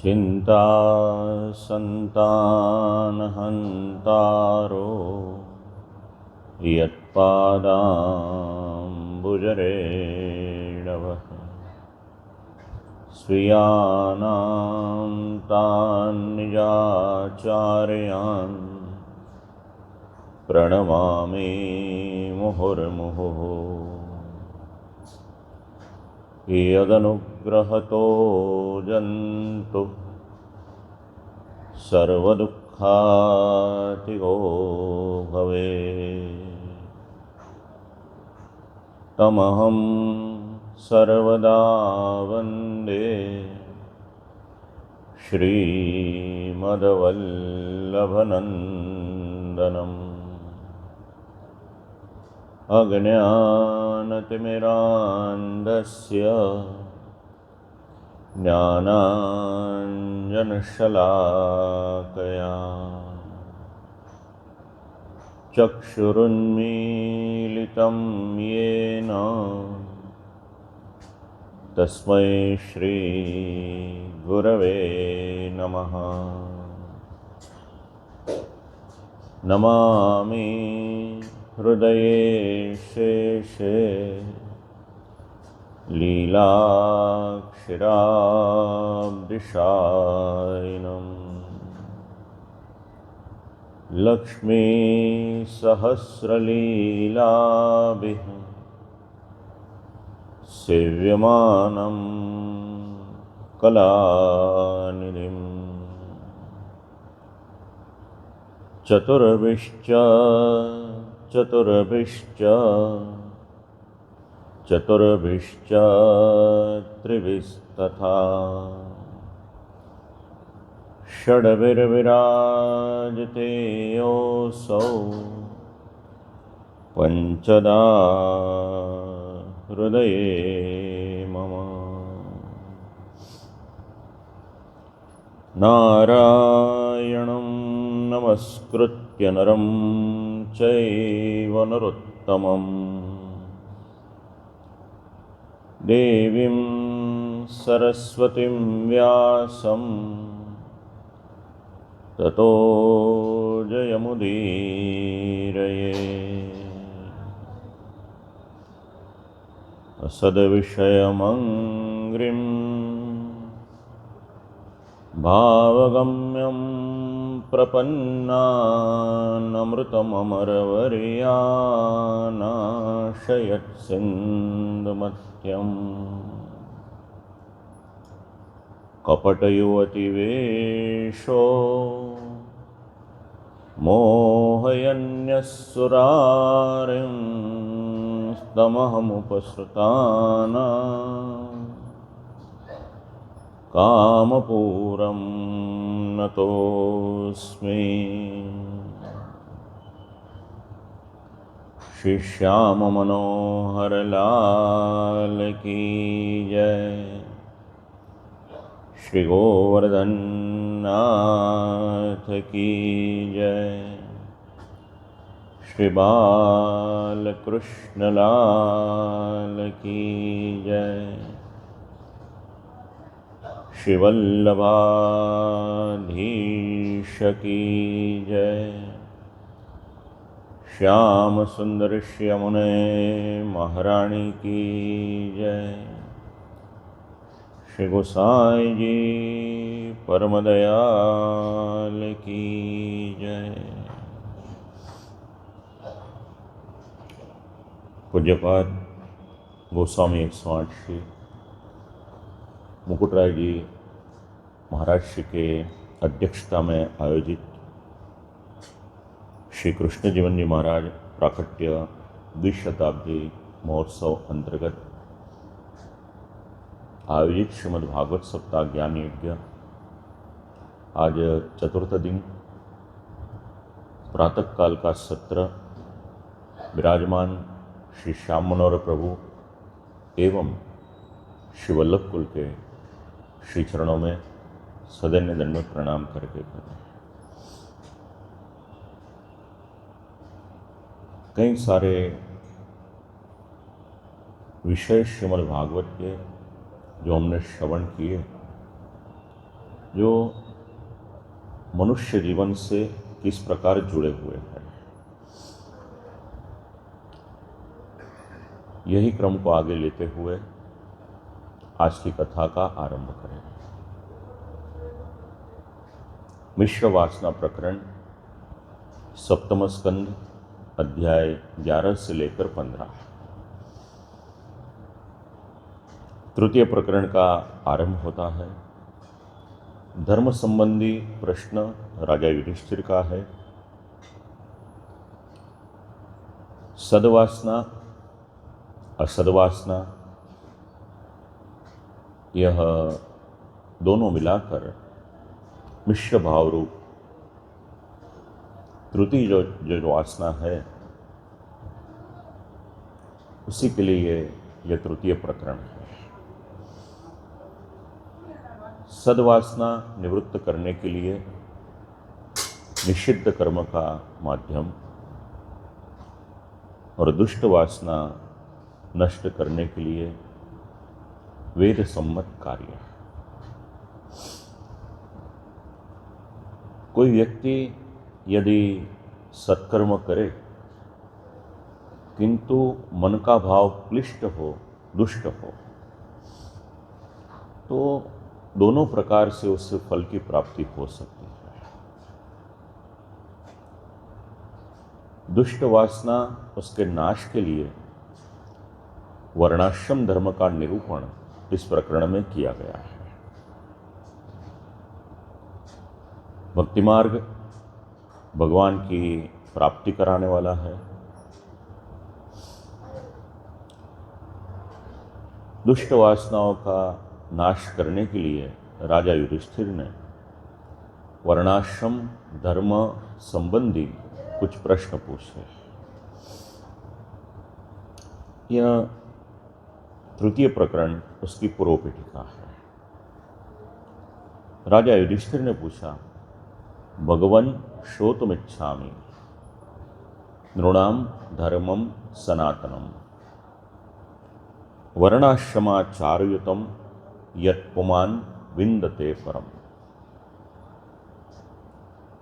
चिंता संतानहंतारो यत्पादाम्बुजरेणवः स्वीयानां तान् निजाचार्यान् प्रणमामि मुहुर्मुहुः। यदनुग्रहतो जन्तु सर्वदुःखातिगो भवेत् तमहं सर्वदा वन्दे श्रीमद्वल्लभनन्दनम्। अज्ञानतिमिरान्धस्य ज्ञानाञ्जनशलाकया चक्षुरुन्मीलितं येन तस्मै श्रीगुरवे नमः। नमामि हृदये शेषे लीलाक्षराब्धिशायिनम् लक्ष्मीसहस्रलीलाभिः सेव्यमानं कलानिधिम्। चतुर्भिश्च त्रिभिस्तथा षड्भिर्विराजते योऽसौ पञ्चदा हृदये मम। नारायणं नमस्कृत्य नरं चैव नरोत्तमं देवीं सरस्वतीं व्यासं ततो जयमुदीरये। असद्विषयमङ्घ्रिं भावगम्यं प्रपन्नानमृतममरवर्यानाशयत्सिन्धुमत्यम्। कपटयुवतिवेषो मोहयन्यस्सुरारिं तमहमुपसृतानां कामपूरं नतोऽस्मि। श्री श्याम मनोहर लाल की जय। श्री गोवर्धन नाथ की जय। श्री बालकृष्ण लाल की जय। श्री वल्लभाधीश की जय। श्याम सुंदर श्यामुने महारानी की जय। श्री गोसाई जी परम दयाल की जय। पूज्यपाद गोस्वामी 108 श्री मुकुटराय जी महाराज श्री के अध्यक्षता में आयोजित श्री कृष्ण जीवन जी महाराज प्राकट्य द्विशताब्दी महोत्सव अंतर्गत आयोजित श्रीमद् भागवत सप्ताह ज्ञान यज्ञ आज चतुर्थ दिन प्रातःकाल का सत्र विराजमान श्री श्याम मनोहर प्रभु एवं श्री वल्लभ कुल के श्री चरणों में सदैन्य दंडवत प्रणाम करके करें। कई सारे विषय श्रीमद् भागवत के जो हमने श्रवण किए जो मनुष्य जीवन से किस प्रकार जुड़े हुए हैं। यही क्रम को आगे लेते हुए आज की कथा का आरंभ करें। मिश्र वासना प्रकरण, सप्तम स्कंद, अध्याय 11 से लेकर 15। तृतीय प्रकरण का आरंभ होता है। धर्म संबंधी प्रश्न राजा युधिष्ठिर का है। सद्वासना, असद्वासना, यह दोनों मिलाकर मिश्र भाव रूप तृतीय जो वासना है, उसी के लिए यह तृतीय प्रकरण है। सद्वासना निवृत्त करने के लिए निषिद्ध कर्म का माध्यम और दुष्ट वासना नष्ट करने के लिए वेद सम्मत कार्य। कोई व्यक्ति यदि सत्कर्म करे किंतु मन का भाव क्लिष्ट हो, दुष्ट हो, तो दोनों प्रकार से उससे फल की प्राप्ति हो सकती है। दुष्ट वासना उसके नाश के लिए वर्णाश्रम धर्म का निरूपण इस प्रकरण में किया गया है। भक्ति मार्ग भगवान की प्राप्ति कराने वाला है। दुष्ट वासनाओं का नाश करने के लिए राजा युधिष्ठिर ने वर्णाश्रम धर्म संबंधी कुछ प्रश्न पूछे। यह तृतीय प्रकरण उसकी पूर्व पीठिका है। राजा युधिष्ठिर ने पूछा, भगवन् श्रोतुमिच्छामि नृणां धर्मं सनातनम वर्णाश्रमाचारयुतम यत्पुमान् विन्दते परम।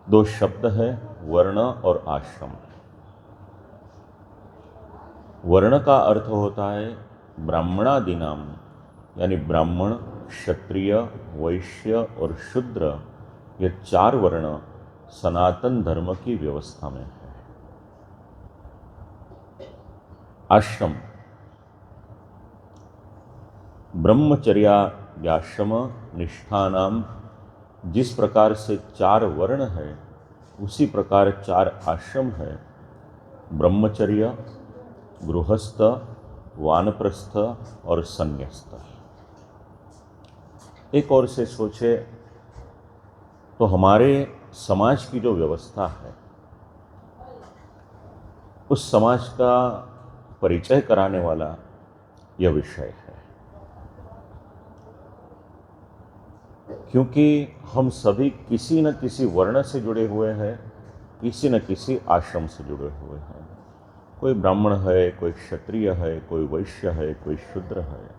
दो शब्द है, वर्ण और आश्रम। वर्ण का अर्थ होता है ब्राह्मणादि नाम, यानी ब्राह्मण, क्षत्रिय, वैश्य और शूद्र, ये चार वर्ण सनातन धर्म की व्यवस्था में है। आश्रम ब्रह्मचर्याश्रम निष्ठानाम, जिस प्रकार से चार वर्ण है उसी प्रकार चार आश्रम है। ब्रह्मचर्य, गृहस्थ, वानप्रस्थ और संन्यास्त। एक और से सोचे तो हमारे समाज की जो व्यवस्था है, उस समाज का परिचय कराने वाला यह विषय है। क्योंकि हम सभी किसी न किसी वर्ण से जुड़े हुए हैं, किसी न किसी आश्रम से जुड़े हुए हैं। कोई ब्राह्मण है, कोई क्षत्रिय है, कोई वैश्य है, कोई शूद्र है,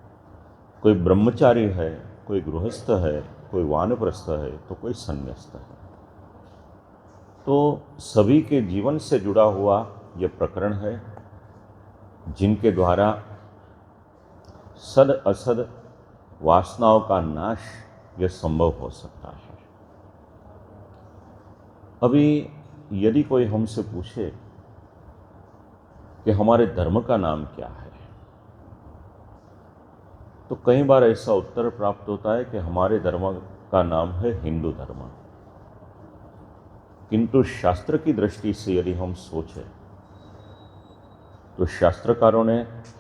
कोई ब्रह्मचारी है, कोई गृहस्थ है, कोई वानप्रस्थ है, तो कोई संन्यास्त है। तो सभी के जीवन से जुड़ा हुआ यह प्रकरण है, जिनके द्वारा सद असद वासनाओं का नाश यह संभव हो सकता है। अभी यदि कोई हमसे पूछे कि हमारे धर्म का नाम क्या है, तो कई बार ऐसा उत्तर प्राप्त होता है कि हमारे धर्म का नाम है हिंदू धर्म। किंतु शास्त्र की दृष्टि से यदि हम सोचें तो शास्त्रकारों ने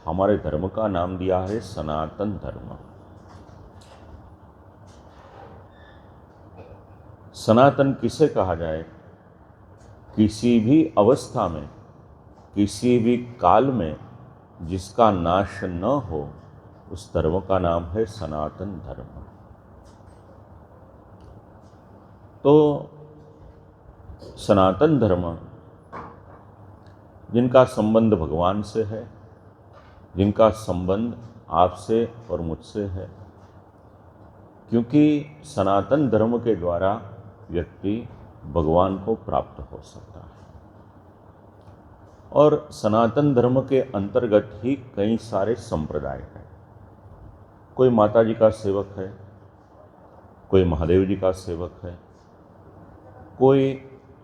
हमारे धर्म का नाम दिया है सनातन धर्म। सनातन किसे कहा जाए? किसी भी अवस्था में, किसी भी काल में जिसका नाश न हो, उस धर्म का नाम है सनातन धर्म। तो सनातन धर्म जिनका संबंध भगवान से है, जिनका संबंध आपसे और मुझसे है, क्योंकि सनातन धर्म के द्वारा व्यक्ति भगवान को प्राप्त हो सकता है। और सनातन धर्म के अंतर्गत ही कई सारे संप्रदाय हैं। कोई माता जी का सेवक है, कोई महादेव जी का सेवक है, कोई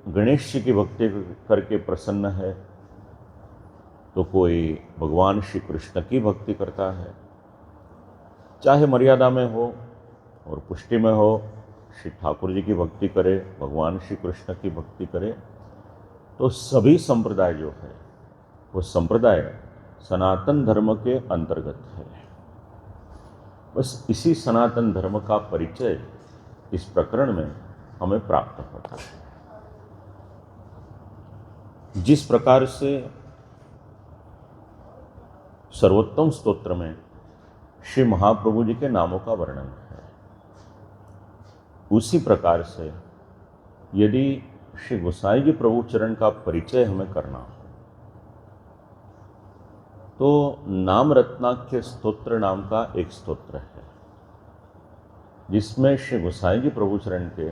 गणेश जी की भक्ति करके प्रसन्न है, तो कोई भगवान श्री कृष्ण की भक्ति करता है। चाहे मर्यादा में हो और पुष्टि में हो, श्री ठाकुर जी की भक्ति करे, भगवान श्री कृष्ण की भक्ति करे, तो सभी संप्रदाय जो है वो संप्रदाय सनातन धर्म के अंतर्गत है। बस इसी सनातन धर्म का परिचय इस प्रकरण में हमें प्राप्त होता है। जिस प्रकार से सर्वोत्तम स्तोत्र में श्री महाप्रभु जी के नामों का वर्णन है, उसी प्रकार से यदि श्री गोसाई जी प्रभु चरण का परिचय हमें करना हो तो नाम रत्नाख्य स्तोत्र नाम का एक स्तोत्र है, जिसमें श्री गोसाई जी प्रभु चरण के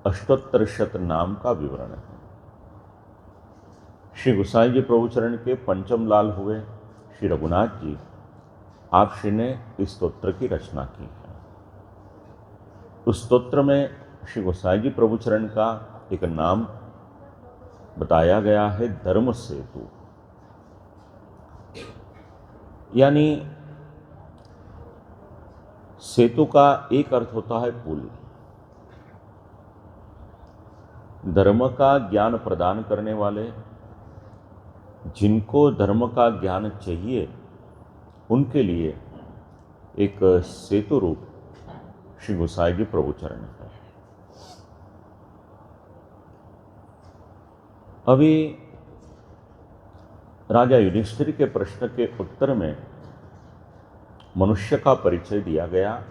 अष्टोत्तर शत नाम का विवरण है। श्री गोसाई जी प्रभु चरण के पंचम लाल हुए श्री रघुनाथ जी, आप श्री ने इस स्तोत्र की रचना की है। उस स्तोत्र में श्री गोसाई जी प्रभु चरण का एक नाम बताया गया है, धर्म सेतु। यानी सेतु का एक अर्थ होता है पुल। धर्म का ज्ञान प्रदान करने वाले, जिनको धर्म का ज्ञान चाहिए, उनके लिए एक सेतु रूप श्री गोसाई जी प्रभु चरण है। अभी राजा युधिष्ठिर के प्रश्न के उत्तर में मनुष्य का परिचय दिया गया,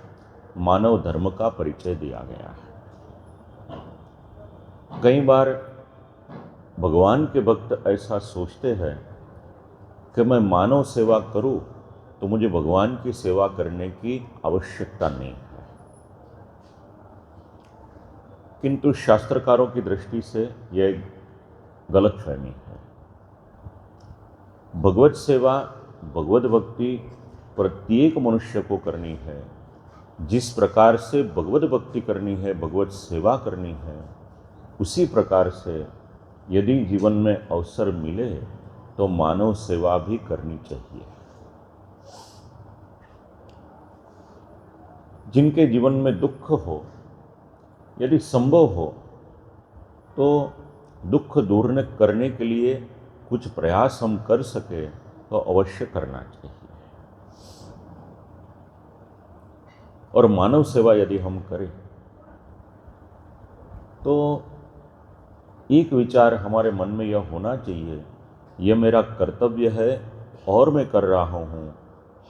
मानव धर्म का परिचय दिया गया है। कई बार भगवान के भक्त ऐसा सोचते हैं कि मैं मानव सेवा करूं तो मुझे भगवान की सेवा करने की आवश्यकता नहीं है। किंतु शास्त्रकारों की दृष्टि से यह गलतफहमी है। भगवत सेवा, भगवत भक्ति प्रत्येक मनुष्य को करनी है। जिस प्रकार से भगवत भक्ति करनी है, भगवत सेवा करनी है, उसी प्रकार से यदि जीवन में अवसर मिले तो मानव सेवा भी करनी चाहिए। जिनके जीवन में दुख हो, यदि संभव हो तो दुख दूर करने के लिए कुछ प्रयास हम कर सके तो अवश्य करना चाहिए। और मानव सेवा यदि हम करें तो एक विचार हमारे मन में यह होना चाहिए, यह मेरा कर्तव्य है और मैं कर रहा हूँ।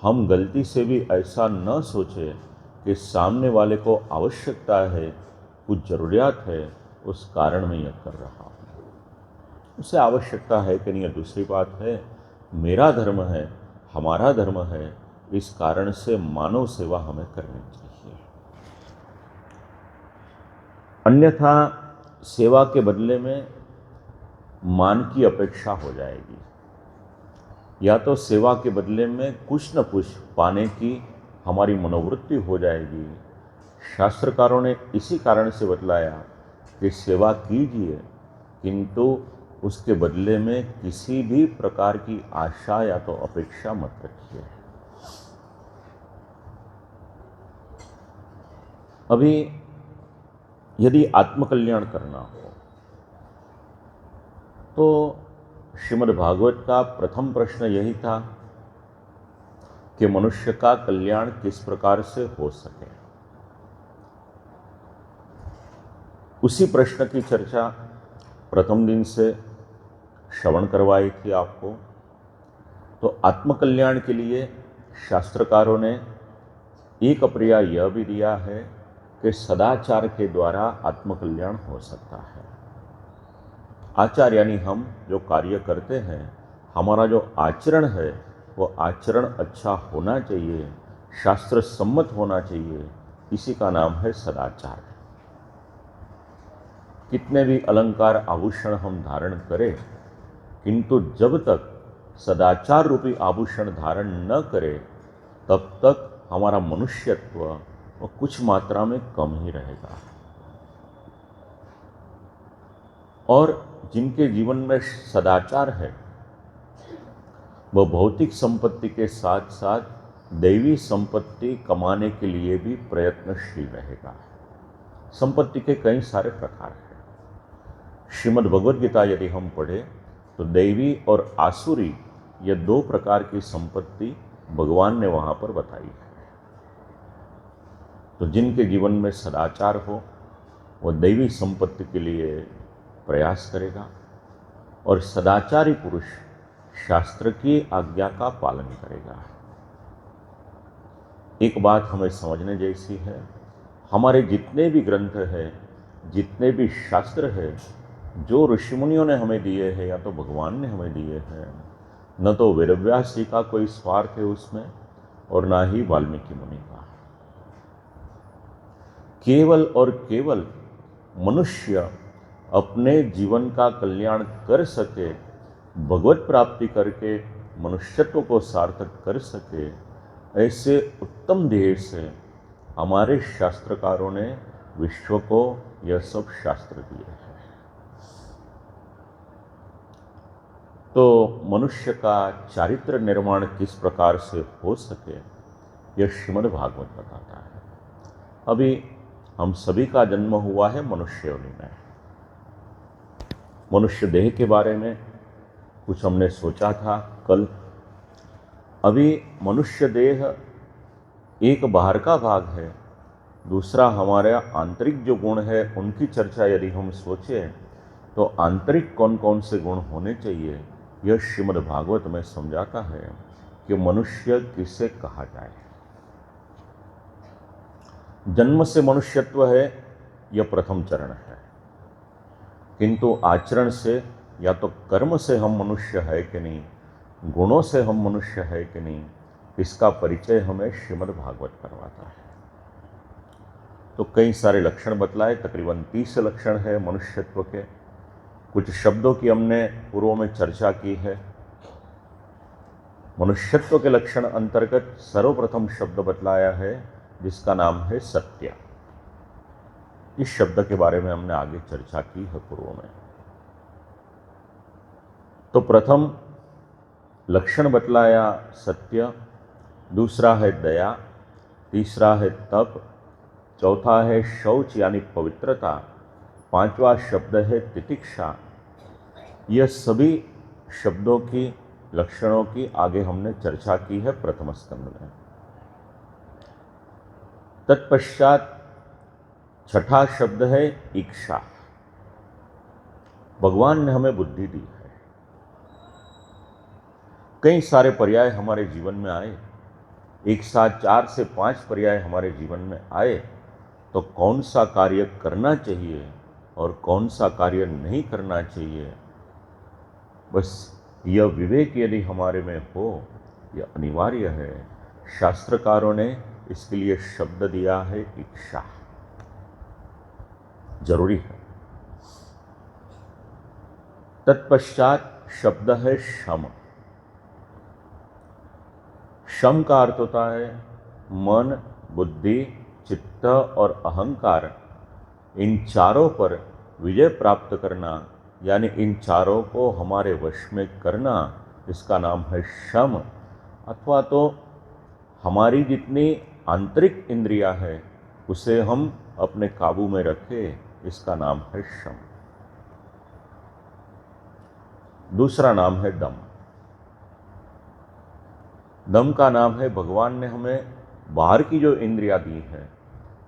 हम गलती से भी ऐसा न सोचें कि सामने वाले को आवश्यकता है, कुछ ज़रूरियात है, उस कारण में यह कर रहा हूँ। उसे आवश्यकता है कि नहीं, दूसरी बात है। मेरा धर्म है, हमारा धर्म है, इस कारण से मानव सेवा हमें करनी चाहिए। अन्यथा सेवा के बदले में मान की अपेक्षा हो जाएगी, या तो सेवा के बदले में कुछ न कुछ पाने की हमारी मनोवृत्ति हो जाएगी। शास्त्रकारों ने इसी कारण से बतलाया कि सेवा कीजिए, किंतु उसके बदले में किसी भी प्रकार की आशा या तो अपेक्षा मत रखिए। अभी यदि आत्मकल्याण करना हो तो श्रीमद् भागवत का प्रथम प्रश्न यही था कि मनुष्य का कल्याण किस प्रकार से हो सके। उसी प्रश्न की चर्चा प्रथम दिन से श्रवण करवाई थी आपको। तो आत्मकल्याण के लिए शास्त्रकारों ने एक पर्याय यह भी दिया है कि सदाचार के द्वारा आत्मकल्याण हो सकता है। आचार यानी हम जो कार्य करते हैं, हमारा जो आचरण है वो आचरण अच्छा होना चाहिए, शास्त्र सम्मत होना चाहिए। इसी का नाम है सदाचार। कितने भी अलंकार आभूषण हम धारण करें, किंतु जब तक सदाचार रूपी आभूषण धारण न करें तब तक हमारा मनुष्यत्व वो कुछ मात्रा में कम ही रहेगा। और जिनके जीवन में सदाचार है वह भौतिक संपत्ति के साथ साथ दैवी संपत्ति कमाने के लिए भी प्रयत्नशील रहेगा। संपत्ति के कई सारे प्रकार हैं। श्रीमद् भगवद गीता यदि हम पढ़ें तो दैवी और आसुरी ये दो प्रकार की संपत्ति भगवान ने वहाँ पर बताई है। तो जिनके जीवन में सदाचार हो वह दैवी संपत्ति के लिए प्रयास करेगा और सदाचारी पुरुष शास्त्र की आज्ञा का पालन करेगा। एक बात हमें समझने जैसी है, हमारे जितने भी ग्रंथ हैं, जितने भी शास्त्र हैं, जो ऋषि मुनियों ने हमें दिए हैं या तो भगवान ने हमें दिए हैं, न तो वेदव्यास जी का कोई स्वार्थ है उसमें और ना ही वाल्मीकि मुनि का। केवल और केवल मनुष्य अपने जीवन का कल्याण कर सके, भगवत प्राप्ति करके मनुष्यत्व को सार्थक कर सके, ऐसे उत्तम ध्येय से हमारे शास्त्रकारों ने विश्व को यह सब शास्त्र दिए हैं। तो मनुष्य का चारित्र निर्माण किस प्रकार से हो सके यह श्रीमद् भागवत बताता है। अभी हम सभी का जन्म हुआ है मनुष्य योनि में। मनुष्य देह के बारे में कुछ हमने सोचा था कल। अभी मनुष्य देह एक बाहर का भाग है, दूसरा हमारा आंतरिक जो गुण है उनकी चर्चा यदि हम सोचें तो आंतरिक कौन कौन से गुण होने चाहिए यह श्रीमद् भागवत में समझाता है कि मनुष्य किसे कहा जाए। जन्म से मनुष्यत्व है यह प्रथम चरण है, किंतु आचरण से या तो कर्म से हम मनुष्य है कि नहीं, गुणों से हम मनुष्य है कि नहीं, इसका परिचय हमें श्रीमद् भागवत करवाता है। तो कई सारे लक्षण बतलाए, तकरीबन 30 लक्षण है मनुष्यत्व के। कुछ शब्दों की हमने पूर्व में चर्चा की है। मनुष्यत्व के लक्षण अंतर्गत सर्वप्रथम शब्द बतलाया है जिसका नाम है सत्य। इस शब्द के बारे में हमने आगे चर्चा की है पूर्व में। तो प्रथम लक्षण बतलाया सत्य, दूसरा है दया, तीसरा है तप, चौथा है शौच यानी पवित्रता, पांचवा शब्द है तितिक्षा। यह सभी शब्दों की लक्षणों की आगे हमने चर्चा की है प्रथम स्कंद में। तत्पश्चात छठा शब्द है इच्छा। भगवान ने हमें बुद्धि दी है। कई सारे पर्याय हमारे जीवन में आए, एक साथ 4 से 5 पर्याय हमारे जीवन में आए, तो कौन सा कार्य करना चाहिए और कौन सा कार्य नहीं करना चाहिए, बस यह विवेक यदि हमारे में हो, यह अनिवार्य है। शास्त्रकारों ने इसके लिए शब्द दिया है इच्छा, जरूरी है। तत्पश्चात शब्द है शम। शम का अर्थ होता है मन, बुद्धि, चित्त और अहंकार, इन चारों पर विजय प्राप्त करना, यानी इन चारों को हमारे वश में करना, इसका नाम है शम। अथवा तो हमारी जितनी आंतरिक इंद्रियां है उसे हम अपने काबू में रखें, इसका नाम है शम। दूसरा नाम है दम। दम का नाम है भगवान ने हमें बाहर की जो इंद्रियां दी हैं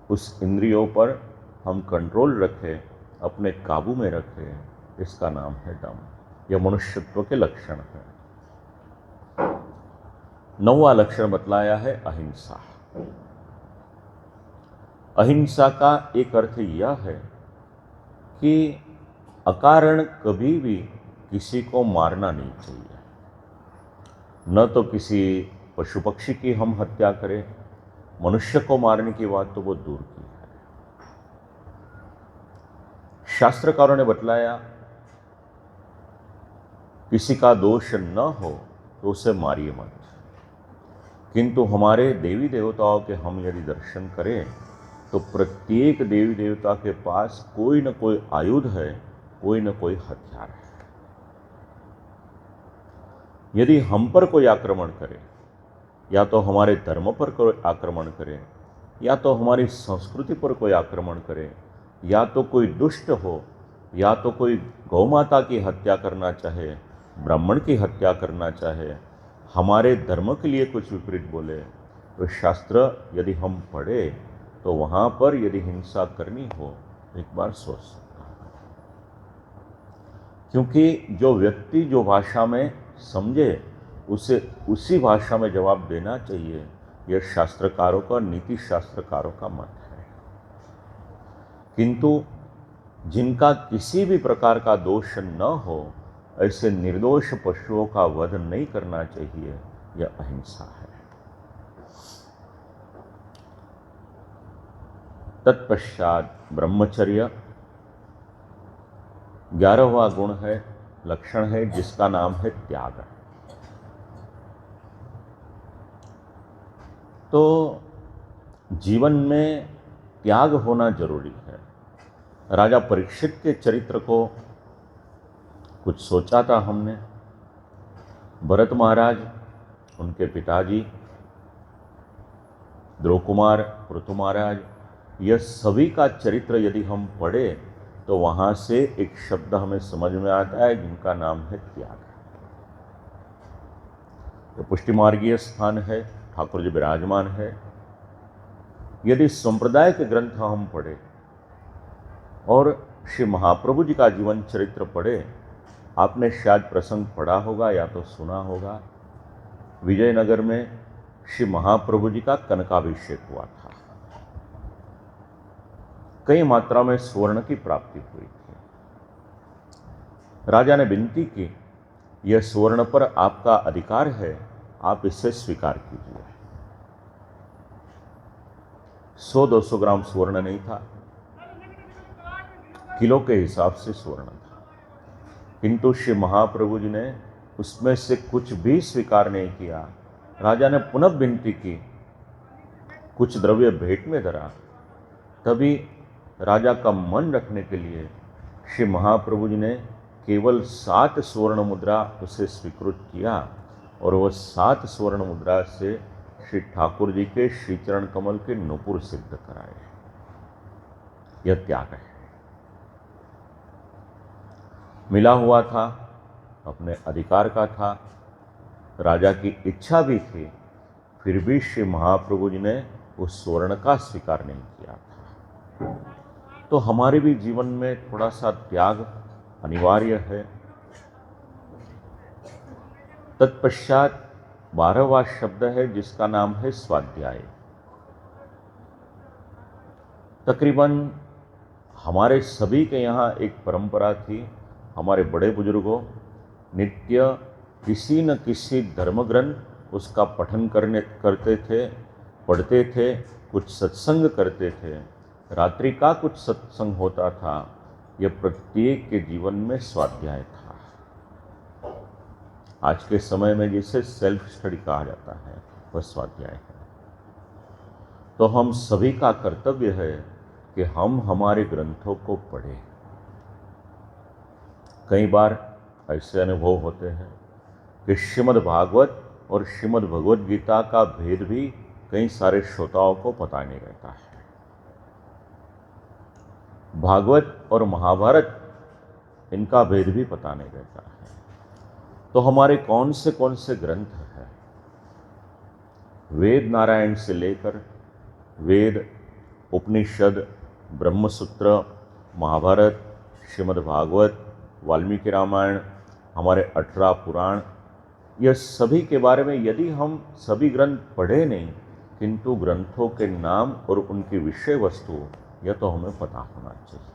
उस इंद्रियों पर हम कंट्रोल रखें, अपने काबू में रखें, इसका नाम है दम। यह मनुष्यत्व के लक्षण है। 9वां लक्षण बतलाया है अहिंसा। अहिंसा का एक अर्थ यह है कि अकारण कभी भी किसी को मारना नहीं चाहिए। न तो किसी पशु पक्षी की हम हत्या करें, मनुष्य को मारने की बात तो वो दूर की है। शास्त्रकारों ने बतलाया किसी का दोष न हो तो उसे मारिए मत, किंतु हमारे देवी देवताओं के हम यदि दर्शन करें तो प्रत्येक देवी देवता के पास कोई न कोई आयुध है, कोई न कोई हथियार है। यदि हम पर कोई आक्रमण करे, या तो हमारे धर्म पर कोई आक्रमण करे, या तो हमारी संस्कृति पर कोई आक्रमण करे, या तो कोई दुष्ट हो, या तो कोई गौ माता की हत्या करना चाहे, ब्राह्मण की हत्या करना चाहे, हमारे धर्म के लिए कुछ विपरीत बोले, तो शास्त्र यदि हम पढ़े तो वहाँ पर यदि हिंसा करनी हो एक बार सोच सकता है। क्योंकि जो व्यक्ति जो भाषा में समझे उसे उसी भाषा में जवाब देना चाहिए, यह शास्त्रकारों का, नीति शास्त्रकारों का मत है। किंतु जिनका किसी भी प्रकार का दोष न हो, ऐसे निर्दोष पशुओं का वध नहीं करना चाहिए, यह अहिंसा है। तत्पश्चात ब्रह्मचर्य 11वां गुण है, लक्षण है, जिसका नाम है त्याग। तो जीवन में त्याग होना जरूरी है। राजा परीक्षित के चरित्र को कुछ सोचा था हमने। भरत महाराज, उनके पिताजी, ध्रुव कुमार, पृथु महाराज, यह सभी का चरित्र यदि हम पढ़े तो वहाँ से एक शब्द हमें समझ में आता है जिनका नाम है त्याग। तो पुष्टि मार्गीय स्थान है, ठाकुर जी विराजमान है। यदि संप्रदाय के ग्रंथ हम पढ़े और श्री महाप्रभु जी का जीवन चरित्र पढ़े, आपने शायद प्रसंग पढ़ा होगा या तो सुना होगा। विजयनगर में श्री महाप्रभु जी का कनकाभिषेक हुआ था। कई मात्रा में स्वर्ण की प्राप्ति हुई थी। राजा ने विनती की, यह स्वर्ण पर आपका अधिकार है, आप इसे स्वीकार कीजिए। 100-200 ग्राम स्वर्ण नहीं था, किलो के हिसाब से स्वर्ण था। किंतु श्री महाप्रभु जी ने उसमें से कुछ भी स्वीकार नहीं किया। राजा ने पुनः विनती की, कुछ द्रव्य भेंट में धरा। तभी राजा का मन रखने के लिए श्री महाप्रभु जी ने केवल 7 स्वर्ण मुद्रा उसे स्वीकृत किया, और वह 7 स्वर्ण मुद्रा से श्री ठाकुर जी के श्री चरण कमल के नुपुर सिद्ध कराए। यह त्याग है। मिला हुआ था, अपने अधिकार का था, राजा की इच्छा भी थी, फिर भी श्री महाप्रभु जी ने उस स्वर्ण का स्वीकार नहीं किया था। तो हमारे भी जीवन में थोड़ा सा त्याग अनिवार्य है। तत्पश्चात 12वां शब्द है, जिसका नाम है स्वाध्याय। तकरीबन हमारे सभी के यहाँ एक परंपरा थी। हमारे बड़े बुजुर्गों नित्य किसी न किसी धर्म ग्रंथ उसका पठन करते थे, पढ़ते थे, कुछ सत्संग करते थे, रात्रि का कुछ सत्संग होता था। यह प्रत्येक के जीवन में स्वाध्याय था। आज के समय में जिसे सेल्फ स्टडी कहा जाता है, वह स्वाध्याय है। तो हम सभी का कर्तव्य है कि हम हमारे ग्रंथों को पढ़ें। कई बार ऐसे अनुभव होते हैं कि श्रीमद् भागवत और श्रीमद् भगवद गीता का भेद भी कई सारे श्रोताओं को पता नहीं रहता है। भागवत और महाभारत, इनका भेद भी पता नहीं रहता है। तो हमारे कौन से ग्रंथ हैं? वेद नारायण से लेकर वेद, उपनिषद, ब्रह्मसूत्र, महाभारत, श्रीमद् भागवत, वाल्मीकि रामायण, हमारे 18 पुराण, यह सभी के बारे में यदि हम सभी ग्रंथ पढ़े नहीं, किंतु ग्रंथों के नाम और उनकी विषय वस्तु यह तो हमें पता होना चाहिए।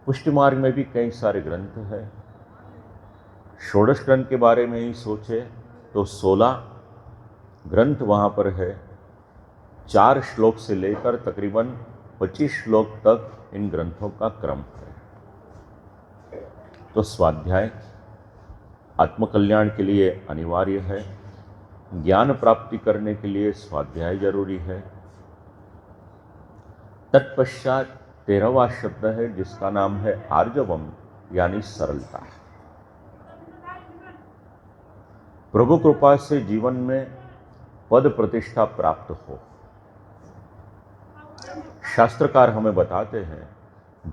पुष्टि मार्ग में भी कई सारे ग्रंथ हैं। षोडश ग्रंथ के बारे में ही सोचे तो 16 ग्रंथ वहाँ पर है। 4 श्लोक से लेकर तकरीबन 25 श्लोक तक इन ग्रंथों का क्रम है। तो स्वाध्याय आत्मकल्याण के लिए अनिवार्य है। ज्ञान प्राप्ति करने के लिए स्वाध्याय जरूरी है। तत्पश्चात 13वां शब्द है जिसका नाम है आर्जवम, यानी सरलता। प्रभु कृपा से जीवन में पद प्रतिष्ठा प्राप्त हो। शास्त्रकार हमें बताते हैं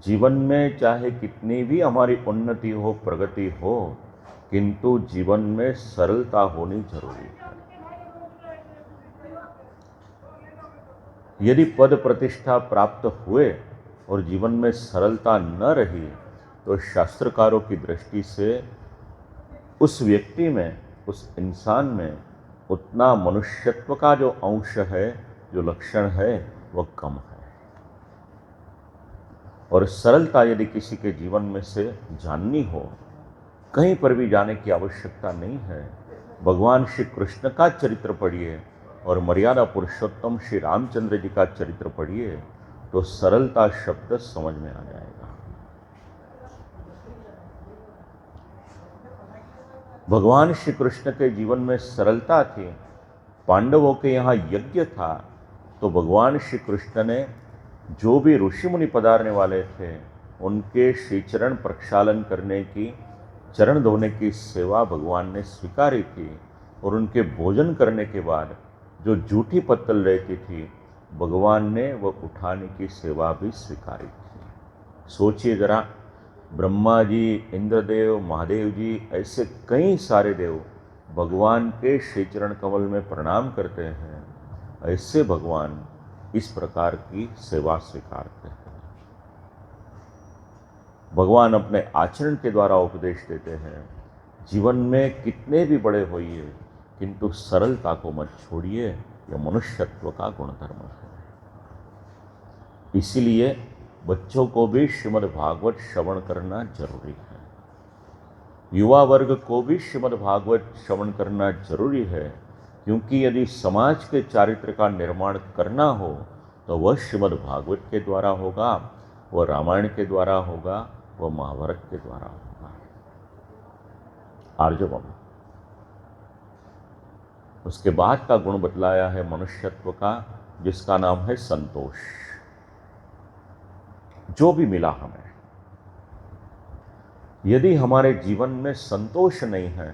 जीवन में चाहे कितनी भी हमारी उन्नति हो, प्रगति हो, किंतु जीवन में सरलता होनी जरूरी है। यदि पद प्रतिष्ठा प्राप्त हुए और जीवन में सरलता न रही तो शास्त्रकारों की दृष्टि से उस व्यक्ति में, उस इंसान में उतना मनुष्यत्व का जो अंश है, जो लक्षण है, वह कम है। और सरलता यदि किसी के जीवन में से जाननी हो, कहीं पर भी जाने की आवश्यकता नहीं है। भगवान श्री कृष्ण का चरित्र पढ़िए और मर्यादा पुरुषोत्तम श्री रामचंद्र जी का चरित्र पढ़िए तो सरलता शब्द समझ में आ जाएगा। भगवान श्री कृष्ण के जीवन में सरलता थी। पांडवों के यहाँ यज्ञ था तो भगवान श्री कृष्ण ने जो भी ऋषि मुनि पधारने वाले थे उनके श्री चरण प्रक्षालन करने की, चरण धोने की सेवा भगवान ने स्वीकारी थी। और उनके भोजन करने के बाद जो जूठी पत्तल रहती थी भगवान ने वह उठाने की सेवा भी स्वीकारी थी। सोचिए जरा, ब्रह्मा जी, इंद्रदेव, महादेव जी, ऐसे कई सारे देव भगवान के श्री चरण कमल में प्रणाम करते हैं। ऐसे भगवान इस प्रकार की सेवा स्वीकारते हैं। भगवान अपने आचरण के द्वारा उपदेश देते हैं, जीवन में कितने भी बड़े होइए किंतु सरलता को मत छोड़िए, यह मनुष्यत्व का गुणधर्म है। इसीलिए बच्चों को भी श्रीमद् भागवत श्रवण करना जरूरी है। युवा वर्ग को भी श्रीमद् भागवत श्रवण करना जरूरी है, क्योंकि यदि समाज के चारित्र का निर्माण करना हो तो वह श्रीमद् भागवत के द्वारा होगा, वह रामायण के द्वारा होगा, वह महाभारत के द्वारा होगा। आर्जवम। उसके बाद का गुण बतलाया है मनुष्यत्व का, जिसका नाम है संतोष। जो भी मिला हमें, यदि हमारे जीवन में संतोष नहीं है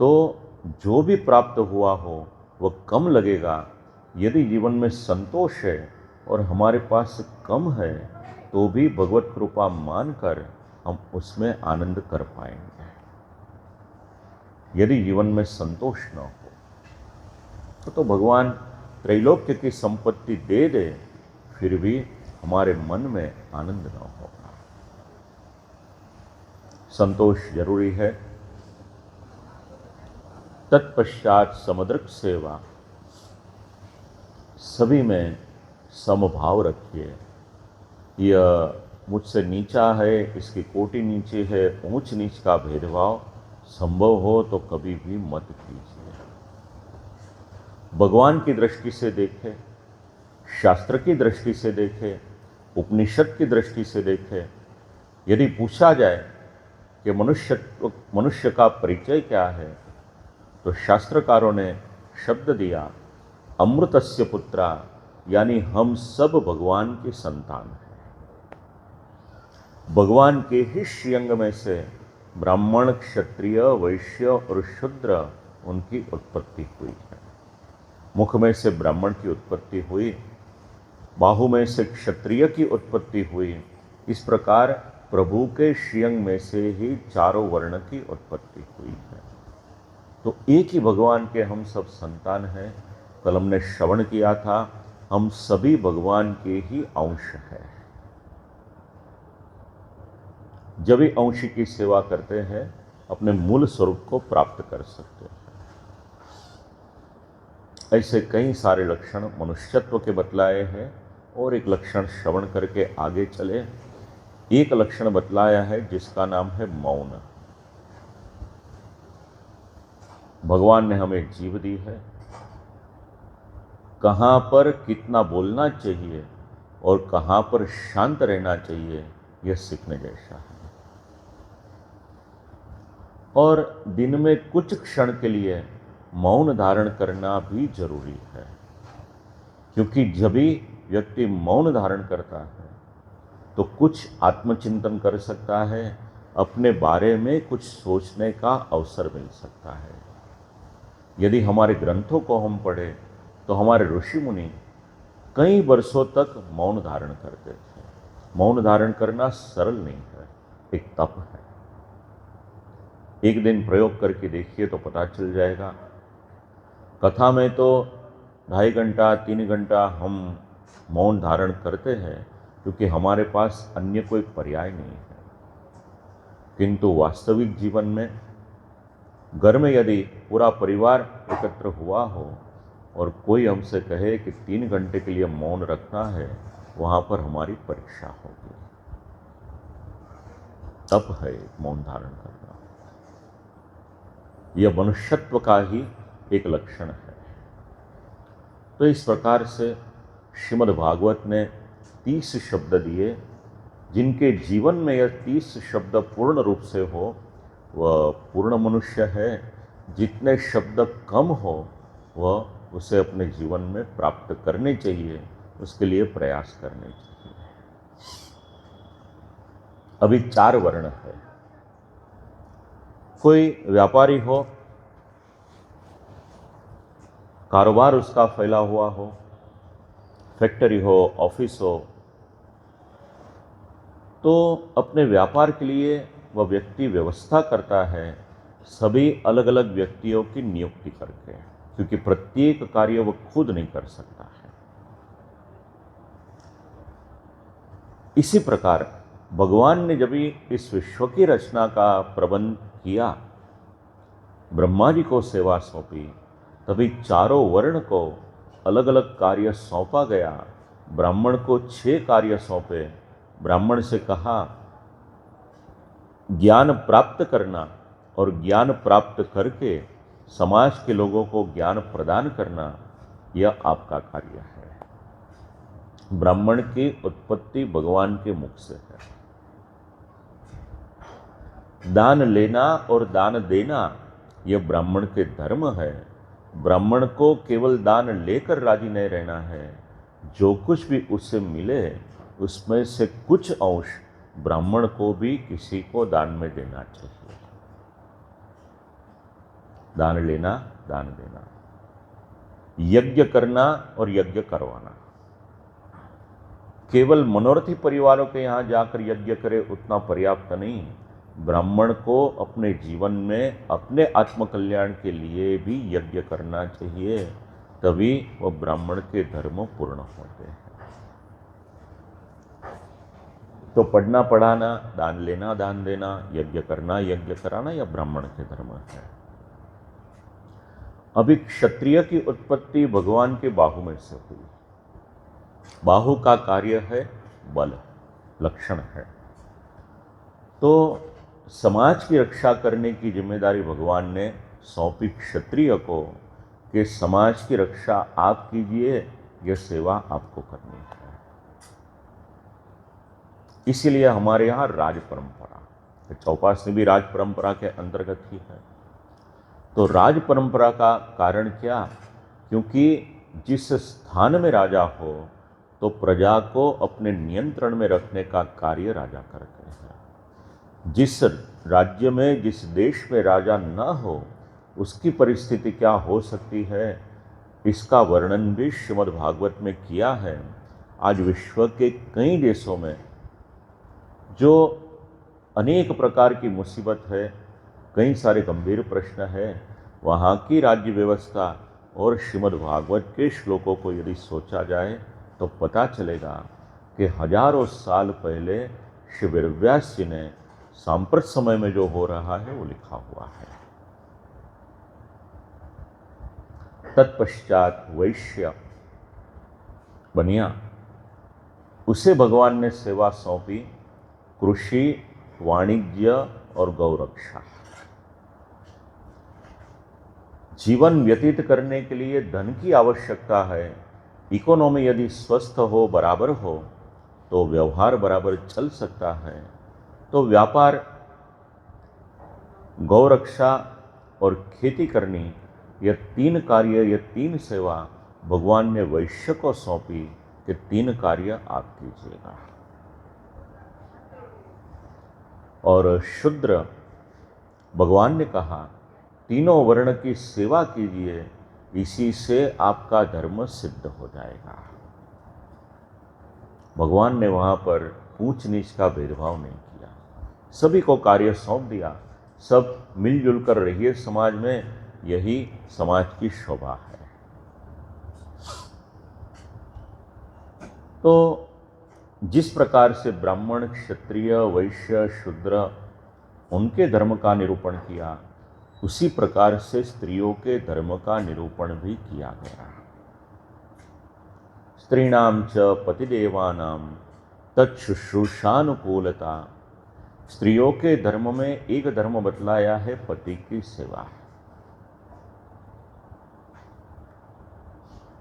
तो जो भी प्राप्त हुआ हो वह कम लगेगा। यदि जीवन में संतोष है और हमारे पास कम है तो भी भगवत कृपा मानकर हम उसमें आनंद कर पाएंगे। यदि जीवन में संतोष न हो तो भगवान त्रैलोक्य की संपत्ति दे दे, फिर भी हमारे मन में आनंद न होगा। संतोष जरूरी है। तत्पश्चात समदृक सेवा, सभी में समभाव रखिए। यह मुझसे नीचा है, इसकी कोटि नीचे है, ऊंच नीच का भेदभाव संभव हो तो कभी भी मत कीजिए। भगवान की दृष्टि से देखें, शास्त्र की दृष्टि से देखें, उपनिषद की दृष्टि से देखें। यदि पूछा जाए कि मनुष्य का परिचय क्या है तो शास्त्रकारों ने शब्द दिया, अमृतस्य पुत्रा, यानी हम सब भगवान के संतान हैं। भगवान के ही श्रीअंग में से ब्राह्मण, क्षत्रिय, वैश्य और शूद्र उनकी उत्पत्ति हुई है। मुख में से ब्राह्मण की उत्पत्ति हुई, बाहु में से क्षत्रिय की उत्पत्ति हुई। इस प्रकार प्रभु के श्रीअंग में से ही चारों वर्ण की उत्पत्ति हुई है। तो एक ही भगवान के हम सब संतान हैं। कल हमने श्रवण किया था, हम सभी भगवान के ही अंश हैं। जब भी अंश की सेवा करते हैं अपने मूल स्वरूप को प्राप्त कर सकते हैं। ऐसे कई सारे लक्षण मनुष्यत्व के बतलाए हैं और एक लक्षण श्रवण करके आगे चले। एक लक्षण बतलाया है जिसका नाम है मौन। भगवान ने हमें जीव दी है, कहाँ पर कितना बोलना चाहिए और कहाँ पर शांत रहना चाहिए, यह सीखने जैसा है। और दिन में कुछ क्षण के लिए मौन धारण करना भी जरूरी है, क्योंकि जब भी व्यक्ति मौन धारण करता है तो कुछ आत्मचिंतन कर सकता है, अपने बारे में कुछ सोचने का अवसर मिल सकता है। यदि हमारे ग्रंथों को हम पढ़ें तो हमारे ऋषि मुनि कई वर्षों तक मौन धारण करते थे। मौन धारण करना सरल नहीं है, एक तप है। एक दिन प्रयोग करके देखिए तो पता चल जाएगा। कथा में तो 2.5 घंटा 3 घंटा हम मौन धारण करते हैं, क्योंकि हमारे पास अन्य कोई पर्याय नहीं है। किंतु वास्तविक जीवन में घर में यदि पूरा परिवार एकत्र हुआ हो और कोई हमसे कहे कि 3 घंटे के लिए मौन रखना है, वहाँ पर हमारी परीक्षा होगी। तप है मौन धारण करना। यह मनुष्यत्व का ही एक लक्षण है। तो इस प्रकार से श्रीमद् भागवत ने 30 शब्द दिए, जिनके जीवन में यह 30 शब्द पूर्ण रूप से हो वह पूर्ण मनुष्य है। जितने शब्द कम हो वह उसे अपने जीवन में प्राप्त करने चाहिए, उसके लिए प्रयास करने चाहिए। अभी 4 वर्ण है। कोई व्यापारी हो, कारोबार उसका फैला हुआ हो, फैक्ट्री हो, ऑफिस हो, तो अपने व्यापार के लिए वह व्यक्ति व्यवस्था करता है सभी अलग अलग व्यक्तियों की नियुक्ति करके, क्योंकि प्रत्येक कार्य वह खुद नहीं कर सकता है। इसी प्रकार भगवान ने जब इस विश्व की रचना का प्रबंध किया, ब्रह्मा जी को सेवा सौंपी, तभी चारों वर्ण को अलग अलग कार्य सौंपा गया। ब्राह्मण को 6 कार्य सौंपे। ब्राह्मण से कहा ज्ञान प्राप्त करना और ज्ञान प्राप्त करके समाज के लोगों को ज्ञान प्रदान करना, यह आपका कार्य है। ब्राह्मण की उत्पत्ति भगवान के मुख से है। दान लेना और दान देना यह ब्राह्मण के धर्म है। ब्राह्मण को केवल दान लेकर राजी नहीं रहना है, जो कुछ भी उससे मिले उसमें से कुछ अंश ब्राह्मण को भी किसी को दान में देना चाहिए। दान लेना, दान देना, यज्ञ करना और यज्ञ करवाना। केवल मनोरथी परिवारों के यहाँ जाकर यज्ञ करे उतना पर्याप्त नहीं। ब्राह्मण को अपने जीवन में अपने आत्मकल्याण के लिए भी यज्ञ करना चाहिए, तभी वह ब्राह्मण के धर्म पूर्ण होते हैं। तो पढ़ना पढ़ाना, दान लेना दान देना, यज्ञ करना यज्ञ कराना, यह ब्राह्मण के धर्म है। अभी क्षत्रिय की उत्पत्ति भगवान के बाहु में से हुई। बाहु का कार्य है बल, लक्षण है। तो समाज की रक्षा करने की जिम्मेदारी भगवान ने सौंपी क्षत्रिय को कि समाज की रक्षा आप कीजिए, यह सेवा आपको करनी है। इसीलिए हमारे यहाँ राज परंपरा, चौपासनी भी राज परंपरा के अंतर्गत ही है। तो राज परंपरा का कारण क्या? क्योंकि जिस स्थान में राजा हो तो प्रजा को अपने नियंत्रण में रखने का कार्य राजा करते हैं। जिस राज्य में, जिस देश में राजा न हो, उसकी परिस्थिति क्या हो सकती है, इसका वर्णन भी श्रीमद् भागवत में किया है। आज विश्व के कई देशों में जो अनेक प्रकार की मुसीबत है, कई सारे गंभीर प्रश्न है, वहाँ की राज्य व्यवस्था और श्रीमद् भागवत के श्लोकों को यदि सोचा जाए तो पता चलेगा कि हजारों साल पहले श्री वेदव्यास जी ने सांप्रत समय में जो हो रहा है वो लिखा हुआ है। तत्पश्चात वैश्य बनिया, उसे भगवान ने सेवा सौंपी कृषि, वाणिज्य और गौरक्षा। जीवन व्यतीत करने के लिए धन की आवश्यकता है, इकोनॉमी यदि स्वस्थ हो, बराबर हो, तो व्यवहार बराबर चल सकता है। तो व्यापार, गौरक्षा और खेती करनी, ये 3 कार्य, ये 3 सेवा भगवान ने वैश्य को सौंपी कि 3 कार्य आप कीजिएगा। और शूद्र, भगवान ने कहा तीनों वर्ण की सेवा कीजिए, इसी से आपका धर्म सिद्ध हो जाएगा। भगवान ने वहाँ पर ऊंच नीच का भेदभाव नहीं किया, सभी को कार्य सौंप दिया। सब मिलजुल कर रहिए समाज में, यही समाज की शोभा है। तो जिस प्रकार से ब्राह्मण, क्षत्रिय, वैश्य, शूद्र उनके धर्म का निरूपण किया, उसी प्रकार से स्त्रियों के धर्म का निरूपण भी किया गया। स्त्रीणाम च पतिदेवानाम तत्शुश्रूषानुकूलता। स्त्रियों के धर्म में एक धर्म बतलाया है, पति की सेवा।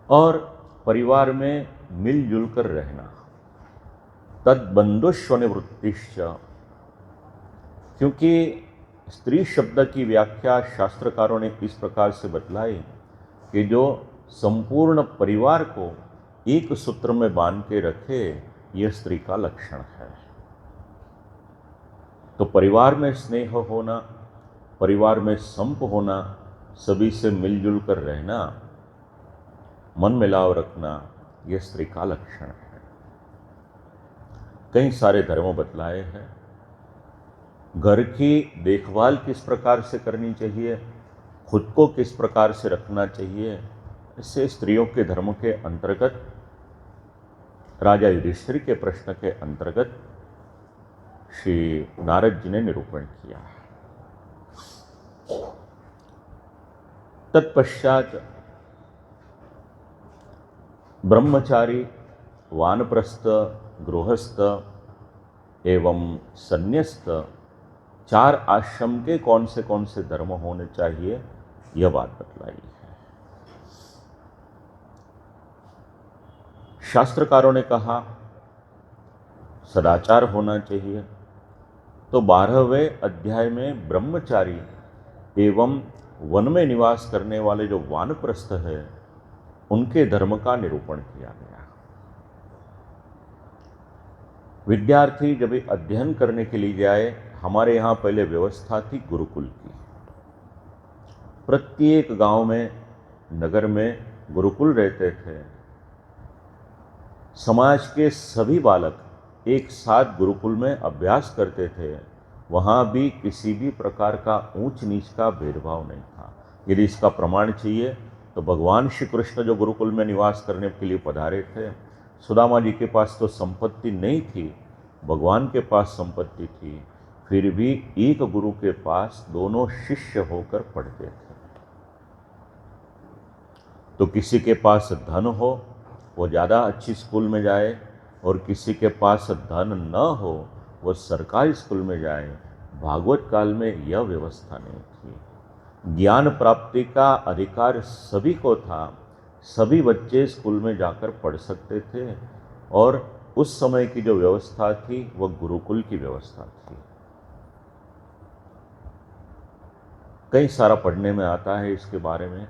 और परिवार में मिलजुल कर रहना, तद्बंधुष्व निवृत्तिश्च। क्योंकि स्त्री शब्द की व्याख्या शास्त्रकारों ने इस प्रकार से बतलाई कि जो संपूर्ण परिवार को एक सूत्र में बांध के रखे, यह स्त्री का लक्षण है। तो परिवार में स्नेह होना, परिवार में संप होना, सभी से मिलजुल कर रहना, मन मिलाव रखना, यह स्त्री का लक्षण है। कई सारे धर्म बतलाए हैं। घर की देखभाल किस प्रकार से करनी चाहिए, खुद को किस प्रकार से रखना चाहिए, इससे स्त्रियों के धर्म के अंतर्गत राजा युधिष्ठिर के प्रश्न के अंतर्गत श्री नारद जी ने निरूपण किया। तत्पश्चात ब्रह्मचारी, वानप्रस्थ, गृहस्थ एवं सन्न्यस्त 4 आश्रम के कौन से धर्म होने चाहिए, यह बात बतलाई है। शास्त्रकारों ने कहा सदाचार होना चाहिए, तो 12वें अध्याय में ब्रह्मचारी एवं वन में निवास करने वाले जो वानप्रस्थ है, उनके धर्म का निरूपण किया गया। विद्यार्थी जब अध्ययन करने के लिए जाए, हमारे यहाँ पहले व्यवस्था थी गुरुकुल की। प्रत्येक गांव में, नगर में गुरुकुल रहते थे। समाज के सभी बालक एक साथ गुरुकुल में अभ्यास करते थे। वहाँ भी किसी भी प्रकार का ऊंच नीच का भेदभाव नहीं था। यदि इसका प्रमाण चाहिए तो भगवान श्री कृष्ण जो गुरुकुल में निवास करने के लिए पधारे थे, सुदामा जी के पास तो संपत्ति नहीं थी, भगवान के पास संपत्ति थी, फिर भी एक गुरु के पास दोनों शिष्य होकर पढ़ते थे। तो किसी के पास धन हो, वो ज़्यादा अच्छी स्कूल में जाए, और किसी के पास धन न हो, वो सरकारी स्कूल में जाए। भागवत काल में यह व्यवस्था नहीं थी। ज्ञान प्राप्ति का अधिकार सभी को था, सभी बच्चे स्कूल में जाकर पढ़ सकते थे, और उस समय की जो व्यवस्था थी वह गुरुकुल की व्यवस्था थी। कई सारा पढ़ने में आता है इसके बारे में।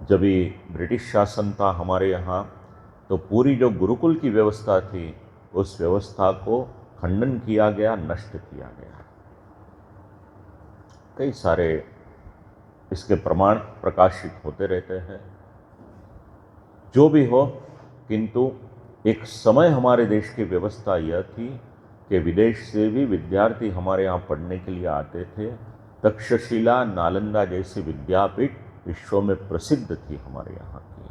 जब भी ब्रिटिश शासन था हमारे यहाँ, तो पूरी जो गुरुकुल की व्यवस्था थी, उस व्यवस्था को खंडन किया गया, नष्ट किया गया। कई सारे इसके प्रमाण प्रकाशित होते रहते हैं। जो भी हो, किंतु एक समय हमारे देश की व्यवस्था यह थी कि विदेश से भी विद्यार्थी हमारे यहाँ पढ़ने के लिए आते थे। तक्षशिला, नालंदा जैसी विद्यापीठ विश्व में प्रसिद्ध थी हमारे यहाँ की।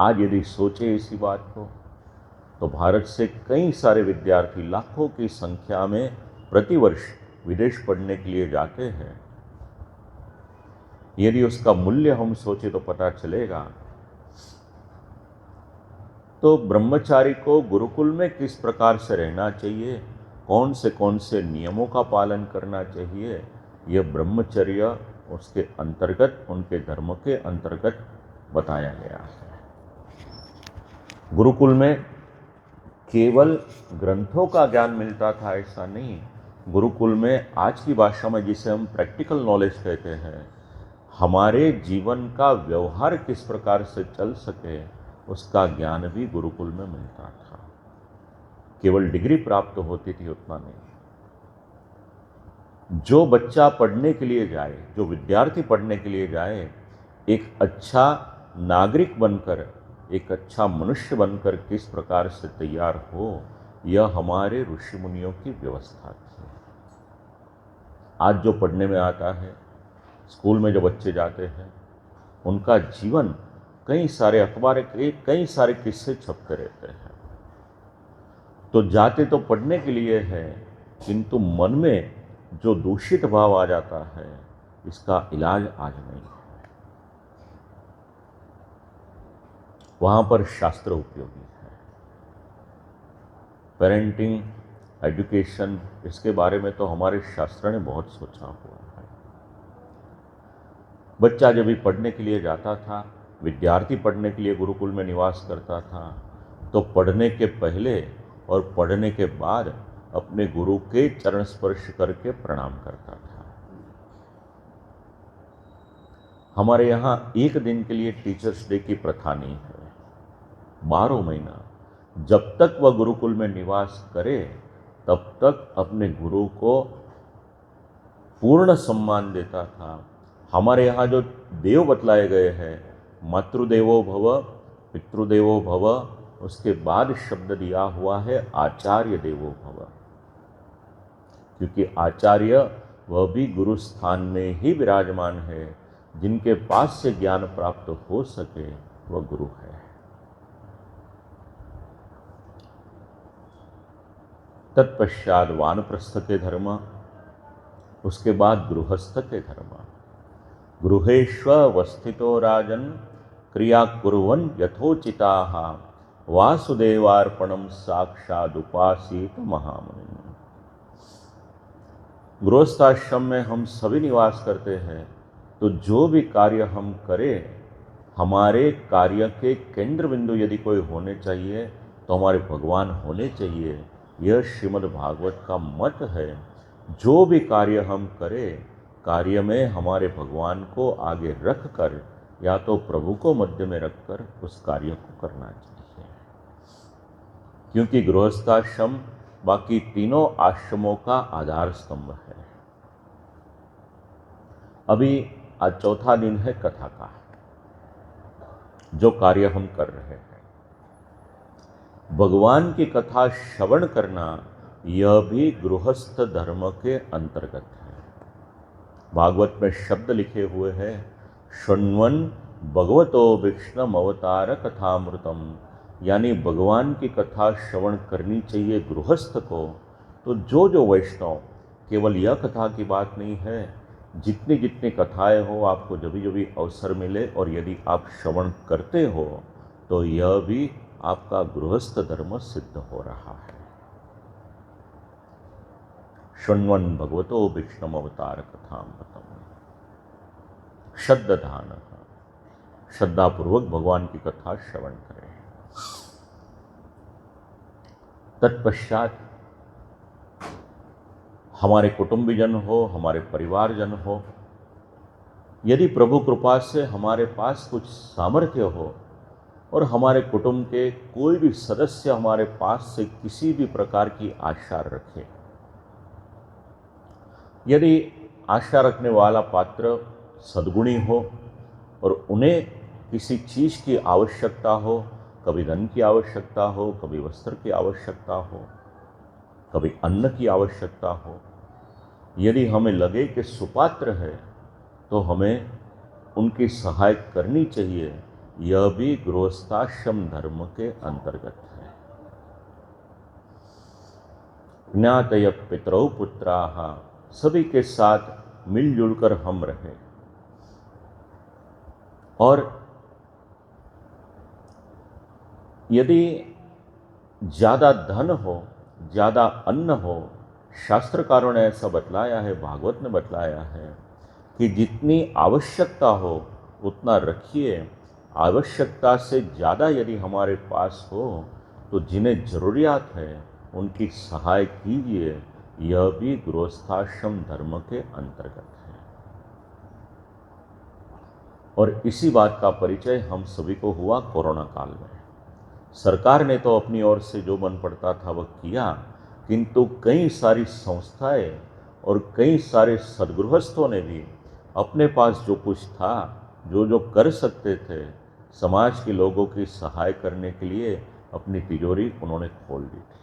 आज यदि सोचे इसी बात को, तो भारत से कई सारे विद्यार्थी लाखों की संख्या में प्रतिवर्ष विदेश पढ़ने के लिए जाते हैं। यदि उसका मूल्य हम सोचे तो पता चलेगा। तो ब्रह्मचारी को गुरुकुल में किस प्रकार से रहना चाहिए, कौन से नियमों का पालन करना चाहिए, यह ब्रह्मचर्य उसके अंतर्गत, उनके धर्म के अंतर्गत बताया गया है। गुरुकुल में केवल ग्रंथों का ज्ञान मिलता था ऐसा नहीं, गुरुकुल में आज की भाषा में जिसे हम प्रैक्टिकल नॉलेज कहते हैं, हमारे जीवन का व्यवहार किस प्रकार से चल सके उसका ज्ञान भी गुरुकुल में मिलता था। केवल डिग्री प्राप्त होती थी उतना नहीं। जो बच्चा पढ़ने के लिए जाए, जो विद्यार्थी पढ़ने के लिए जाए, एक अच्छा नागरिक बनकर, एक अच्छा मनुष्य बनकर किस प्रकार से तैयार हो, यह हमारे ऋषि मुनियों की व्यवस्था थी। आज जो पढ़ने में आता है, स्कूल में जो बच्चे जाते हैं, उनका जीवन कई सारे अखबार के कई सारे किस्से छपते रहते हैं। तो जाते तो पढ़ने के लिए है, किंतु मन में जो दूषित भाव आ जाता है, इसका इलाज आज नहीं है। वहाँ पर शास्त्र उपयोगी है। पेरेंटिंग, एजुकेशन, इसके बारे में तो हमारे शास्त्र ने बहुत सोचा हुआ है। बच्चा जब भी पढ़ने के लिए जाता था, विद्यार्थी पढ़ने के लिए गुरुकुल में निवास करता था, तो पढ़ने के पहले और पढ़ने के बाद अपने गुरु के चरण स्पर्श करके प्रणाम करता था। हमारे यहाँ एक दिन के लिए टीचर्स डे की प्रथा नहीं है। 12 महीना जब तक वह गुरुकुल में निवास करे, तब तक अपने गुरु को पूर्ण सम्मान देता था। हमारे यहाँ जो देव बतलाए गए हैं, मातृदेवो भव, पितृदेवो भव, उसके बाद शब्द दिया हुआ है आचार्य देवो भव, क्योंकि आचार्य वह भी गुरु स्थान में ही विराजमान है। जिनके पास से ज्ञान प्राप्त हो सके वह गुरु है। तत्पश्चात वानप्रस्थ के धर्म, उसके बाद गृहस्थ के धर्म। गृहेष्वस्थितो राजन क्रिया कुर्वन् यथोचिताः वासुदेवार्पणम साक्षादुपासीत महामुनि। गृहस्थाश्रम में हम सभी निवास करते हैं, तो जो भी कार्य हम करें, हमारे कार्य के केंद्र बिंदु यदि कोई होने चाहिए तो हमारे भगवान होने चाहिए। यह श्रीमद् भागवत का मत है। जो भी कार्य हम करें, कार्य में हमारे भगवान को आगे रखकर या तो प्रभु को मध्य में रखकर उस कार्य को करना चाहिए, क्योंकि गृहस्थाश्रम बाकी तीनों आश्रमों का आधार स्तंभ है। अभी आज चौथा दिन है कथा का। जो कार्य हम कर रहे हैं, भगवान की कथा श्रवण करना, यह भी गृहस्थ धर्म के अंतर्गत है। भागवत में शब्द लिखे हुए हैं, शृण्वन् भगवतो विष्णम अवतार कथामृतम, यानी भगवान की कथा श्रवण करनी चाहिए गृहस्थ को। तो जो वैष्णव, केवल यह कथा की बात नहीं है, जितनी जितनी कथाएं हो, आपको जब भी अवसर मिले और यदि आप श्रवण करते हो, तो यह भी आपका गृहस्थ धर्म सिद्ध हो रहा है। शृण्वन् भगवतो विष्णम अवतार कथामृतम। श्रद्धान, श्रद्धापूर्वक भगवान की कथा श्रवण करें। तत्पश्चात हमारे कुटुंबीजन हो, हमारे परिवारजन हो, यदि प्रभु कृपा से हमारे पास कुछ सामर्थ्य हो और हमारे कुटुंब के कोई भी सदस्य हमारे पास से किसी भी प्रकार की आशा रखे, यदि आशा रखने वाला पात्र सद्गुणी हो और उन्हें किसी चीज़ की आवश्यकता हो, कभी धन की आवश्यकता हो, कभी वस्त्र की आवश्यकता हो, कभी अन्न की आवश्यकता हो, यदि हमें लगे कि सुपात्र है, तो हमें उनकी सहायता करनी चाहिए। यह भी गृहस्थाश्रम धर्म के अंतर्गत है। ज्ञातय पितरौ पुत्राः, सभी के साथ मिलजुल कर हम रहें। और यदि ज़्यादा धन हो, ज़्यादा अन्न हो, शास्त्रकारों ने ऐसा बतलाया है, भागवत ने बतलाया है कि जितनी आवश्यकता हो उतना रखिए, आवश्यकता से ज़्यादा यदि हमारे पास हो तो जिन्हें ज़रूरियात है उनकी सहाय कीजिए। यह भी गृहस्थाश्रम धर्म के अंतर्गत है। और इसी बात का परिचय हम सभी को हुआ कोरोना काल में। सरकार ने तो अपनी ओर से जो मन पड़ता था वह किया, किंतु कई सारी संस्थाएं और कई सारे सद्गृहस्थों ने भी अपने पास जो कुछ था, जो कर सकते थे, समाज के लोगों की सहाय करने के लिए अपनी तिजोरी उन्होंने खोल दी थी।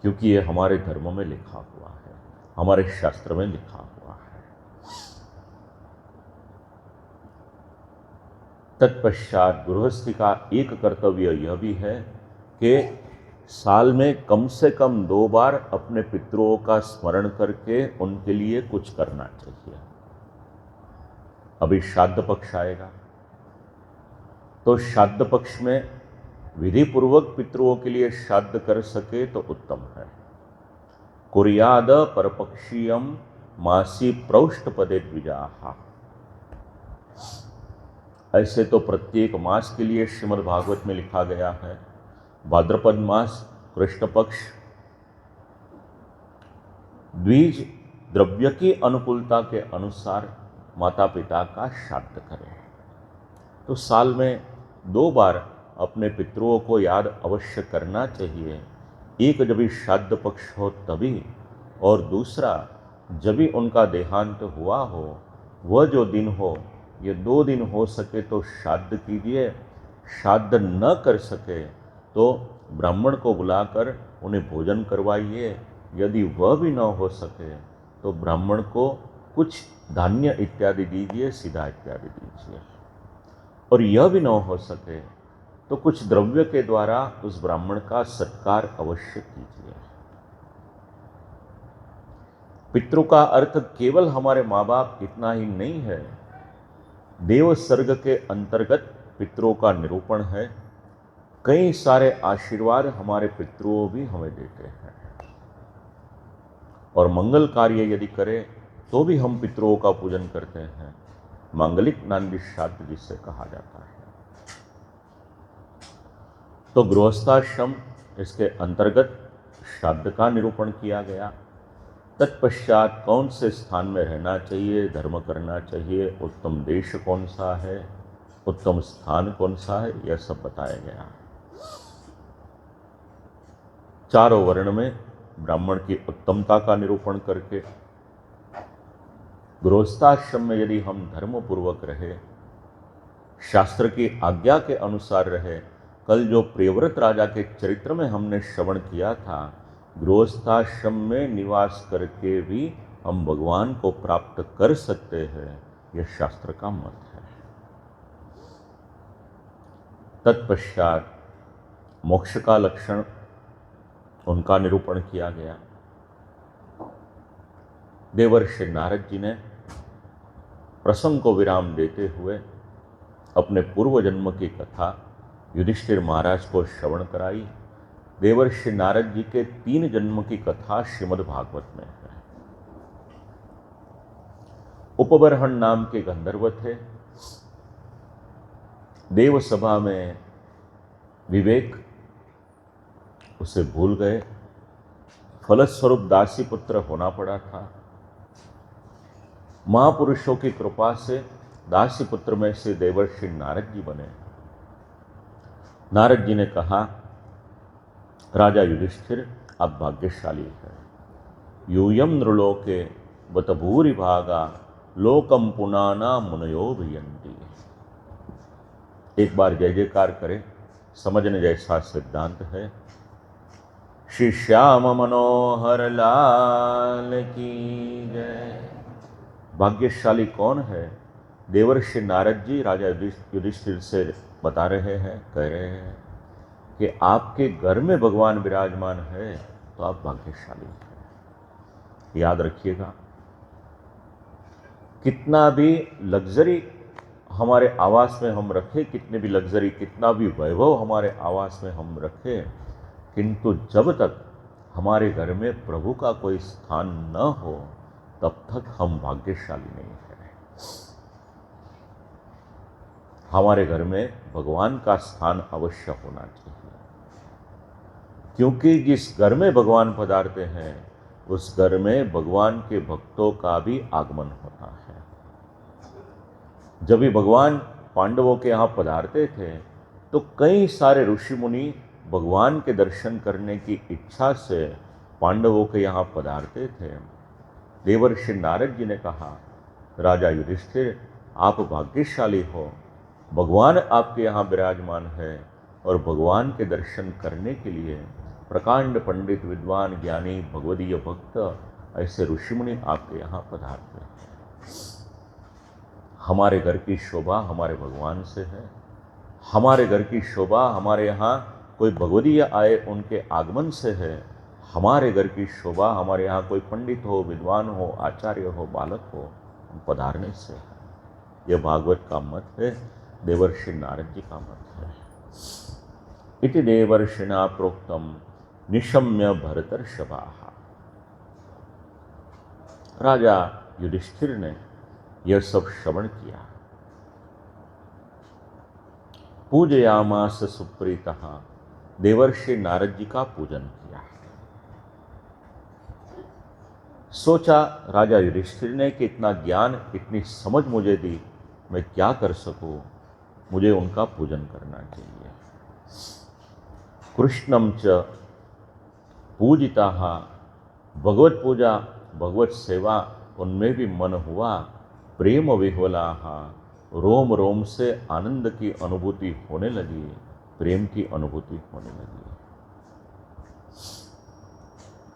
क्योंकि ये हमारे धर्म में लिखा हुआ है, हमारे शास्त्र में लिखा हुआ है। तत्पश्चात गृहस्थी का एक कर्तव्य यह भी है कि साल में कम से कम 2 बार अपने पितरों का स्मरण करके उनके लिए कुछ करना चाहिए। अभी श्राद्ध पक्ष आएगा, तो श्राद्ध पक्ष में विधि पूर्वक पितरों के लिए श्राद्ध कर सके तो उत्तम है। कुर्याद परपक्षीयम मासी प्रौष्ठ पदे द्विजाः। ऐसे तो प्रत्येक मास के लिए श्रीमद् भागवत में लिखा गया है। भाद्रपद मास कृष्ण पक्ष द्विज द्रव्य की अनुकूलता के अनुसार माता पिता का श्राद्ध करें। तो साल में 2 बार अपने पितरों को याद अवश्य करना चाहिए। एक जब भी श्राद्ध पक्ष हो तभी, और दूसरा जब भी उनका देहांत हुआ हो, वह जो दिन हो, ये 2 दिन हो सके तो श्राद्ध कीजिए। श्राद्ध न कर सके तो ब्राह्मण को बुलाकर उन्हें भोजन करवाइए। यदि वह भी न हो सके तो ब्राह्मण को कुछ धान्य इत्यादि दीजिए, सीधा इत्यादि दीजिए। और यह भी न हो सके तो कुछ द्रव्य के द्वारा उस ब्राह्मण का सत्कार अवश्य कीजिए। पितृ का अर्थ केवल हमारे माँ बाप इतना ही नहीं है। देव सर्ग के अंतर्गत पितरों का निरूपण है। कई सारे आशीर्वाद हमारे पितरों भी हमें देते हैं। और मंगल कार्य यदि करें तो भी हम पितरों का पूजन करते हैं। मांगलिक नांदी श्राद्ध जिसे कहा जाता है। तो गृहस्थाश्रम इसके अंतर्गत श्राद्ध का निरूपण किया गया। तत्पश्चात कौन से स्थान में रहना चाहिए, धर्म करना चाहिए, उत्तम देश कौन सा है, उत्तम स्थान कौन सा है, यह सब बताया गया। चारों वर्ण में ब्राह्मण की उत्तमता का निरूपण करके गृहस्थाश्रम में यदि हम धर्म पूर्वक रहे, शास्त्र की आज्ञा के अनुसार रहे। कल जो प्रियव्रत राजा के चरित्र में हमने श्रवण किया था, गृहस्थाश्रम में निवास करके भी हम भगवान को प्राप्त कर सकते हैं, यह शास्त्र का मत है। तत्पश्चात मोक्ष का लक्षण उनका निरूपण किया गया। देवर्षि नारद जी ने प्रसंग को विराम देते हुए अपने पूर्व जन्म की कथा युधिष्ठिर महाराज को श्रवण कराई। देवर्षि नारद जी के 3 जन्म की कथा श्रीमद् भागवत में है। उपबर्हण नाम के गंधर्व थे। देव सभा में विवेक उसे भूल गए। फलस्वरूप दासी पुत्र होना पड़ा था। महापुरुषों की कृपा से दासी पुत्र में से देवर्षि नारद जी बने। नारद जी ने कहा, राजा युधिष्ठिर आप भाग्यशाली हैं। यूयम नृलोके बत भूरि भागा लोकम पुनाना मुनयो भियन्ति। एक बार जय जयकार करें, समझने जैसा सिद्धांत है। श्री श्याम मनोहर लाल की जय। भाग्यशाली कौन है? देवर्षि नारद जी राजा युधिष्ठिर से बता रहे हैं, कह रहे हैं कि आपके घर में भगवान विराजमान है तो आप भाग्यशाली हैं। याद रखिएगा, कितना भी लग्जरी हमारे आवास में हम रखें, कितने भी लग्जरी, कितना भी वैभव हमारे आवास में हम रखें, किंतु जब तक हमारे घर में प्रभु का कोई स्थान न हो तब तक हम भाग्यशाली नहीं हैं। हमारे घर में भगवान का स्थान अवश्य होना चाहिए, क्योंकि जिस घर में भगवान पधारते हैं उस घर में भगवान के भक्तों का भी आगमन होता है। जब भी भगवान पांडवों के यहाँ पधारते थे तो कई सारे ऋषि मुनि भगवान के दर्शन करने की इच्छा से पांडवों के यहाँ पधारते थे। देवर्षि नारद जी ने कहा, राजा युधिष्ठिर आप भाग्यशाली हो, भगवान आपके यहाँ विराजमान है और भगवान के दर्शन करने के लिए प्रकांड पंडित विद्वान ज्ञानी भगवदीय भक्त ऐसे ऋषिमुनि आपके यहाँ पधारते हैं। हमारे घर की शोभा हमारे भगवान से है, हमारे घर की शोभा हमारे यहाँ कोई भगवदीय आए उनके आगमन से है, हमारे घर की शोभा हमारे यहाँ कोई पंडित हो, विद्वान हो, आचार्य हो, बालक हो, पधारने से है। यह भागवत का मत है, देवर्षि नारद जी का मत है। इति देवर्षिणा प्रोक्तम निशम्य भरतर्षभाः। राजा युधिष्ठिर ने यह सब श्रवण किया। पूजयामास सुप्रीतः, देवर्षि नारद जी का पूजन किया। सोचा राजा युधिष्ठिर ने कि इतना ज्ञान इतनी समझ मुझे दी, मैं क्या कर सकूं, मुझे उनका पूजन करना चाहिए। कृष्णम च पूजिताः, भगवत पूजा भगवत सेवा उनमें भी मन हुआ। प्रेम विह्वलाः, रोम रोम से आनंद की अनुभूति होने लगी, प्रेम की अनुभूति होने लगी।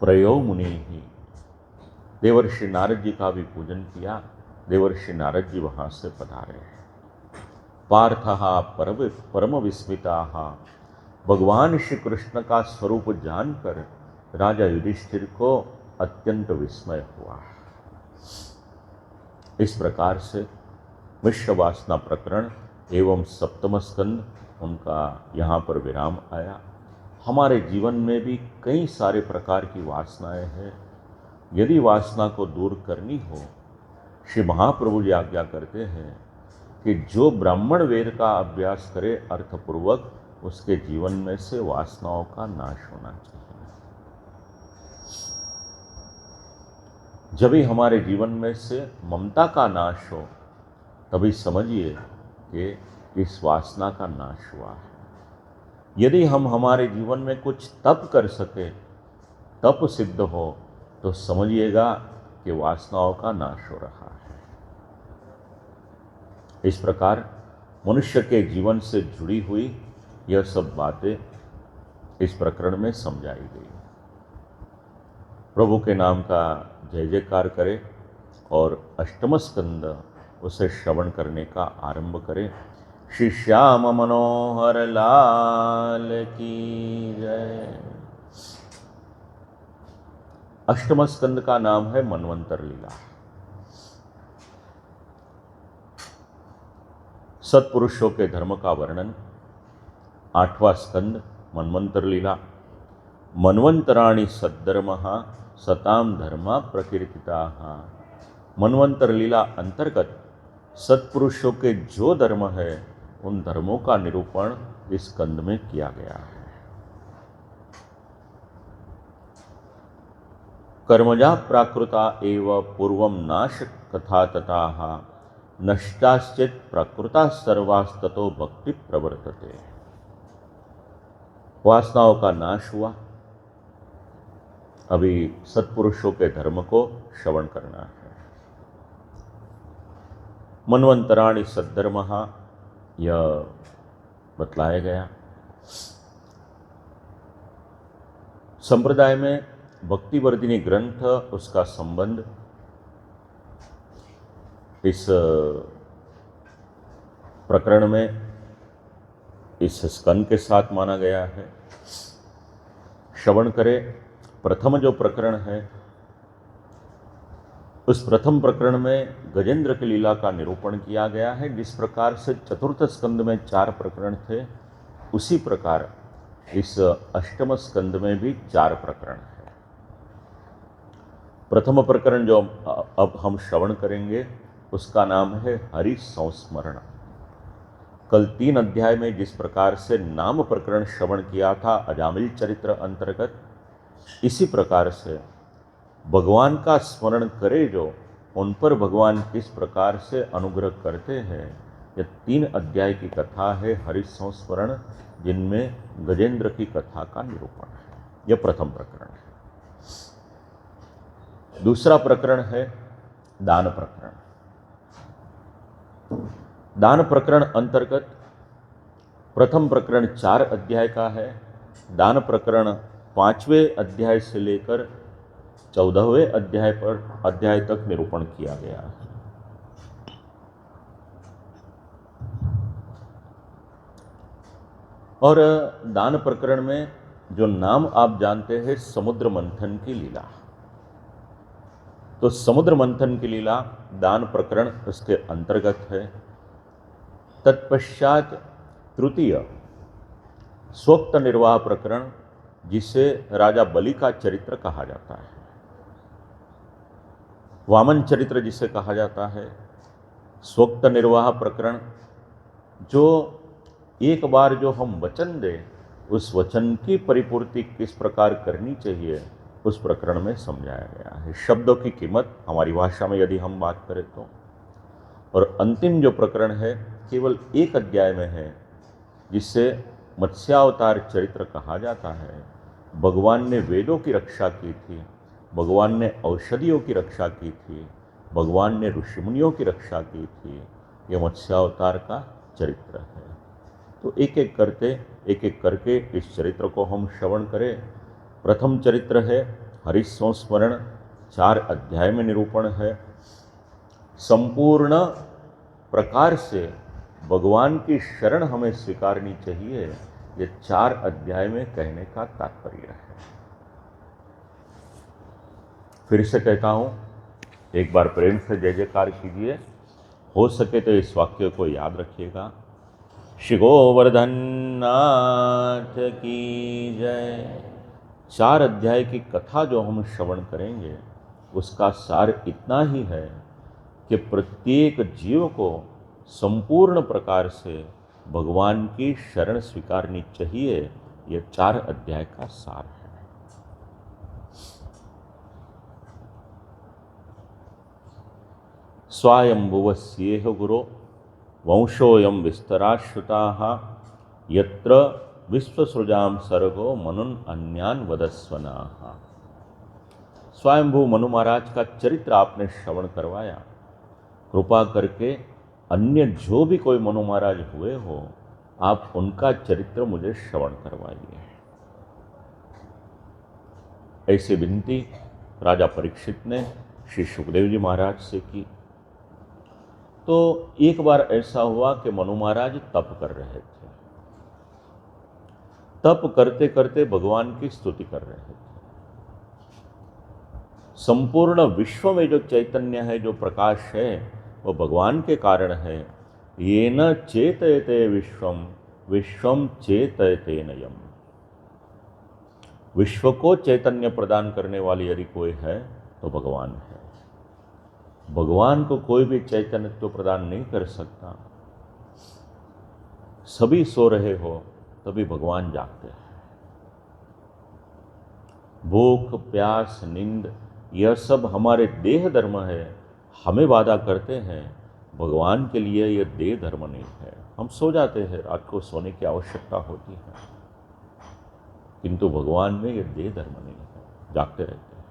प्रयो मुनि ही, देवर्षि नारद जी का भी पूजन किया। देवर्षि नारद जी वहां से पधारे। पार्थः परम विस्मिताः, भगवान श्री कृष्ण का स्वरूप जानकर राजा युधिष्ठिर को अत्यंत विस्मय हुआ। इस प्रकार से मिश्र वासना प्रकरण एवं सप्तम स्कंद उनका यहाँ पर विराम आया। हमारे जीवन में भी कई सारे प्रकार की वासनाएं हैं। यदि वासना को दूर करनी हो, श्री महाप्रभु जी आज्ञा करते हैं कि जो ब्राह्मण वेद का अभ्यास करे अर्थपूर्वक, उसके जीवन में से वासनाओं का नाश होना चाहिए। जब भी हमारे जीवन में से ममता का नाश हो, तभी समझिए कि इस वासना का नाश हुआ है। यदि हम हमारे जीवन में कुछ तप कर सके, तप सिद्ध हो, तो समझिएगा कि वासनाओं का नाश हो रहा है। इस प्रकार मनुष्य के जीवन से जुड़ी हुई यह सब बातें इस प्रकरण में समझाई गई। प्रभु के नाम का जय जयकार करें और अष्टम स्कंद उसे श्रवण करने का आरंभ करें। श्री श्याम मनोहर लाल की जय। अष्टम स्कंद का नाम है मनवंतर लीला। सत्पुरुषों के धर्म का वर्णन। आठवां स्कंद मनवंतर लीला। मनवंतराणि सद्धर्मः सताम धर्मा प्रकीर्तिताः। मनवंतर लीला अंतर्गत सत्पुरुषों के जो धर्म है, उन धर्मों का निरूपण इस स्कंद में किया गया है। कर्मजा प्राकृता एव पूर्वम नाश कथा तथाः नष्टाश्चित प्राकृता सर्वास्ततो भक्ति प्रवर्तते। वासनाओं का नाश हुआ, अभी सत्पुरुषों के धर्म को श्रवण करना है। मनवंतराणि सद्धर्मः यह बतलाया गया। संप्रदाय में भक्तिवर्धिनी ग्रंथ, उसका संबंध इस प्रकरण में इस स्कंद के साथ माना गया है। श्रवण करें। प्रथम जो प्रकरण है, उस प्रथम प्रकरण में गजेंद्र की लीला का निरूपण किया गया है। जिस प्रकार से चतुर्थ स्कंद में 4 प्रकरण थे, उसी प्रकार इस अष्टम स्कंद में भी 4 प्रकरण है। प्रथम प्रकरण जो अब हम श्रवण करेंगे, उसका नाम है हरि संस्मरण। कल 3 अध्याय में जिस प्रकार से नाम प्रकरण श्रवण किया था अजामिल चरित्र अंतर्गत, इसी प्रकार से भगवान का स्मरण करे जो, उन पर भगवान किस प्रकार से अनुग्रह करते हैं, यह 3 अध्याय की कथा है हरि संस्मरण, जिनमें गजेंद्र की कथा का निरूपण है। यह प्रथम प्रकरण है। दूसरा प्रकरण है दान प्रकरण। दान प्रकरण अंतर्गत प्रथम प्रकरण 4 अध्याय का है। दान प्रकरण 5वें अध्याय से लेकर 14वें अध्याय तक निरूपण किया गया है। और दान प्रकरण में जो नाम आप जानते हैं समुद्र मंथन की लीला, तो समुद्र मंथन की लीला दान प्रकरण उसके अंतर्गत है। तत्पश्चात तृतीय स्वक्त निर्वाह प्रकरण, जिसे राजा बलि का चरित्र कहा जाता है, वामन चरित्र जिसे कहा जाता है, स्वक्त निर्वाह प्रकरण, जो एक बार जो हम वचन दें उस वचन की परिपूर्ति किस प्रकार करनी चाहिए उस प्रकरण में समझाया गया है। शब्दों की कीमत हमारी भाषा में यदि हम बात करें तो। और अंतिम जो प्रकरण है केवल 1 अध्याय में है, जिससे मत्स्यावतार चरित्र कहा जाता है। भगवान ने वेदों की रक्षा की थी, भगवान ने औषधियों की रक्षा की थी, भगवान ने ऋषिमुनियों की रक्षा की थी। यह मत्स्यावतार का चरित्र है। तो एक एक करके इस चरित्र को हम श्रवण करें। प्रथम चरित्र है हरि संस्मरण, 4 अध्याय में निरूपण है। संपूर्ण प्रकार से भगवान की शरण हमें स्वीकारनी चाहिए, ये 4 अध्याय में कहने का तात्पर्य है। फिर से कहता हूं, एक बार प्रेम से जय जयकार कीजिए। हो सके तो इस वाक्य को याद रखिएगा। श्री गोवर्धन नाथ की जय। 4 अध्याय की कथा जो हम श्रवण करेंगे उसका सार इतना ही है कि प्रत्येक जीव को संपूर्ण प्रकार से भगवान की शरण स्वीकारनी चाहिए। यह 4 अध्याय का सार है। स्वायंभुवस्येह गुरो वंशोऽयं विस्तराश्रुताः यत्र विश्वसृजां सर्गो मनुन अन्यान वदस्वनाः। स्वयंभू मनु महाराज का चरित्र आपने श्रवण करवाया। कृपा करके अन्य जो भी कोई मनु महाराज हुए हो, आप उनका चरित्र मुझे श्रवण करवाइए। ऐसी विनती राजा परीक्षित ने श्री सुखदेव जी महाराज से की। तो एक बार ऐसा हुआ कि मनु महाराज तप कर रहे थे। तप करते करते भगवान की स्तुति कर रहे थे। संपूर्ण विश्व में जो चैतन्य है, जो प्रकाश है, वो भगवान के कारण है। येन चेतयते विश्वम विश्वम चेतयते नयम। विश्व को चैतन्य प्रदान करने वाली यदि कोई है तो भगवान है। भगवान को कोई भी चैतन्य तो प्रदान नहीं कर सकता। सभी सो रहे हो तभी भगवान जागते हैं। भूख प्यास नींद यह सब हमारे देह धर्म है, हमें बाधा करते हैं। भगवान के लिए यह देह धर्म नहीं है। हम सो जाते हैं, रात को सोने की आवश्यकता होती है, किंतु भगवान में यह देह धर्म नहीं है, जागते रहते हैं।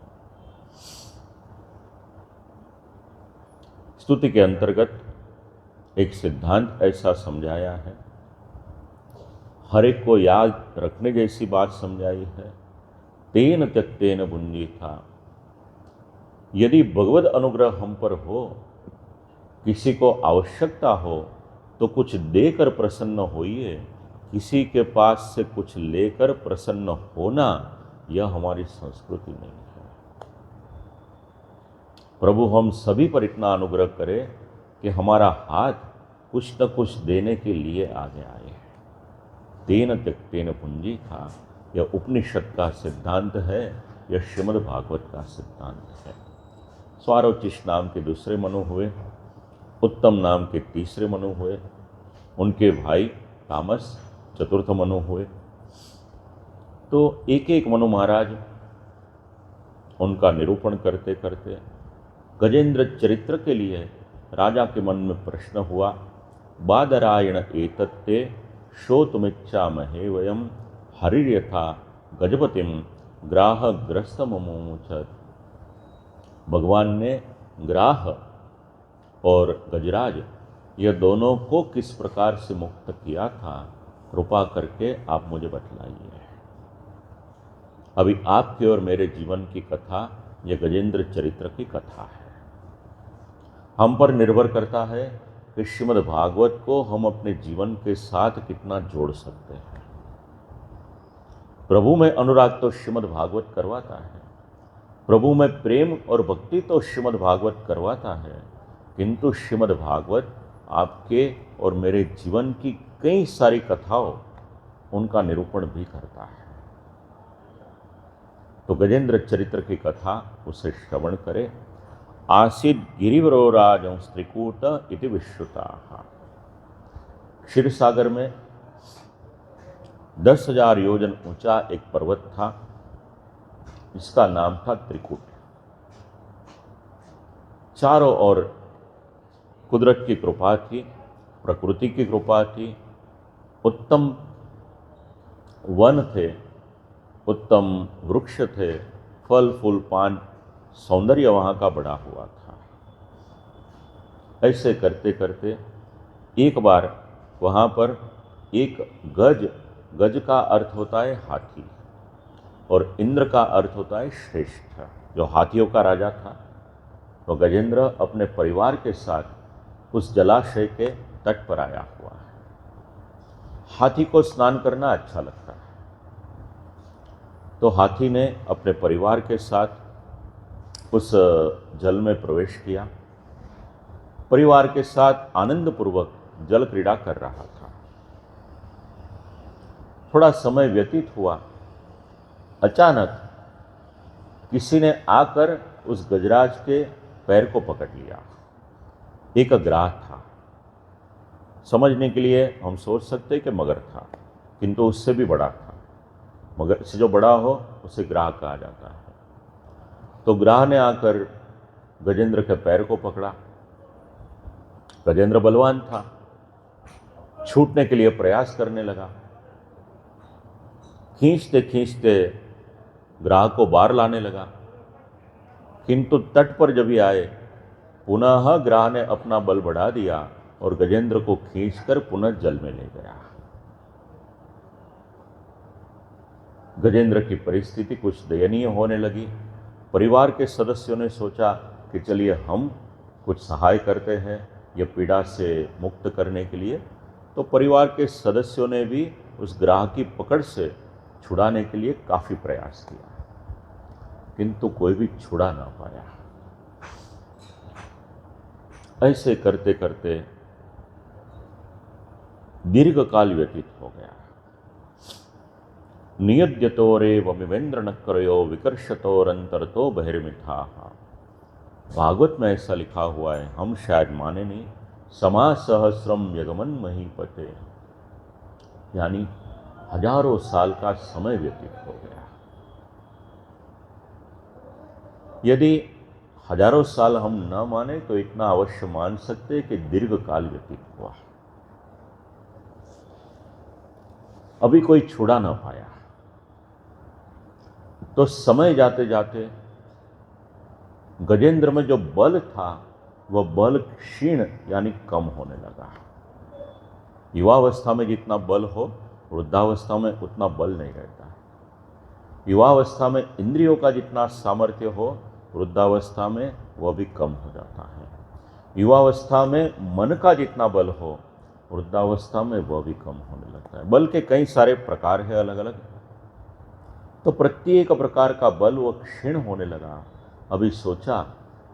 स्तुति के अंतर्गत एक सिद्धांत ऐसा समझाया है, हर एक को याद रखने जैसी बात समझाई है। तेन त्यक्तेन भुंजी था। यदि भगवद अनुग्रह हम पर हो, किसी को आवश्यकता हो तो कुछ देकर प्रसन्न होइए। किसी के पास से कुछ लेकर प्रसन्न होना यह हमारी संस्कृति नहीं है। प्रभु हम सभी पर इतना अनुग्रह करे कि हमारा हाथ कुछ न कुछ देने के लिए आगे आए। तेन त्यक्तेन पुंजी था, यह उपनिषद का सिद्धांत है, यह श्रीमद् भागवत का सिद्धांत है। स्वारोचिष नाम के दूसरे मनु हुए, उत्तम नाम के तीसरे मनु हुए। उनके भाई तामस चतुर्थ मनु हुए। तो एक एक मनु महाराज उनका निरूपण करते करते गजेंद्र चरित्र के लिए राजा के मन में प्रश्न हुआ, बादरायण एतत्ते श्रोतुमिच्छामहे वयम हरिर्यथा गजपतिम ग्राह ग्रस्त ममोचत। भगवान ने ग्राह और गजराज यह दोनों को किस प्रकार से मुक्त किया था, कृपा करके आप मुझे बतलाइए। अभी आपके और मेरे जीवन की कथा यह गजेंद्र चरित्र की कथा है। हम पर निर्भर करता है कि श्रीमद् भागवत को हम अपने जीवन के साथ कितना जोड़ सकते हैं। प्रभु में अनुराग तो श्रीमद् भागवत करवाता है, प्रभु में प्रेम और भक्ति तो श्रीमद् भागवत करवाता है, किंतु श्रीमद् भागवत आपके और मेरे जीवन की कई सारी कथाओं उनका निरूपण भी करता है। तो गजेंद्र चरित्र की कथा उसे श्रवण करें। आसीद गिरिवरो राजं त्रिकूट इति विश्रुता। क्षीर सागर में 10,000 योजन ऊंचा एक पर्वत था, जिसका नाम था त्रिकूट। चारों ओर कुदरत की कृपा थी, प्रकृति की कृपा थी, उत्तम वन थे, उत्तम वृक्ष थे, फल फूल पान सौंदर्य वहाँ का बढ़ा हुआ था। ऐसे करते करते एक बार वहाँ पर एक गज का अर्थ होता है हाथी, और इंद्र का अर्थ होता है श्रेष्ठ, जो हाथियों का राजा था। तो गजेंद्र अपने परिवार के साथ उस जलाशय के तट पर आया हुआ है। हाथी को स्नान करना अच्छा लगता है, तो हाथी ने अपने परिवार के साथ उस जल में प्रवेश किया, परिवार के साथ आनंदपूर्वक जल क्रीड़ा कर रहा था। थोड़ा समय व्यतीत हुआ, अचानक किसी ने आकर उस गजराज के पैर को पकड़ लिया। एक ग्राह था, समझने के लिए हम सोच सकते कि मगर था, किंतु उससे भी बड़ा था। मगर से जो बड़ा हो उसे ग्राह कहा जाता है। तो ग्राह ने आकर गजेंद्र के पैर को पकड़ा। गजेंद्र बलवान था, छूटने के लिए प्रयास करने लगा। खींचते खींचते ग्राह को बाहर लाने लगा, किंतु तट पर जब ही आए, पुनः ग्राह ने अपना बल बढ़ा दिया और गजेंद्र को खींचकर पुनः जल में ले गया। गजेंद्र की परिस्थिति कुछ दयनीय होने लगी। परिवार के सदस्यों ने सोचा कि चलिए हम कुछ सहाय करते हैं यह पीड़ा से मुक्त करने के लिए। तो परिवार के सदस्यों ने भी उस ग्राह की पकड़ से छुड़ाने के लिए काफ़ी प्रयास किया, किंतु कोई भी छुड़ा ना पाया। ऐसे करते करते दीर्घ काल व्यतीत हो गया। नियद्यतोरे वमिवेंद्र नक्रयो विकर्षतोरंतरतो बहिर्मिथा। भागवत में ऐसा लिखा हुआ है, हम शायद माने नहीं। समा सहस्रम यगमन महीपते, यानी हजारों साल का समय व्यतीत हो गया। यदि हजारों साल हम न माने तो इतना अवश्य मान सकते कि दीर्घ काल व्यतीत हुआ। अभी कोई छुड़ा ना पाया। तो समय जाते जाते गजेंद्र में जो बल था वह बल क्षीण यानी कम होने लगा। युवावस्था में जितना बल हो, वृद्धावस्था में उतना बल नहीं रहता है। युवावस्था में इंद्रियों का जितना सामर्थ्य हो, वृद्धावस्था में वह भी कम हो जाता है। युवावस्था में मन का जितना बल हो, वृद्धावस्था में वह भी कम होने लगता है। बल के कई सारे प्रकार है अलग अलग। तो प्रत्येक प्रकार का बल वह क्षीण होने लगा। अभी सोचा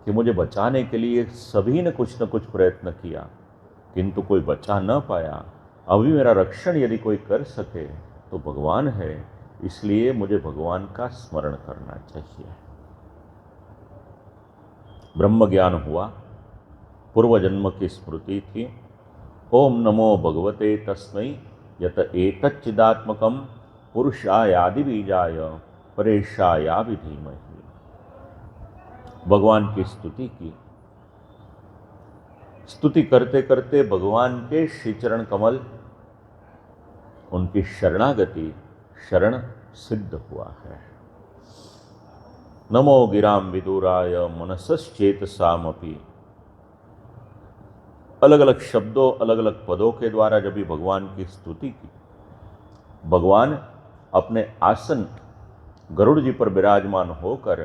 कि मुझे बचाने के लिए सभी ने कुछ न कुछ प्रयत्न किया, किंतु कोई बचा न पाया। अभी मेरा रक्षण यदि कोई कर सके तो भगवान है, इसलिए मुझे भगवान का स्मरण करना चाहिए। ब्रह्म ज्ञान हुआ, पूर्व जन्म की स्मृति थी, ओम नमो भगवते तस्मै यत एतच्चिदात्मकं पुरुषायादि बीजाय परेशायाभि धीमहि। भगवान की स्तुति की। स्तुति करते करते भगवान के श्री चरण कमल, उनकी शरणागति शरण सिद्ध हुआ है। नमो गिराम विदुराय मनसश्चेतसामपि। अलग अलग शब्दों, अलग अलग पदों के द्वारा जब भी भगवान की स्तुति की, भगवान अपने आसन गरुड़ जी पर विराजमान होकर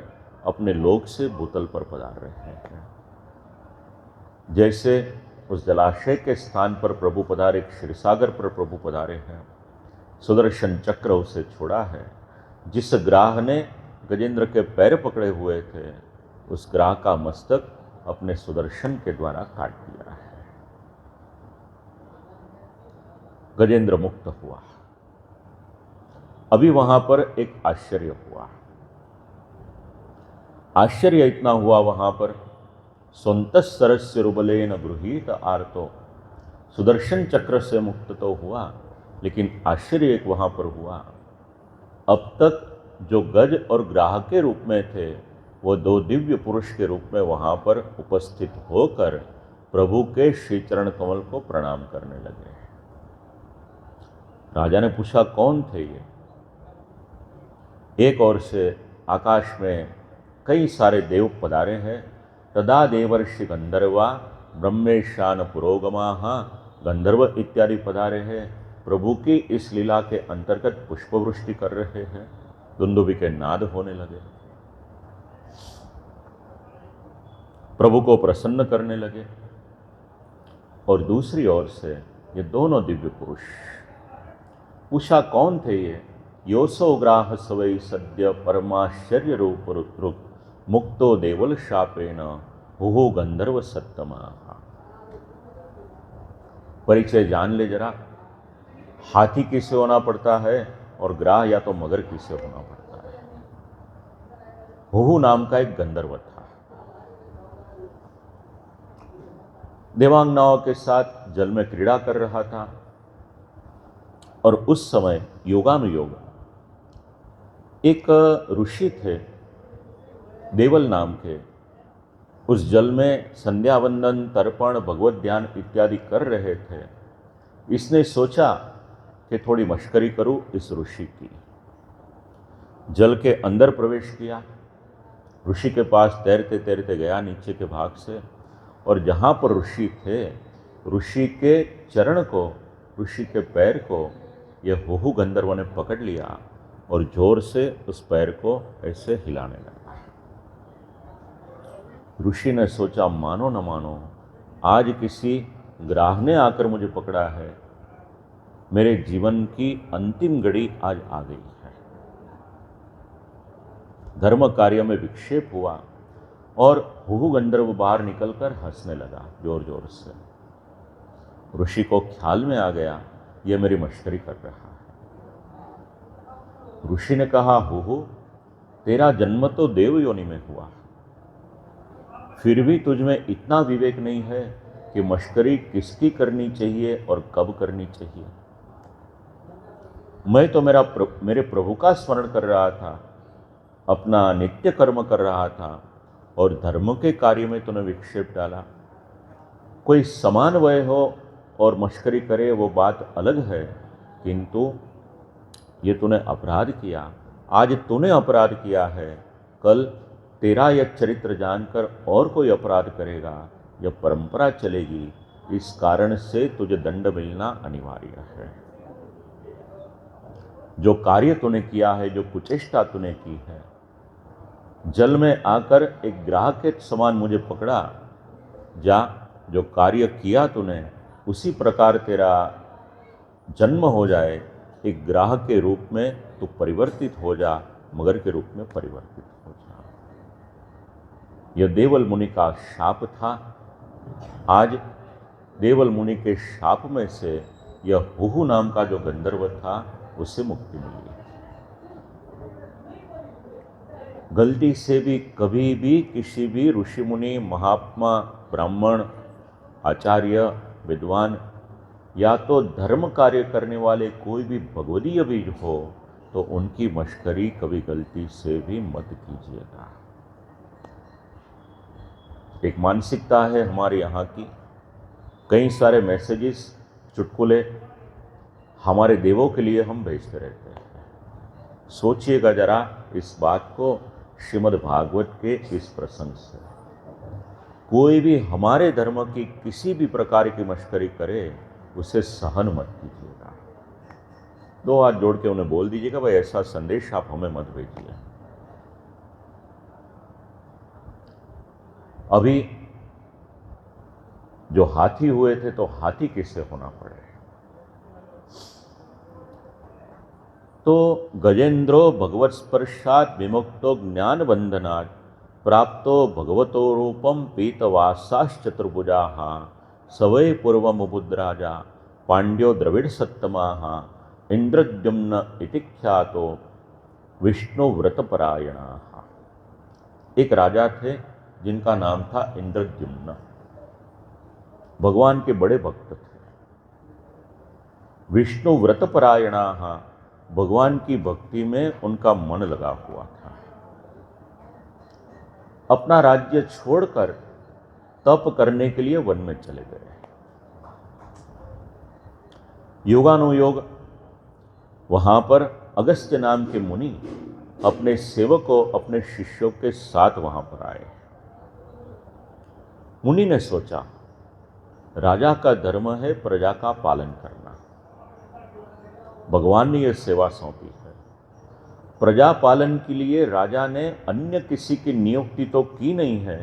अपने लोक से भूतल पर पधार रहे हैं। जैसे उस जलाशय के स्थान पर प्रभु पधारे, क्षीरसागर पर प्रभु पधारे हैं, सुदर्शन चक्र उसे छोड़ा है। जिस ग्राह ने गजेंद्र के पैर पकड़े हुए थे, उस ग्राह का मस्तक अपने सुदर्शन के द्वारा काट दिया है। गजेंद्र मुक्त हुआ। अभी वहां पर एक आश्चर्य हुआ। आश्चर्य इतना हुआ वहां पर, स्वंतः सरस्य रुबलेन गृहीत आर्तो। सुदर्शन चक्र से मुक्त तो हुआ, लेकिन आश्चर्य एक वहां पर हुआ। अब तक जो गज और ग्राह के रूप में थे, वो दो दिव्य पुरुष के रूप में वहां पर उपस्थित होकर प्रभु के श्री चरण कमल को प्रणाम करने लगे। राजा ने पूछा, कौन थे ये? एक ओर से आकाश में कई सारे देव पधारे हैं। तदा देवर्षि गंधर्वा ब्रह्मेशान पुरोगमाः, गंधर्व इत्यादि पधारे हैं। प्रभु की इस लीला के अंतर्गत पुष्पवृष्टि कर रहे हैं, दुंदुभि के नाद होने लगे, प्रभु को प्रसन्न करने लगे। और दूसरी ओर से ये दोनों दिव्य पुरुष, पूछा कौन थे ये? योसो ग्राह सवै सद्य परमाश्चर्य रूप रुक मुक्तो देवल शापेन हुहु गंधर्व सत्तमा। परिचय जान ले जरा। हाथी किसे होना पड़ता है और ग्राह या तो मगर किसे होना पड़ता है। हुहु नाम का एक गंधर्व था, देवांगनाओं के साथ जल में क्रीड़ा कर रहा था। और उस समय योगानुयोग एक ऋषि थे देवल नाम के, उस जल में संध्या वंदन, तर्पण, भगवत ध्यान इत्यादि कर रहे थे। इसने सोचा कि थोड़ी मश्करी करूं इस ऋषि की। जल के अंदर प्रवेश किया, ऋषि के पास तैरते तैरते गया नीचे के भाग से, और जहां पर ऋषि थे, ऋषि के चरण को, ऋषि के पैर को यह हुहु गंधर्व ने पकड़ लिया और जोर से उस पैर को ऐसे हिलाने लगा। ऋषि ने सोचा, मानो न मानो, आज किसी ग्राह ने आकर मुझे पकड़ा है। मेरे जीवन की अंतिम घड़ी आज आ गई है। धर्म कार्य में विक्षेप हुआ और हुहु गंधर्व बाहर निकलकर हंसने लगा जोर जोर से। ऋषि को ख्याल में आ गया, यह मेरी मश्करी कर रहा है। ऋषि ने कहा, हुहु, तेरा जन्म तो देव योनि में हुआ, फिर भी तुझ में इतना विवेक नहीं है कि मश्करी किसकी करनी चाहिए और कब करनी चाहिए। मैं तो मेरे प्रभु का स्मरण कर रहा था, अपना नित्य कर्म कर रहा था, और धर्म के कार्य में तूने विक्षेप डाला। कोई समान वय हो और मश्करी करे वो बात अलग है, किंतु ये तूने अपराध किया। आज तूने अपराध किया है, कल तेरा यह चरित्र जानकर और कोई अपराध करेगा, यह परंपरा चलेगी। इस कारण से तुझे दंड मिलना अनिवार्य है। जो कार्य तूने किया है, जो कुचेष्टा तूने की है, जल में आकर एक ग्राह के समान मुझे पकड़ा, जा, जो कार्य किया तूने उसी प्रकार तेरा जन्म हो जाए। एक ग्राह के रूप में तू परिवर्तित हो जा, मगर के रूप में परिवर्तित हो जा। यह देवल मुनि का शाप था। आज देवल मुनि के शाप में से यह हुहु नाम का जो गंधर्व था, उसे मुक्ति मिली। गलती से भी कभी भी किसी भी ऋषि मुनि, महात्मा, ब्राह्मण, आचार्य, विद्वान या तो धर्म कार्य करने वाले कोई भी भगवदीय बीज हो तो उनकी मश्करी कभी गलती से भी मत कीजिएगा। एक मानसिकता है हमारे यहाँ की, कई सारे मैसेजेस, चुटकुले हमारे देवों के लिए हम भेजते रहते हैं। सोचिएगा जरा इस बात को श्रीमद् भागवत के इस प्रसंग से। कोई भी हमारे धर्म की किसी भी प्रकार की मश्करी करे उसे सहन मत कीजिएगा। दो हाथ जोड़ के उन्हें बोल दीजिएगा, भाई ऐसा संदेश आप हमें मत भेजिए। अभी जो हाथी हुए थे तो हाथी किससे होना पड़े। तो गजेंद्रो भगवत स्पर्शात विमुक्तो ज्ञान बंधनात् प्राप्तो भगवतो रूपम पीतवासाश्चतुर्भुजाः सवै पूर्वमुद्राजा पांड्यो द्रविड़ सत्तमाः इंद्रद्युम्न इति ख्यातो विष्णु व्रतपरायणाः। एक राजा थे जिनका नाम था इंद्रद्युम्न। भगवान के बड़े भक्त थे। विष्णु व्रतपरायणाः, भगवान की भक्ति में उनका मन लगा हुआ था। अपना राज्य छोड़कर तप करने के लिए वन में चले गए। योगानुयोग वहां पर अगस्त्य नाम के मुनि अपने सेवकों, अपने शिष्यों के साथ वहां पर आए। मुनि ने सोचा, राजा का धर्म है प्रजा का पालन करना। भगवान ने यह सेवा सौंपी है। प्रजा पालन के लिए राजा ने अन्य किसी की नियुक्ति तो की नहीं है,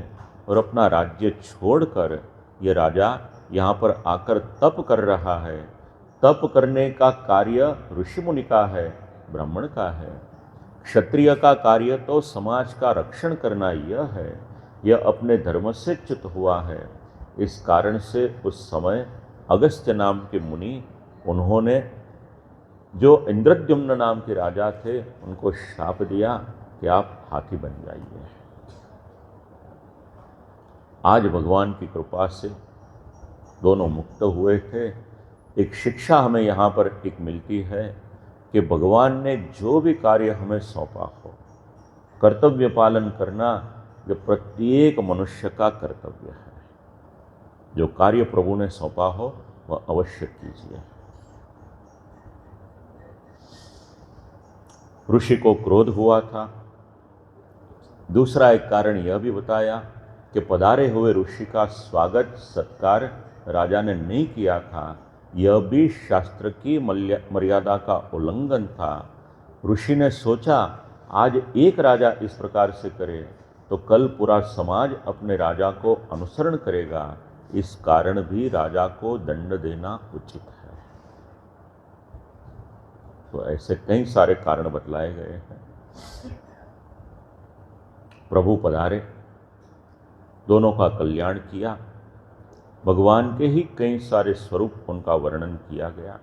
और अपना राज्य छोड़कर यह राजा यहाँ पर आकर तप कर रहा है। तप करने का कार्य ऋषि मुनि का है, ब्राह्मण का है। क्षत्रिय का कार्य तो समाज का रक्षण करना यह है। यह अपने धर्म से च्युत हुआ है। इस कारण से उस समय अगस्त्य नाम के मुनि, उन्होंने जो इंद्रद्युम्न नाम के राजा थे उनको शाप दिया कि आप हाथी बन जाइए। आज भगवान की कृपा से दोनों मुक्त हुए थे। एक शिक्षा हमें यहाँ पर एक मिलती है कि भगवान ने जो भी कार्य हमें सौंपा हो, कर्तव्य पालन करना यह प्रत्येक मनुष्य का कर्तव्य है। जो कार्य प्रभु ने सौंपा हो वह अवश्य कीजिए। ऋषि को क्रोध हुआ था। दूसरा एक कारण यह भी बताया कि पधारे हुए ऋषि का स्वागत सत्कार राजा ने नहीं किया था। यह भी शास्त्र की मर्यादा का उल्लंघन था। ऋषि ने सोचा, आज एक राजा इस प्रकार से करे तो कल पूरा समाज अपने राजा को अनुसरण करेगा। इस कारण भी राजा को दंड देना उचित है। तो ऐसे कई सारे कारण बतलाए गए हैं। प्रभु पधारे, दोनों का कल्याण किया। भगवान के ही कई सारे स्वरूप उनका वर्णन किया गया।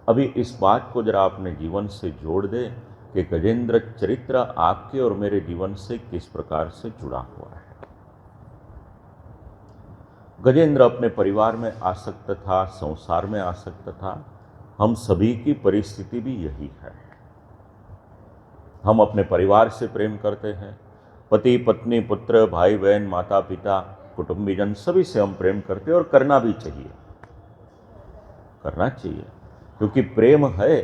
अभी इस बात को जरा अपने जीवन से जोड़ दे कि गजेंद्र चरित्र आपके और मेरे जीवन से किस प्रकार से जुड़ा हुआ है। गजेंद्र अपने परिवार में आसक्त था, संसार में आसक्त था। हम सभी की परिस्थिति भी यही है। हम अपने परिवार से प्रेम करते हैं। पति पत्नी, पुत्र, भाई बहन, माता पिता, कुटुंबीजन, सभी से हम प्रेम करते हैं, और करना भी चाहिए। करना चाहिए, क्योंकि प्रेम है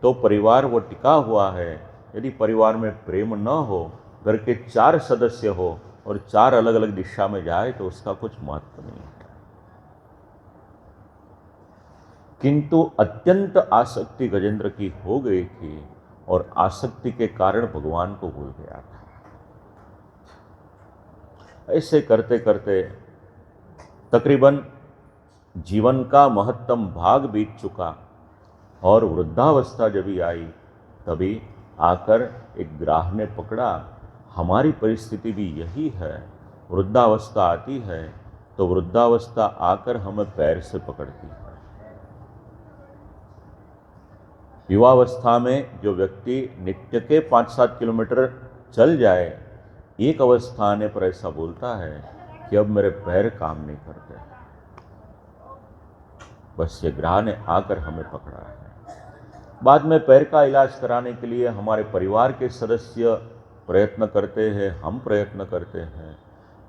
तो परिवार वो टिका हुआ है। यदि परिवार में प्रेम न हो, घर के 4 सदस्य हो और 4 अलग अलग दिशा में जाए तो उसका कुछ महत्व नहीं है। किंतु अत्यंत आसक्ति गजेंद्र की हो गई थी, और आसक्ति के कारण भगवान को भूल गया था। ऐसे करते करते तकरीबन जीवन का महत्तम भाग बीत चुका, और वृद्धावस्था जब आई तभी आकर एक ग्राह ने पकड़ा। हमारी परिस्थिति भी यही है। वृद्धावस्था आती है तो वृद्धावस्था आकर हमें पैर से पकड़ती है। युवावस्था में जो व्यक्ति नित्य के 5-7 किलोमीटर चल जाए, एक अवस्था आने पर ऐसा बोलता है कि अब मेरे पैर काम नहीं करते। बस ये ग्रह ने आकर हमें पकड़ा है। बाद में पैर का इलाज कराने के लिए हमारे परिवार के सदस्य प्रयत्न करते हैं, हम प्रयत्न करते हैं,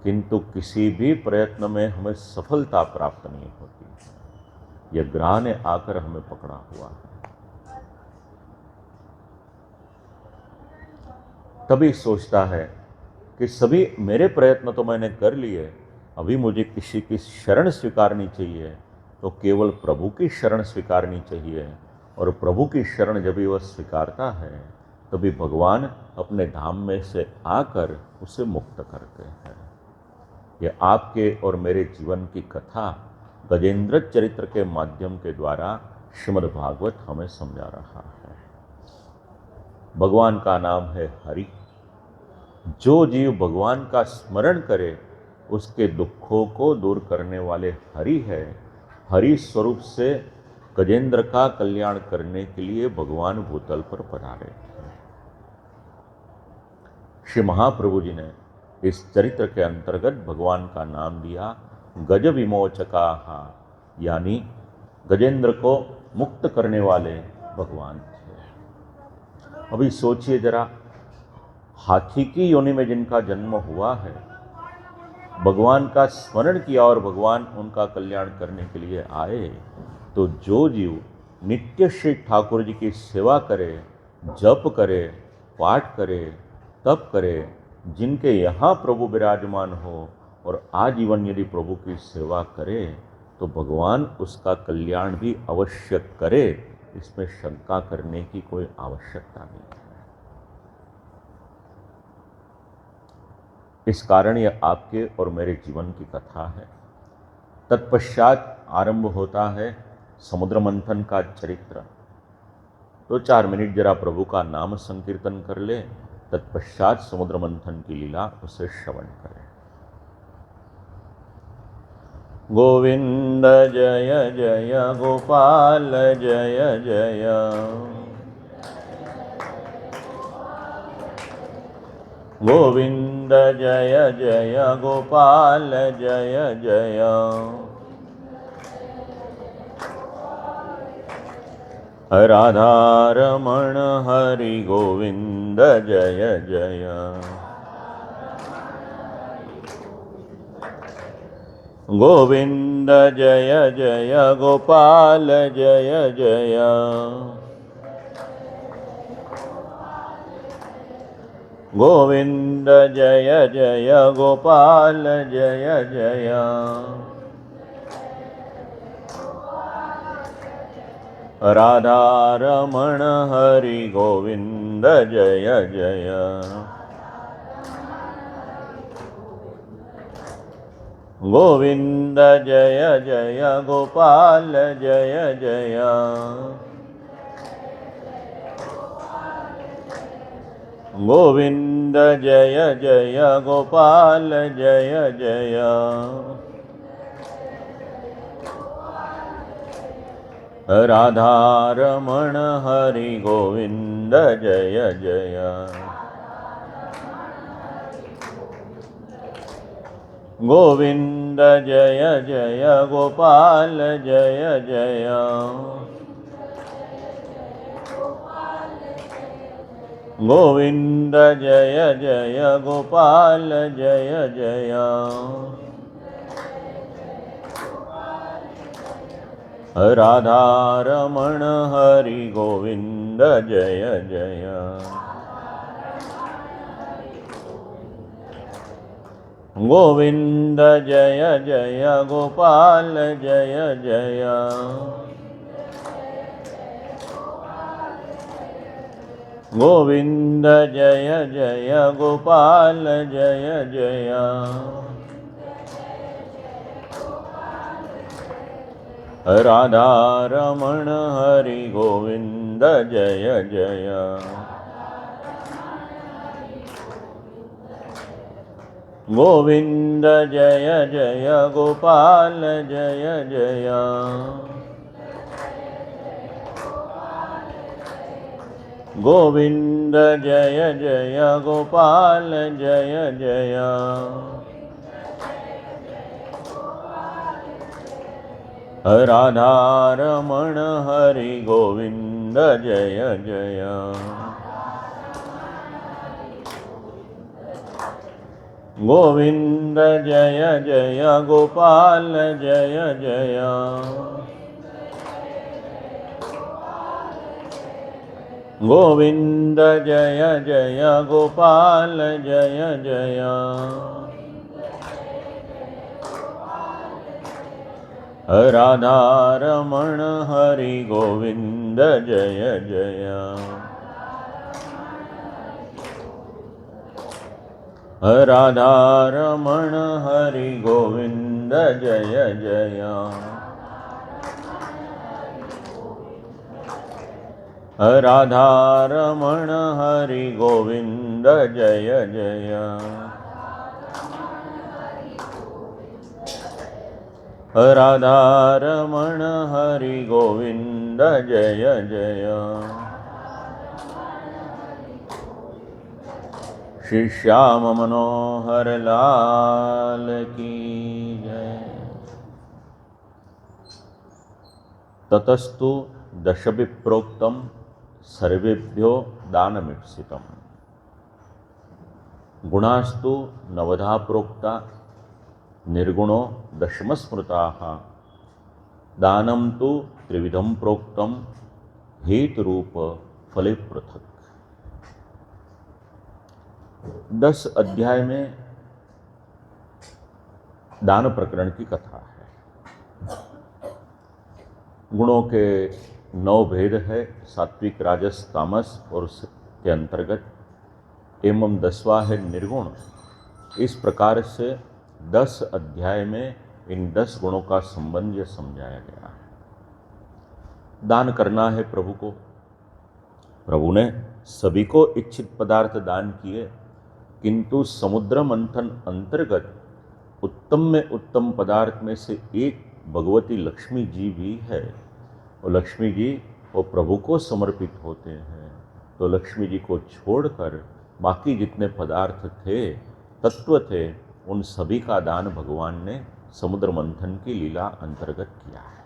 किंतु किसी भी प्रयत्न में हमें सफलता प्राप्त नहीं होती। यह ग्रह ने आकर हमें पकड़ा हुआ है। तभी सोचता है कि सभी मेरे प्रयत्न तो मैंने कर लिए, अभी मुझे किसी की शरण स्वीकारनी चाहिए, तो केवल प्रभु की शरण स्वीकारनी चाहिए। और प्रभु की शरण जब भी वह स्वीकारता है तभी भगवान अपने धाम में से आकर उसे मुक्त करते हैं। यह आपके और मेरे जीवन की कथा गजेंद्र चरित्र के माध्यम के द्वारा श्रीमद् भागवत हमें समझा रहा है। भगवान का नाम है हरि। जो जीव भगवान का स्मरण करे उसके दुखों को दूर करने वाले हरि है। हरि स्वरूप से गजेंद्र का कल्याण करने के लिए भगवान भूतल पर पधारे। श्री महाप्रभु जी ने इस चरित्र के अंतर्गत भगवान का नाम दिया गज विमोचका, यानी गजेंद्र को मुक्त करने वाले भगवान थे। अभी सोचिए जरा, हाथी की योनि में जिनका जन्म हुआ है, भगवान का स्मरण किया और भगवान उनका कल्याण करने के लिए आए, तो जो जीव नित्य श्री ठाकुर जी की सेवा करे, जप करे, पाठ करे, तप करे, जिनके यहाँ प्रभु विराजमान हो और आजीवन यदि प्रभु की सेवा करे, तो भगवान उसका कल्याण भी अवश्य करे। इसमें शंका करने की कोई आवश्यकता नहीं है। इस कारण यह आपके और मेरे जीवन की कथा है। तत्पश्चात आरंभ होता है समुद्र मंथन का चरित्र। तो 4 मिनट जरा प्रभु का नाम संकीर्तन कर ले, तत्पश्चात समुद्र मंथन की लीला उसे श्रवण करें। गोविंद जय जय गोपाल जय जय, गोविंद जय जय गोपाल जय जय, राधा रमण हरि गोविंद जय जय, गोविंद जय जय गोपाल जय जय, गोविंद जय जय गोपाल जय जय, राधा रमण हरि गोविंद जय जय, गोविंद जय जय गोपाल जय जय, गोविंद जय जय गोपाल जय जय, राधा रमण हरि गोविंद जय जय, गोविंद जय जय गोपाल जय जय, गोविंद जय जय गोपाल जय जय, राधा रमण हरि गोविंद जय जय, गोविंद जय जय गोपाल जय जय, गोविंद जय जय गोपाल जय जय, राधा रमण हरि गोविंद जय जय, गोविंद जय जय गोपाल जय जय, गोविंद जय जय गोपाल जय जय, राधा रमण हरि गोविंद जय जय। गोविंद जय जय गोपाल जय जय। गोविंद जय जय गोपाल जय जय। राधा रमण हरि गोविंद जय जय। राधा रमण हरि गोविंद जय जय। राधा रमण हरि गोविंद जय जय। राधा रमण हरि गोविंद जय जय। श्री श्याम मनोहर लाल की जय। ततस्तु दशभिप्रोक्तम सर्वेभ्यो दानमीप्सितम्। गुणास्तु नवधा प्रोक्ता निर्गुणो दशमस्मृताः। दानं तु त्रिविधं प्रोक्तं हेतुरूप फले पृथक। 10 अध्याय में दान प्रकरण की कथा है। गुणों के 9 भेद है, सात्विक राजस तामस, और उसके अंतर्गत एवं 10वां है निर्गुण। इस प्रकार से 10 अध्याय में इन 10 गुणों का संबंध समझाया गया है। दान करना है प्रभु को। प्रभु ने सभी को इच्छित पदार्थ दान किए, किंतु समुद्र मंथन अंतर्गत उत्तम में उत्तम पदार्थ में से एक भगवती लक्ष्मी जी भी है। और लक्ष्मी जी वो प्रभु को समर्पित होते हैं, तो लक्ष्मी जी को छोड़कर बाकी जितने पदार्थ थे, तत्व थे, उन सभी का दान भगवान ने समुद्र मंथन की लीला अंतर्गत किया है।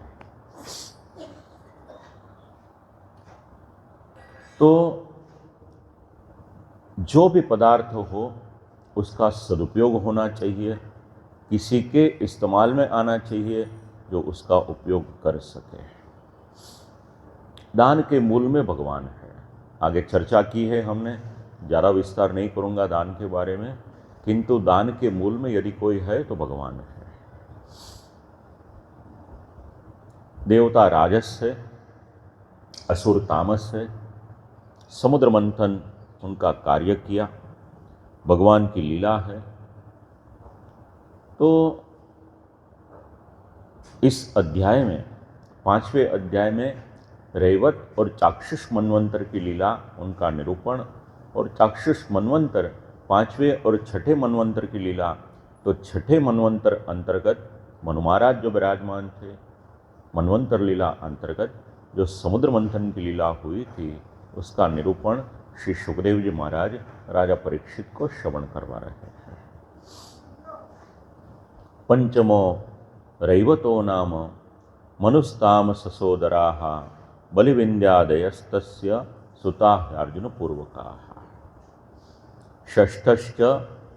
तो जो भी पदार्थ हो उसका सदुपयोग होना चाहिए, किसी के इस्तेमाल में आना चाहिए जो उसका उपयोग कर सके। दान के मूल में भगवान है। आगे चर्चा की है हमने, ज़्यादा विस्तार नहीं करूँगा दान के बारे में, किंतु दान के मूल में यदि कोई है तो भगवान है। देवता राजस है, असुर तामस है। समुद्र मंथन उनका कार्य किया, भगवान की लीला है। तो इस अध्याय में, 5वें अध्याय में रैवत और चाक्षुष मनवंतर की लीला, उनका निरूपण, और चाक्षुष मनवंतर 5वें और 6ठे मनवंतर की लीला। तो 6ठे मनवंतर अंतर्गत मनु महाराज जो विराजमान थे, मनवंतर लीला अंतर्गत जो समुद्र मंथन की लीला हुई थी, उसका निरूपण श्री सुखदेव जी महाराज राजा परीक्षित को श्रवण करवा रहे हैं। पंचमो रैवतो नाम मनुस्ताम ससोदराः बलिविंध्यादयस्तस्य सुताः अर्जुन पूर्वकाः। षष्ठश्च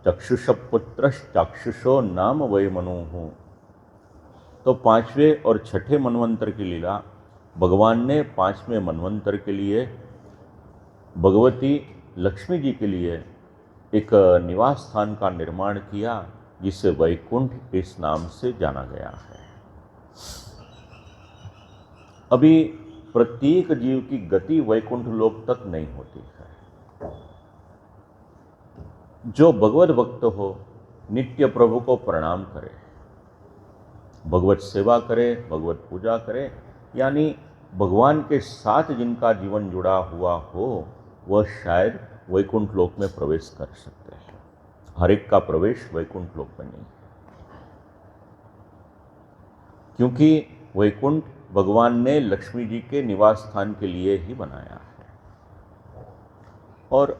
चक्षुषपुत्रश्चाक्षुषो नाम वै मनुः। तो 5वें और 6ठे मनवंतर की लीला, भगवान ने 5वें मनवंतर के लिए भगवती लक्ष्मी जी के लिए एक निवास स्थान का निर्माण किया, जिसे वैकुंठ इस नाम से जाना गया है। अभी प्रत्येक जीव की गति वैकुंठ लोक तक नहीं होती है। जो भगवत भक्त हो, नित्य प्रभु को प्रणाम करे, भगवत सेवा करे, भगवत पूजा करे, यानी भगवान के साथ जिनका जीवन जुड़ा हुआ हो, वह शायद वैकुंठ लोक में प्रवेश कर सकते हैं। हर एक का प्रवेश वैकुंठ लोक में नहीं, क्योंकि वैकुंठ भगवान ने लक्ष्मी जी के निवास स्थान के लिए ही बनाया है। और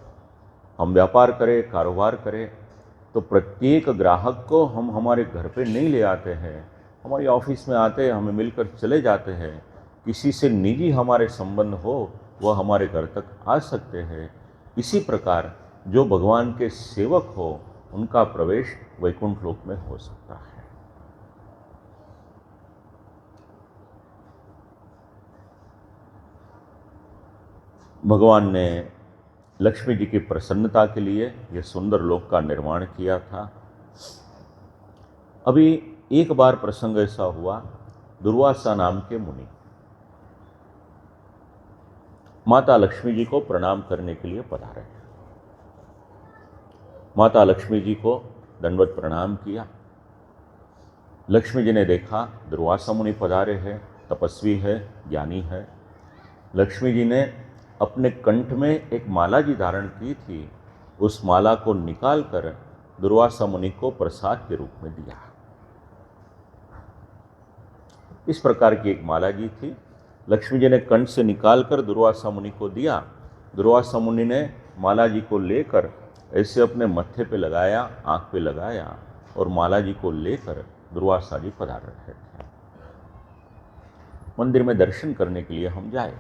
हम व्यापार करें, कारोबार करें, तो प्रत्येक ग्राहक को हम हमारे घर पे नहीं ले आते हैं, हमारी ऑफिस में आते हैं, हमें मिलकर चले जाते हैं। किसी से निजी हमारे संबंध हो वह हमारे घर तक आ सकते हैं। इसी प्रकार जो भगवान के सेवक हो उनका प्रवेश वैकुंठ लोक में हो सकता है। भगवान ने लक्ष्मी जी की प्रसन्नता के लिए यह सुंदर लोक का निर्माण किया था। अभी एक बार प्रसंग ऐसा हुआ, दुर्वासा नाम के मुनि माता लक्ष्मी जी को प्रणाम करने के लिए पधारे। माता लक्ष्मी जी को दंडवत प्रणाम किया। लक्ष्मी जी ने देखा दुर्वासा मुनि पधारे हैं, तपस्वी है, ज्ञानी है। लक्ष्मी जी ने अपने कंठ में एक माला जी धारण की थी, उस माला को निकालकर दुर्वासा मुनि को प्रसाद के रूप में दिया। इस प्रकार की एक माला जी थी। लक्ष्मी जी ने कंठ से निकालकर दुर्वासा मुनि को दिया। दुर्वासा मुनि ने माला जी को लेकर ऐसे अपने मत्थे पे लगाया, आंख पे लगाया, और माला जी को लेकर दुर्वासा जी पधार रहे थे। मंदिर में दर्शन करने के लिए हम जाए।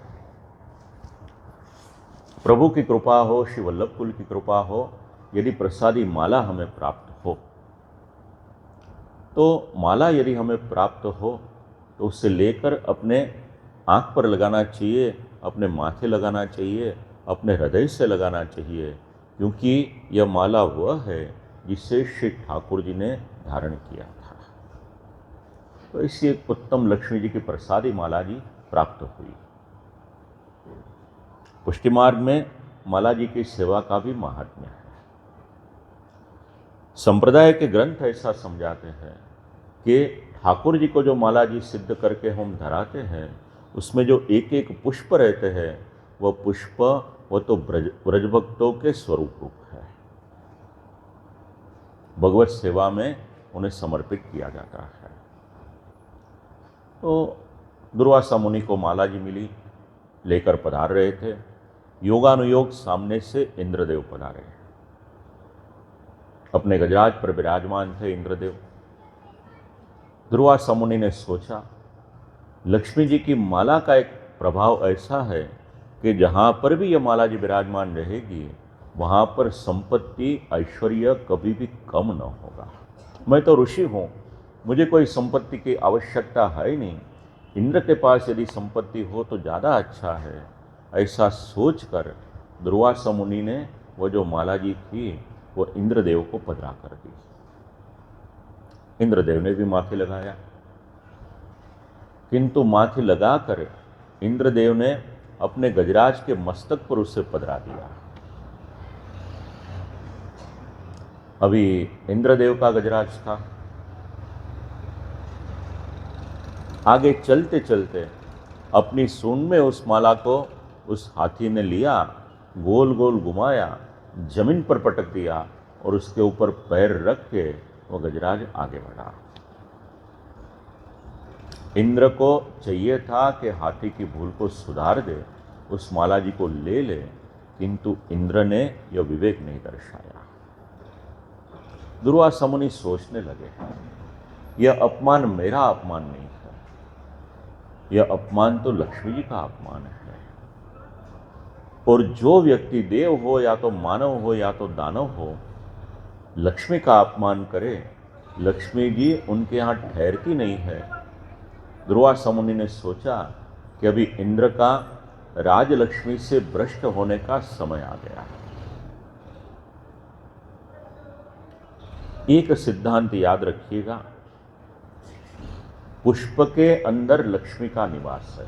प्रभु की कृपा हो, श्री वल्लभ कुल की कृपा हो, यदि प्रसादी माला हमें प्राप्त हो, तो माला यदि हमें प्राप्त हो तो उससे लेकर अपने आँख पर लगाना चाहिए, अपने माथे लगाना चाहिए, अपने हृदय से लगाना चाहिए, क्योंकि यह माला वह है जिसे श्री ठाकुर जी ने धारण किया था। तो इससे एक उत्तम लक्ष्मी जी की प्रसादी माला जी प्राप्त हुई। पुष्टि मार्ग में माला जी की सेवा का भी महात्म्य है। संप्रदाय के ग्रंथ ऐसा समझाते हैं कि ठाकुर जी को जो माला जी सिद्ध करके हम धराते हैं, उसमें जो एक एक पुष्प रहते हैं, वह पुष्प वह तो ब्रज भक्तों के स्वरूप रूप है। भगवत सेवा में उन्हें समर्पित किया जाता है। तो दुर्वासा मुनि को माला जी मिली, लेकर पधार रहे थे। योगानुयोग सामने से इंद्रदेव पधारे। अपने गजराज पर विराजमान थे इंद्रदेव। दुर्वासा मुनि ने सोचा, लक्ष्मी जी की माला का एक प्रभाव ऐसा है कि जहाँ पर भी यह माला जी विराजमान रहेगी, वहाँ पर संपत्ति ऐश्वर्य कभी भी कम न होगा। मैं तो ऋषि हूँ, मुझे कोई संपत्ति की आवश्यकता है नहीं। इंद्र के पास यदि संपत्ति हो तो ज़्यादा अच्छा है। ऐसा सोचकर दुर्वासा मुनि ने वह जो माला जी थी वो इंद्रदेव को पधरा कर दी। इंद्रदेव ने भी माथे लगाया, किंतु माथे लगाकर इंद्रदेव ने अपने गजराज के मस्तक पर उसे पधरा दिया। अभी इंद्रदेव का गजराज था। आगे चलते चलते अपनी सूंड में उस माला को उस हाथी ने लिया, गोल गोल घुमाया, जमीन पर पटक दिया और उसके ऊपर पैर रख के वो गजराज आगे बढ़ा। इंद्र को चाहिए था कि हाथी की भूल को सुधार दे, उस माला जी को ले ले, किंतु इंद्र ने यह विवेक नहीं दर्शाया। दुर्वासा मुनि सोचने लगे, यह अपमान मेरा अपमान नहीं है, यह अपमान तो लक्ष्मी जी का अपमान है। और जो व्यक्ति देव हो या तो मानव हो या तो दानव हो, लक्ष्मी का अपमान करे, लक्ष्मी जी उनके यहाँ ठहरती नहीं है। दुर्वासा मुनि ने सोचा कि अभी इंद्र का राजलक्ष्मी से भ्रष्ट होने का समय आ गया है। एक सिद्धांत याद रखिएगा, पुष्प के अंदर लक्ष्मी का निवास है।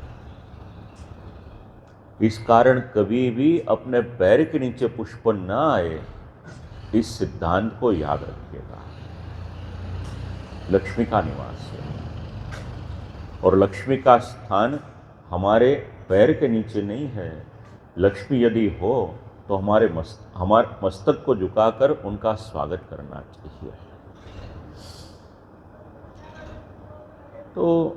इस कारण कभी भी अपने पैर के नीचे पुष्प न आए, इस सिद्धांत को याद रखिएगा। लक्ष्मी का निवास है और लक्ष्मी का स्थान हमारे पैर के नीचे नहीं है। लक्ष्मी यदि हो तो हमारे मस्तक को झुकाकर उनका स्वागत करना चाहिए। तो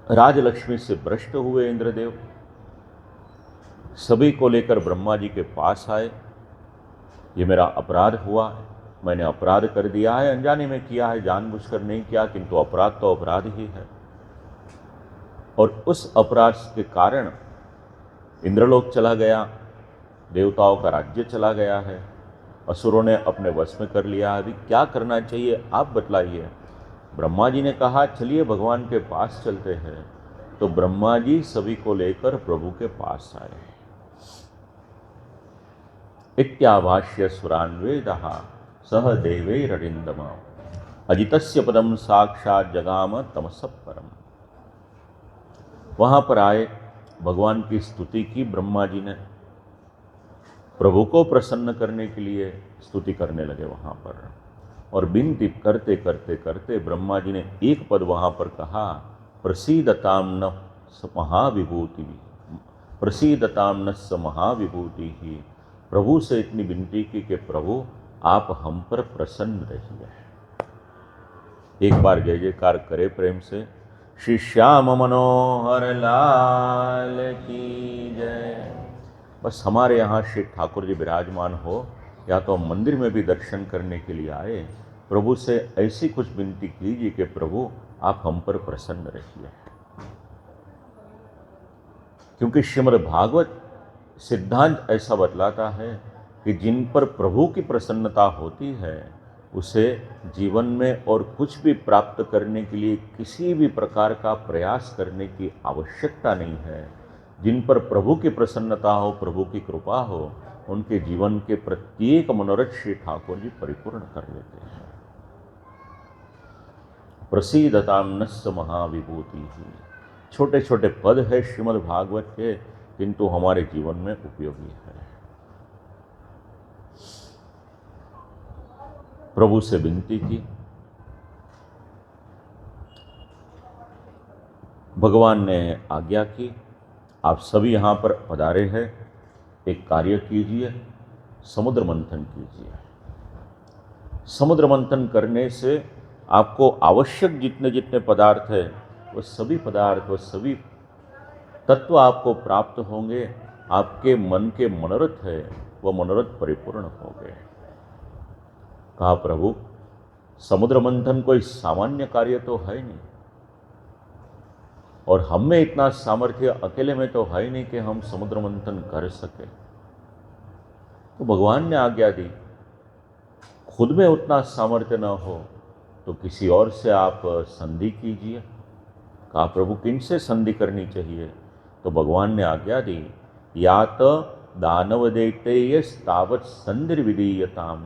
राजलक्ष्मी से भ्रष्ट हुए इंद्रदेव सभी को लेकर ब्रह्मा जी के पास आए। ये मेरा अपराध हुआ, मैंने अपराध कर दिया है, अनजाने में किया है, जानबूझकर नहीं किया, किंतु अपराध तो अपराध ही है। और उस अपराध के कारण इंद्रलोक चला गया, देवताओं का राज्य चला गया है, असुरों ने अपने वश में कर लिया। अभी क्या करना चाहिए आप बतलाइए। ब्रह्मा जी ने कहा चलिए भगवान के पास चलते हैं। तो ब्रह्मा जी सभी को लेकर प्रभु के पास आए। इत्याभाष्य सुरान्वेदः सह देवैररिन्दम अजितस्य पदम साक्षात जगाम तमसः परम। वहां पर आए, भगवान की स्तुति की ब्रह्मा जी ने। प्रभु को प्रसन्न करने के लिए स्तुति करने लगे वहां पर, और विनती करते करते करते ब्रह्मा जी ने एक पद वहां पर कहा, प्रसीदताम न महाविभूति, प्रसीदताम न स महाविभूति ही। प्रभु से इतनी विनती की कि प्रभु आप हम पर प्रसन्न रहिए। एक बार जय जयकार करे प्रेम से, श्री श्याम मनोहर लाल की जय। बस हमारे यहाँ श्री ठाकुर जी विराजमान हो, या तो हम मंदिर में भी दर्शन करने के लिए आए, प्रभु से ऐसी कुछ विनती कीजिए कि प्रभु आप हम पर प्रसन्न रहिए। क्योंकि श्रीमद् भागवत सिद्धांत ऐसा बतलाता है कि जिन पर प्रभु की प्रसन्नता होती है उसे जीवन में और कुछ भी प्राप्त करने के लिए किसी भी प्रकार का प्रयास करने की आवश्यकता नहीं है। जिन पर प्रभु की प्रसन्नता हो, प्रभु की कृपा हो, उनके जीवन के प्रत्येक मनोरथ श्री ठाकुर जी परिपूर्ण कर लेते हैं। प्रसीदताम नस्य महाविभूति ही। छोटे छोटे पद है श्रीमद् भागवत के, किंतु हमारे जीवन में उपयोगी है। प्रभु से विनती की, भगवान ने आज्ञा की, आप सभी यहाँ पर पधारे हैं, एक कार्य कीजिए, समुद्र मंथन कीजिए। समुद्र मंथन करने से आपको आवश्यक जितने जितने पदार्थ है वो सभी पदार्थ, वो सभी तत्व आपको प्राप्त होंगे। आपके मन के मनोरथ है वो मनोरथ परिपूर्ण होंगे। कहा प्रभु समुद्र मंथन कोई सामान्य कार्य तो है नहीं, और हम में इतना सामर्थ्य अकेले में तो है नहीं कि हम समुद्र मंथन कर सके। तो भगवान ने आज्ञा दी, खुद में उतना सामर्थ्य न हो तो किसी और से आप संधि कीजिए। कहा प्रभु किनसे संधि करनी चाहिए? तो भगवान ने आज्ञा दी, यात दानव दैतेय तावत संधि विधीयताम।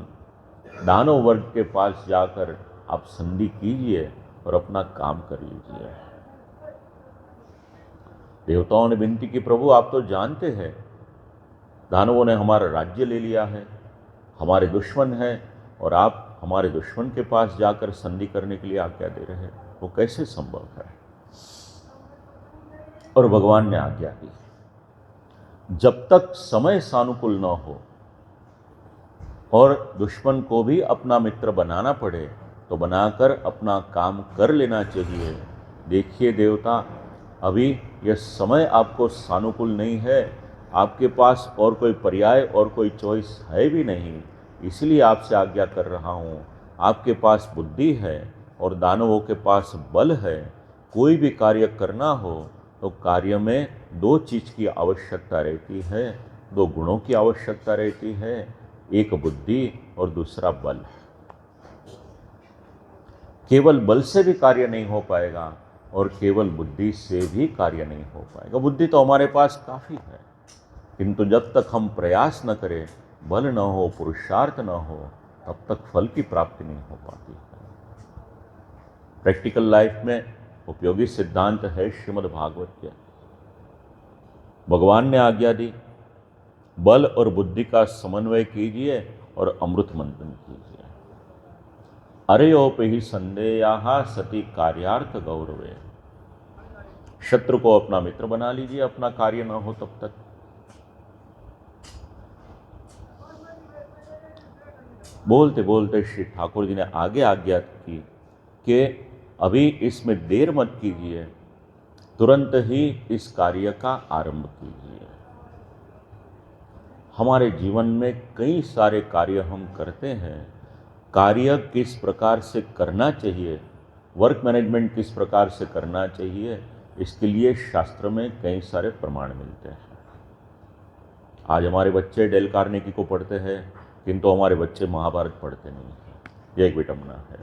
दानव वर्ग के पास जाकर आप संधि कीजिए और अपना काम कर लीजिए। देवताओं ने विनती की, प्रभु आप तो जानते हैं दानवों ने हमारा राज्य ले लिया है, हमारे दुश्मन हैं, और आप हमारे दुश्मन के पास जाकर संधि करने के लिए आज्ञा दे रहे हैं, वो कैसे संभव है? और भगवान ने आज्ञा दी, जब तक समय सानुकूल न हो और दुश्मन को भी अपना मित्र बनाना पड़े तो बनाकर अपना काम कर लेना चाहिए। देखिए देवता, अभी यह समय आपको सानुकूल नहीं है, आपके पास और कोई पर्याय और कोई चॉइस है भी नहीं, इसलिए आपसे आज्ञा कर रहा हूँ। आपके पास बुद्धि है और दानवों के पास बल है। कोई भी कार्य करना हो तो कार्य में दो चीज़ की आवश्यकता रहती है, दो गुणों की आवश्यकता रहती है, एक बुद्धि और दूसरा बल। केवल बल से भी कार्य नहीं हो पाएगा और केवल बुद्धि से भी कार्य नहीं हो पाएगा। बुद्धि तो हमारे पास काफ़ी है, किंतु जब तक हम प्रयास न करें, बल न हो, पुरुषार्थ न हो, तब तक फल की प्राप्ति नहीं हो पाती है। प्रैक्टिकल लाइफ में उपयोगी सिद्धांत है श्रीमद् भागवत के। भगवान ने आज्ञा दी, बल और बुद्धि का समन्वय कीजिए और अमृत मंथन कीजिए। अरयोपि संदेयाः सति कार्यार्थ गौरवे। शत्रु को अपना मित्र बना लीजिए, अपना कार्य न हो तब तक। बोलते बोलते श्री ठाकुर जी ने आगे आज्ञा की कि अभी इसमें देर मत कीजिए, तुरंत ही इस कार्य का आरंभ कीजिए। हमारे जीवन में कई सारे कार्य हम करते हैं, कार्य किस प्रकार से करना चाहिए, वर्क मैनेजमेंट किस प्रकार से करना चाहिए, इसके लिए शास्त्र में कई सारे प्रमाण मिलते हैं। आज हमारे बच्चे डेल कार्नेगी को पढ़ते हैं, किंतु हमारे बच्चे महाभारत पढ़ते नहीं हैं। ये एक विडंबना है।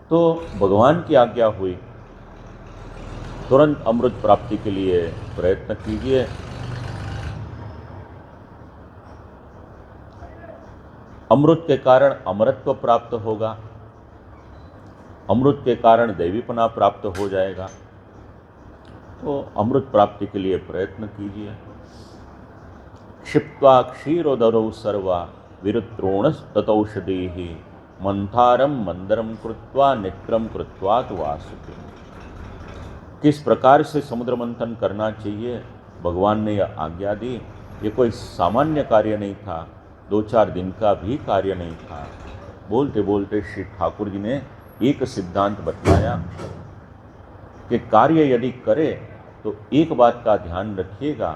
तो भगवान की आज्ञा हुई, तुरंत अमृत प्राप्ति के लिए प्रयत्न कीजिए। अमृत के कारण अमरत्व प्राप्त होगा, अमृत के कारण देवीपना प्राप्त हो जाएगा। तो अमृत प्राप्ति के लिए प्रयत्न कीजिए। क्षिप्त्वा क्षीरोदरौ सर्वा विरुद्रोणस्ततौषधीः मंथारम मंदरम कृत्वा नेत्रम कृत्वा तु वासुकी। किस प्रकार से समुद्र मंथन करना चाहिए, भगवान ने यह आज्ञा दी। ये कोई सामान्य कार्य नहीं था, 2-4 दिन का भी कार्य नहीं था। बोलते बोलते श्री ठाकुर जी ने एक सिद्धांत बतलाया कि कार्य यदि करे तो एक बात का ध्यान रखिएगा,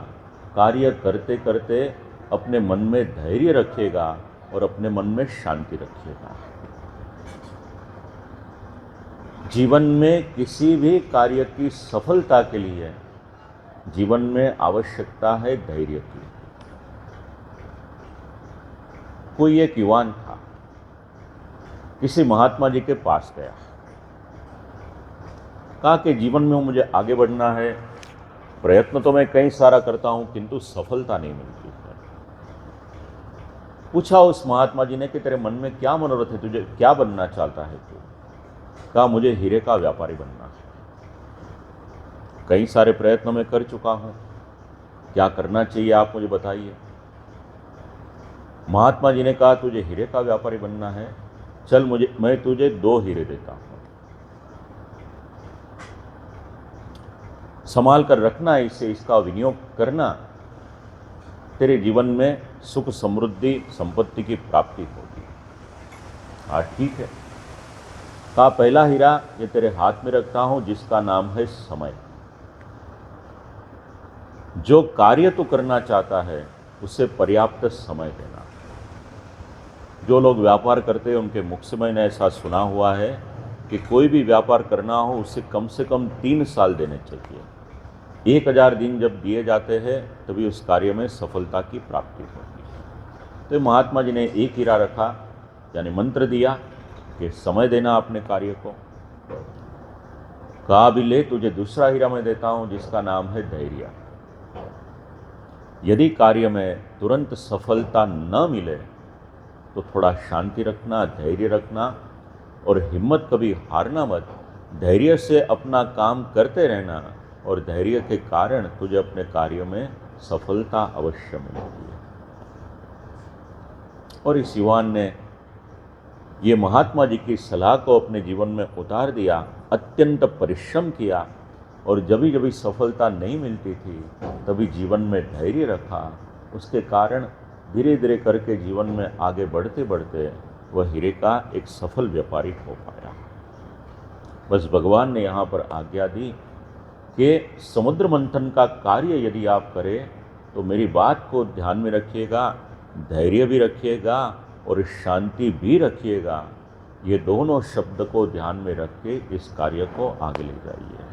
कार्य करते करते अपने मन में धैर्य रखिएगा और अपने मन में शांति रखिएगा। जीवन में किसी भी कार्य की सफलता के लिए जीवन में आवश्यकता है धैर्य की। कोई एक युवान था, किसी महात्मा जी के पास गया, कहा कि जीवन में मुझे आगे बढ़ना है, प्रयत्न तो मैं कई सारा करता हूं किंतु सफलता नहीं मिलती है। पूछा उस महात्मा जी ने कि तेरे मन में क्या मनोरथ है, तुझे क्या बनना चाहता है तू? कहा मुझे हीरे का व्यापारी बनना है। कई सारे प्रयत्न मैं कर चुका हूं, क्या करना चाहिए आप मुझे बताइए। महात्मा जी ने कहा तुझे हीरे का व्यापारी बनना है, चल मैं तुझे 2 हीरे देता हूं, संभाल कर रखना, इसे इसका विनियोग करना, तेरे जीवन में सुख समृद्धि संपत्ति की प्राप्ति होगी। हाँ ठीक है। कहा पहला हीरा ये तेरे हाथ में रखता हूं, जिसका नाम है समय। जो कार्य तू करना चाहता है उसे पर्याप्त समय देना। जो लोग व्यापार करते हैं उनके मुख से मैंने ऐसा सुना हुआ है कि कोई भी व्यापार करना हो उसे कम से कम 3 साल देने चाहिए। 1000 दिन जब दिए जाते हैं तभी उस कार्य में सफलता की प्राप्ति होती है। तो महात्मा जी ने एक हीरा रखा, यानी मंत्र दिया कि समय देना अपने कार्य को। कहा भी ले तुझे दूसरा हीरा मैं देता हूं, जिसका नाम है धैर्य। यदि कार्य में तुरंत सफलता न मिले तो थोड़ा शांति रखना, धैर्य रखना और हिम्मत कभी हारना मत। धैर्य से अपना काम करते रहना और धैर्य के कारण तुझे अपने कार्य में सफलता अवश्य मिलेगी। और इस युवान ने ये महात्मा जी की सलाह को अपने जीवन में उतार दिया, अत्यंत परिश्रम किया और जब जब सफलता नहीं मिलती थी तभी जीवन में धैर्य रखा। उसके कारण धीरे धीरे करके जीवन में आगे बढ़ते बढ़ते वह हीरे का एक सफल व्यापारी हो पाया। बस भगवान ने यहाँ पर आज्ञा दी कि समुद्र मंथन का कार्य यदि आप करें तो मेरी बात को ध्यान में रखिएगा, धैर्य भी रखिएगा और शांति भी रखिएगा। ये दोनों शब्द को ध्यान में रख के इस कार्य को आगे ले जाइए।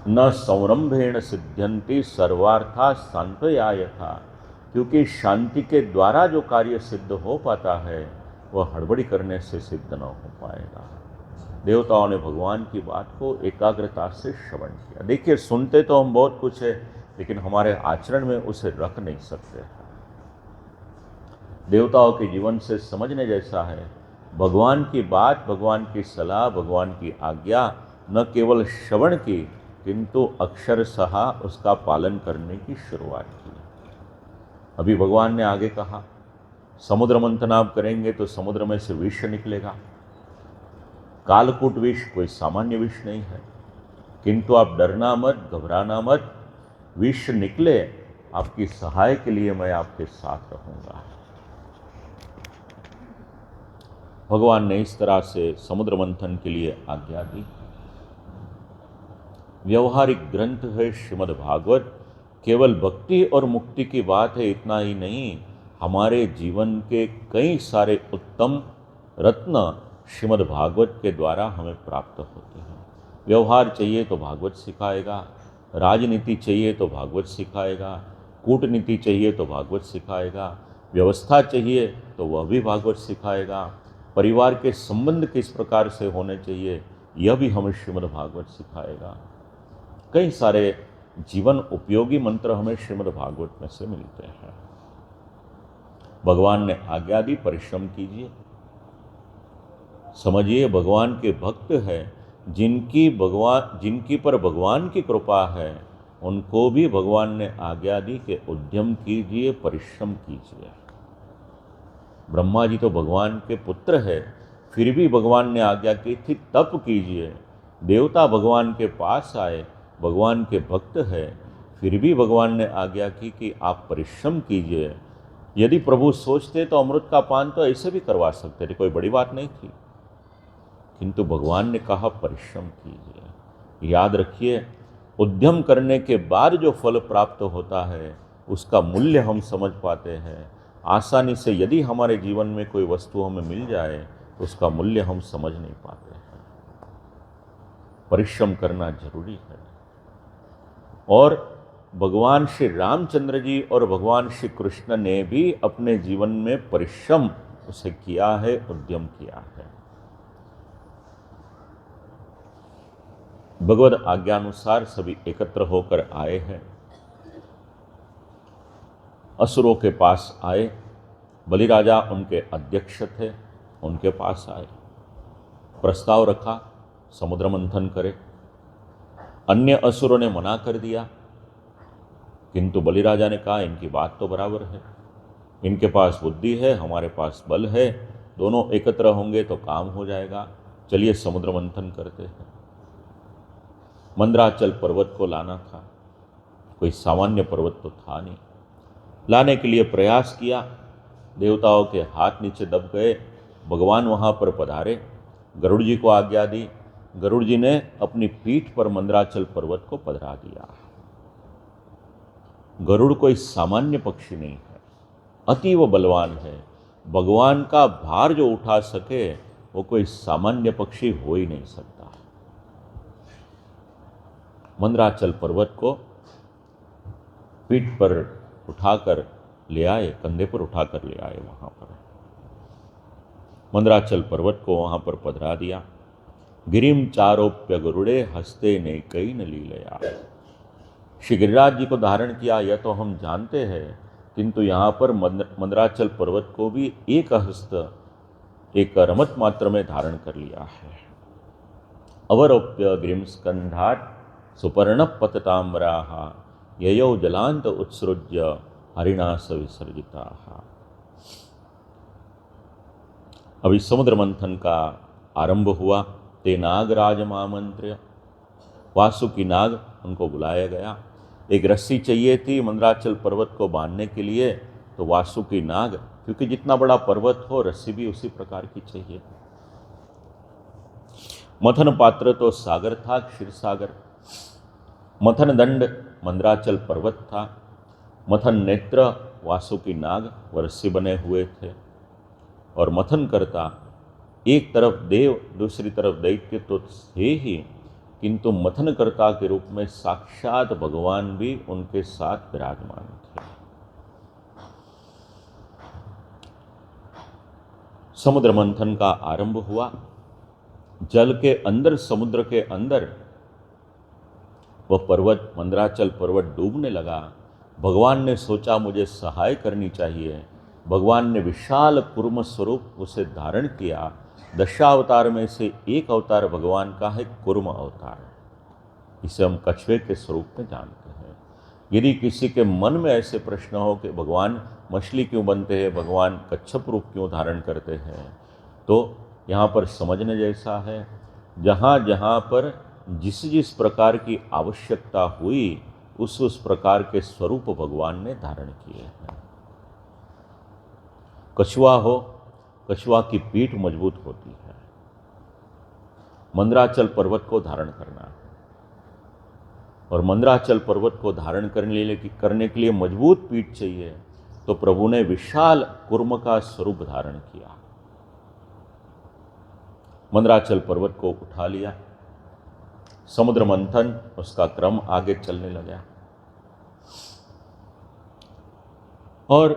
न संरंभेण सिद्ध्यन्ति सर्वार्था शांतया यथा, क्योंकि शांति के द्वारा जो कार्य सिद्ध हो पाता है वह हड़बड़ी करने से सिद्ध न हो पाएगा। देवताओं ने भगवान की बात को एकाग्रता से श्रवण किया। देखिए सुनते तो हम बहुत कुछ है लेकिन हमारे आचरण में उसे रख नहीं सकते। देवताओं के जीवन से समझने जैसा है। भगवान की बात, भगवान की सलाह, भगवान की आज्ञा न केवल श्रवण की किंतु अक्षरशः उसका पालन करने की शुरुआत की। अभी भगवान ने आगे कहा समुद्र मंथन आप करेंगे तो समुद्र में से विष निकलेगा। कालकूट विष कोई सामान्य विष नहीं है, किंतु आप डरना मत, घबराना मत। विष निकले आपकी सहाय के लिए मैं आपके साथ रहूंगा। भगवान ने इस तरह से समुद्र मंथन के लिए आज्ञा दी। व्यवहारिक ग्रंथ है श्रीमद् भागवत केवल भक्ति और मुक्ति की बात है इतना ही नहीं, हमारे जीवन के कई सारे उत्तम रत्न श्रीमद् भागवत के द्वारा हमें प्राप्त होते हैं। व्यवहार चाहिए तो भागवत सिखाएगा, राजनीति चाहिए तो भागवत सिखाएगा, कूटनीति चाहिए तो भागवत सिखाएगा, व्यवस्था चाहिए तो वह भी भागवत सिखाएगा, परिवार के संबंध किस प्रकार से होने चाहिए यह भी हमें श्रीमद् भागवत सिखाएगा। कई सारे जीवन उपयोगी मंत्र हमें श्रीमद् भागवत में से मिलते हैं। भगवान ने आज्ञा दी, परिश्रम कीजिए। समझिए, भगवान के भक्त हैं, जिनकी पर भगवान की कृपा है, उनको भी भगवान ने आज्ञा दी कि उद्यम कीजिए, परिश्रम कीजिए। ब्रह्मा जी तो भगवान के पुत्र है, फिर भी भगवान ने आज्ञा की थी तप कीजिए। देवता भगवान के पास आए, भगवान के भक्त है, फिर भी भगवान ने आज्ञा की कि आप परिश्रम कीजिए। यदि प्रभु सोचते तो अमृत का पान तो ऐसे भी करवा सकते थे, कोई बड़ी बात नहीं थी, किंतु भगवान ने कहा परिश्रम कीजिए। याद रखिए, उद्यम करने के बाद जो फल प्राप्त होता है उसका मूल्य हम समझ पाते हैं। आसानी से यदि हमारे जीवन में कोई वस्तु हमें मिल जाए तो उसका मूल्य हम समझ नहीं पाते हैं। परिश्रम करना जरूरी है। और भगवान श्री रामचंद्र जी और भगवान श्री कृष्ण ने भी अपने जीवन में परिश्रम उसे किया है, उद्यम किया है। भगवद आज्ञानुसार सभी एकत्र होकर आए हैं। असुरों के पास आए, बलिराजा उनके अध्यक्ष थे, उनके पास आए, प्रस्ताव रखा समुद्र मंथन करे। अन्य असुरों ने मना कर दिया, किंतु बलिराजा ने कहा इनकी बात तो बराबर है, इनके पास बुद्धि है, हमारे पास बल है, दोनों एकत्र होंगे तो काम हो जाएगा, चलिए समुद्र मंथन करते हैं। मंदराचल पर्वत को लाना था, कोई सामान्य पर्वत तो था नहीं। लाने के लिए प्रयास किया, देवताओं के हाथ नीचे दब गए। भगवान वहाँ पर पधारे, गरुड़ जी को आज्ञा दी, गरुड़ जी ने अपनी पीठ पर मंदराचल पर्वत को पधरा दिया। गरुड़ कोई सामान्य पक्षी नहीं है, अतीव बलवान है। भगवान का भार जो उठा सके वो कोई सामान्य पक्षी हो ही नहीं सकता। मंदराचल पर्वत को पीठ पर उठाकर ले आए, कंधे पर उठाकर ले आए। वहां पर मंदराचल पर्वत को वहां पर पधरा दिया। गिरिम चारोप्य गरुड़े हस्ते ने कई न लीलया। श्री गिरिराज जी को धारण किया यह तो हम जानते हैं, किंतु यहाँ पर मंदराचल पर्वत को भी एक हस्त, एक रमत मात्र में धारण कर लिया है। अवरोप्य गिरिम स्कंधात् सुपर्ण पतताम्राहा ययो जलांत उत्सृज्य हरिणास विसर्जिता। अभी समुद्र मंथन का आरंभ हुआ। ते नागराज मामंत्र्य, वासुकी नाग उनको बुलाया गया। एक रस्सी चाहिए थी मंदराचल पर्वत को बांधने के लिए, तो वासुकी नाग, क्योंकि जितना बड़ा पर्वत हो रस्सी भी उसी प्रकार की चाहिए। मथन पात्र तो सागर था, क्षीर सागर। मथन दंड मंदराचल पर्वत था। मथन नेत्र वासुकी नाग व रस्सी बने हुए थे। और मथन करता एक तरफ देव दूसरी तरफ दैत्य तो थे ही, किंतु मथनकर्ता के रूप में साक्षात भगवान भी उनके साथ विराजमान थे। समुद्र मंथन का आरंभ हुआ। जल के अंदर, समुद्र के अंदर वह पर्वत, मंदराचल पर्वत डूबने लगा। भगवान ने सोचा मुझे सहाय करनी चाहिए। भगवान ने विशाल कूर्म स्वरूप उसे धारण किया। दशावतार में से एक अवतार भगवान का है कूर्म अवतार। इसे हम कछुए के स्वरूप में जानते हैं। यदि किसी के मन में ऐसे प्रश्न हो कि भगवान मछली क्यों बनते हैं, भगवान कच्छप रूप क्यों धारण करते हैं, तो यहाँ पर समझने जैसा है। जहाँ जहाँ पर जिस जिस प्रकार की आवश्यकता हुई उस प्रकार के स्वरूप भगवान ने धारण किए हैं। कछुआ हो, कछुआ की पीठ मजबूत होती है। मंदराचल पर्वत को धारण करना है और मंदराचल पर्वत को धारण करने के लिए मजबूत पीठ चाहिए, तो प्रभु ने विशाल कुर्म का स्वरूप धारण किया। मंदराचल पर्वत को उठा लिया, समुद्र मंथन उसका क्रम आगे चलने लगा और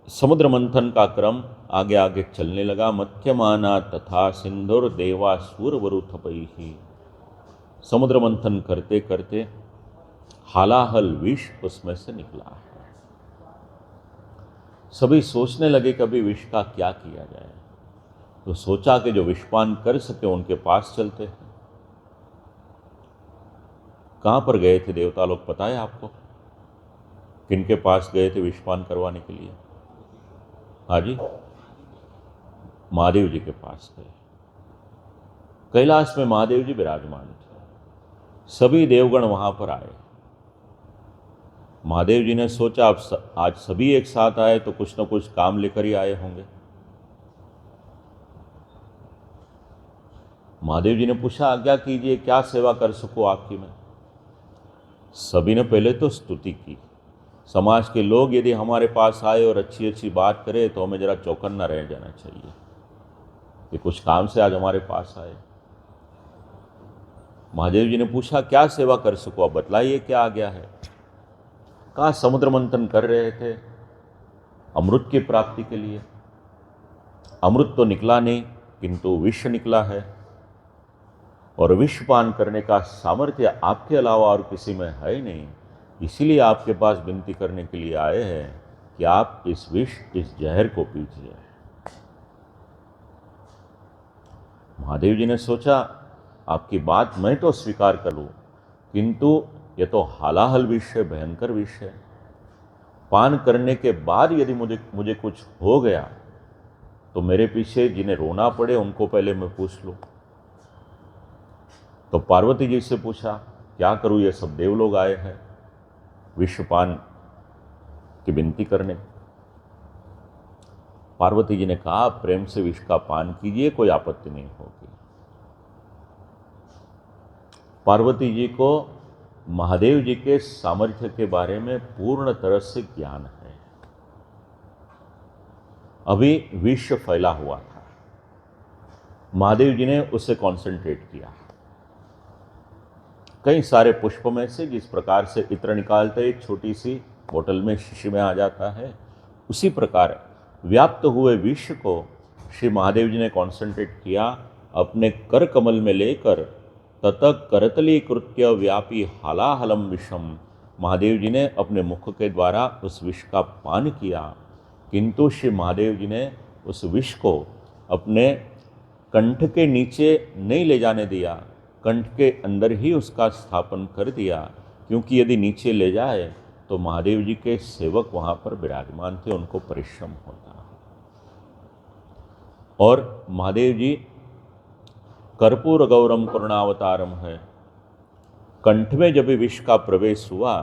समुद्र मंथन का क्रम आगे आगे चलने लगा। मध्यमाना तथा सिंधुर देवा सूर वरुथपई ही। समुद्र मंथन करते करते हालाहल विष उसमें से निकला है। सभी सोचने लगे कभी विष का क्या किया जाए, तो सोचा कि जो विषपान कर सके उनके पास चलते हैं। कहां पर गए थे देवता लोग, पता है आपको? किनके पास गए थे विषपान करवाने के लिए? हाँ जी, महादेव जी के पास गए। कैलाश में महादेव जी विराजमान थे, सभी देवगण वहां पर आए। महादेव जी ने सोचा अब आज सभी एक साथ आए तो कुछ न कुछ काम लेकर ही आए होंगे। महादेव जी ने पूछा, आज्ञा कीजिए, क्या सेवा कर सकूं आपकी मैं? सभी ने पहले तो स्तुति की। समाज के लोग यदि हमारे पास आए और अच्छी अच्छी बात करे तो हमें जरा चौकन्ना रह जाना चाहिए कि कुछ काम से आज हमारे पास आए। महादेव जी ने पूछा, क्या सेवा कर सकूं, आप बतलाइए क्या आ गया है? कहा, समुद्र मंथन कर रहे थे अमृत की प्राप्ति के लिए। अमृत तो निकला नहीं, किंतु विष निकला है, और विष पान करने का सामर्थ्य आपके अलावा और किसी में है ही नहीं। इसीलिए आपके पास विनती करने के लिए आए हैं कि आप इस विष, इस जहर को पीजिए। महादेव जी ने सोचा, आपकी बात मैं तो स्वीकार कर लूं, किंतु यह तो हालाहल विष है, भयंकर विष है। पान करने के बाद यदि मुझे कुछ हो गया तो मेरे पीछे जिन्हें रोना पड़े उनको पहले मैं पूछ लूं। तो पार्वती जी से पूछा, क्या करूं, ये सब देव लोग आए हैं विषपान की विनती करने। पार्वती जी ने कहा, प्रेम से विष का पान कीजिए, कोई आपत्ति नहीं होगी। पार्वती जी को महादेव जी के सामर्थ्य के बारे में पूर्ण तरह से ज्ञान है। अभी विष फैला हुआ था, महादेव जी ने उसे कॉन्सेंट्रेट किया। कई सारे पुष्प में से जिस प्रकार से इत्र निकालते एक छोटी सी बोतल में, शीशी में आ जाता है, उसी प्रकार व्याप्त हुए विष को श्री महादेव जी ने कॉन्सेंट्रेट किया। अपने कर कमल में लेकर ततः करतली कृत्य व्यापी हालाहलम विषम, महादेव जी ने अपने मुख के द्वारा उस विष का पान किया, किंतु श्री महादेव जी ने उस विष को अपने कंठ के नीचे नहीं ले जाने दिया, कंठ के अंदर ही उसका स्थापन कर दिया, क्योंकि यदि नीचे ले जाए तो महादेव जी के सेवक वहाँ पर विराजमान थे, उनको परिश्रम होता। और महादेव जी कर्पूर गौरम करुणावतारम है। कंठ में जब विष का प्रवेश हुआ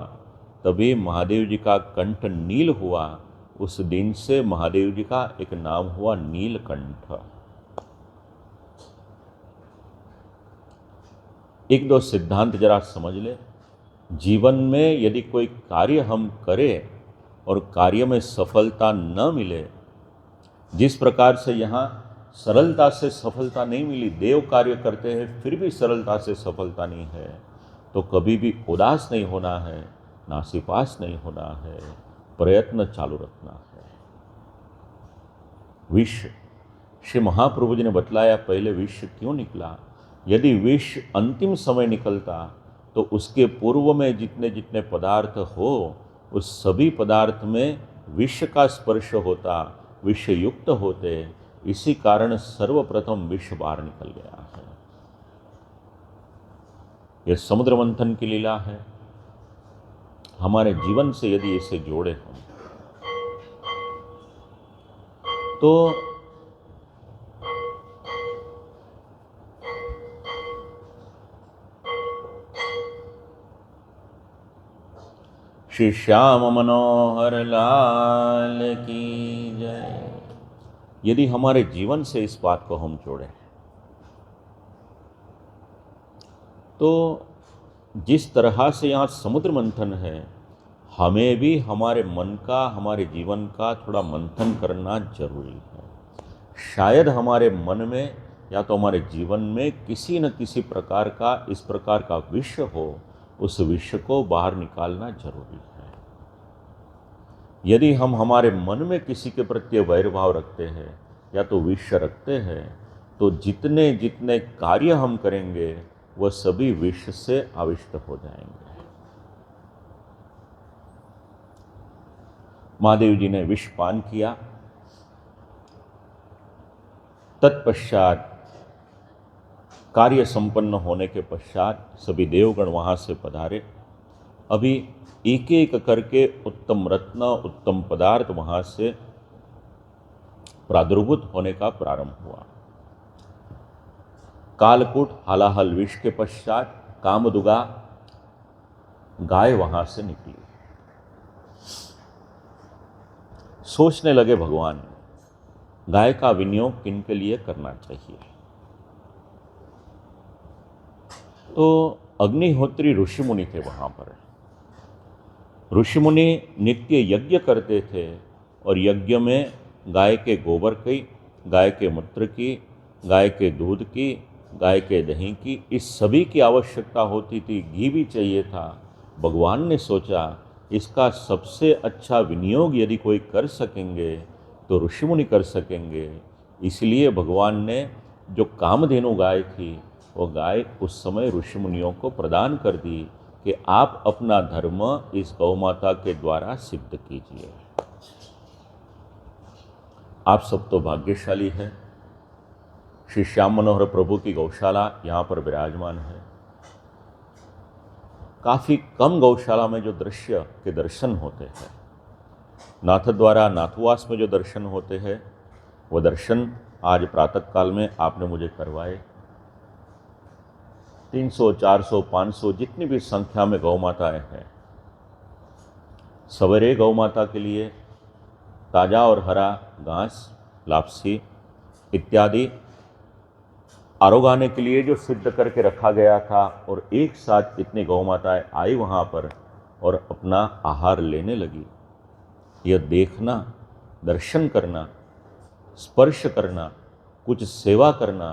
तभी महादेव जी का कंठ नील हुआ। उस दिन से महादेव जी का एक नाम हुआ नीलकंठ। एक दो सिद्धांत जरा समझ ले। जीवन में यदि कोई कार्य हम करें और कार्य में सफलता न मिले, जिस प्रकार से यहाँ सरलता से सफलता नहीं मिली, देव कार्य करते हैं फिर भी सरलता से सफलता नहीं है, तो कभी भी उदास नहीं होना है, नासीपास नहीं होना है, प्रयत्न चालू रखना है। विष, श्री महाप्रभु जी ने बतलाया पहले विष क्यों निकला। यदि विष अंतिम समय निकलता तो उसके पूर्व में जितने जितने पदार्थ हो उस सभी पदार्थ में विष का स्पर्श होता, विष युक्त होते। इसी कारण सर्वप्रथम विष बाहर निकल गया है। यह समुद्र मंथन की लीला है। हमारे जीवन से यदि इसे जोड़े हम तो श्री श्याम मनोहर लाल की जय। यदि हमारे जीवन से इस बात को हम जोड़ें तो जिस तरह से यहाँ समुद्र मंथन है, हमें भी हमारे मन का, हमारे जीवन का थोड़ा मंथन करना जरूरी है। शायद हमारे मन में या तो हमारे जीवन में किसी न किसी प्रकार का इस प्रकार का विष हो, उस विष को बाहर निकालना जरूरी है। यदि हम हमारे मन में किसी के प्रति वैर भाव रखते हैं या तो विष रखते हैं, तो जितने जितने कार्य हम करेंगे वह सभी विष से आविष्ट हो जाएंगे। महादेव जी ने विष पान किया। तत्पश्चात कार्य संपन्न होने के पश्चात सभी देवगण वहां से पधारे। अभी एक एक करके उत्तम रत्न, उत्तम पदार्थ वहां से प्रादुर्भूत होने का प्रारंभ हुआ। कालकूट हालाहल विष के पश्चात कामदुगा गाय वहां से निकली। सोचने लगे भगवान, गाय का विनियोग किन के लिए करना चाहिए। तो अग्निहोत्री ऋषि मुनि थे वहां पर। ऋषि मुनि नित्य यज्ञ करते थे और यज्ञ में गाय के गोबर की, गाय के मूत्र की, गाय के दूध की, गाय के दही की, इस सभी की आवश्यकता होती थी। घी भी चाहिए था। भगवान ने सोचा इसका सबसे अच्छा विनियोग यदि कोई कर सकेंगे तो ऋषि मुनि कर सकेंगे। इसलिए भगवान ने जो कामधेनु गाय थी वो गाय उस समय ऋषि मुनियों को प्रदान कर दी कि आप अपना धर्म इस गौ माता के द्वारा सिद्ध कीजिए। आप सब तो भाग्यशाली हैं। श्री श्याम मनोहर प्रभु की गौशाला यहाँ पर विराजमान है। काफ़ी कम गौशाला में जो दृश्य के दर्शन होते हैं, नाथ द्वारा नाथवास में जो दर्शन होते हैं, वो दर्शन आज प्रातः काल में आपने मुझे करवाए। 300, 400, 500 जितनी भी संख्या में गौ माताएँ हैं, सवेरे गौ माता के लिए ताज़ा और हरा घास, लापसी इत्यादि आरोगाने के लिए जो सिद्ध करके रखा गया था, और एक साथ इतनी गौ माताएँ आई वहाँ पर और अपना आहार लेने लगी। यह देखना, दर्शन करना, स्पर्श करना, कुछ सेवा करना,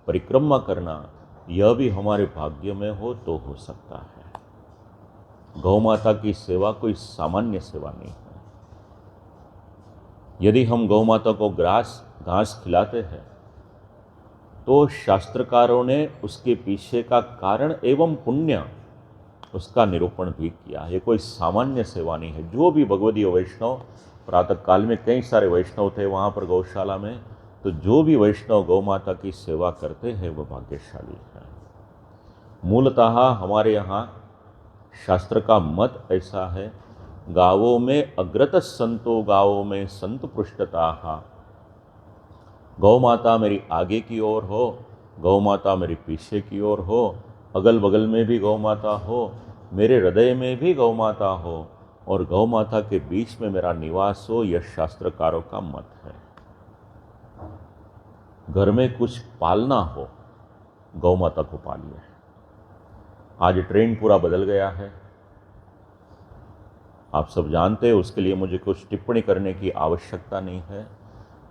परिक्रमा करना, यह भी हमारे भाग्य में हो तो हो सकता है। गौ माता की सेवा कोई सामान्य सेवा नहीं है। यदि हम गौ माता को घास खिलाते हैं तो शास्त्रकारों ने उसके पीछे का कारण एवं पुण्य उसका निरूपण भी किया। ये कोई सामान्य सेवा नहीं है। जो भी भगवदीय वैष्णव, प्रातः काल में कई सारे वैष्णव थे वहाँ पर गौशाला में, तो जो भी वैष्णव गौ माता की सेवा करते हैं वह भाग्यशाली है। मूलतः हमारे यहाँ शास्त्र का मत ऐसा है, गावों में अग्रत संतो गावों में संत पृष्ठता। गौ माता मेरी आगे की ओर हो, गौ माता मेरी पीछे की ओर हो, अगल बगल में भी गौ माता हो, मेरे हृदय में भी गौ माता हो, और गौ माता के बीच में मेरा निवास हो, यह शास्त्रकारों का मत है। घर में कुछ पालना हो, गौ माता को पालिए। आज ट्रेंड पूरा बदल गया है, आप सब जानते हैं, उसके लिए मुझे कुछ टिप्पणी करने की आवश्यकता नहीं है।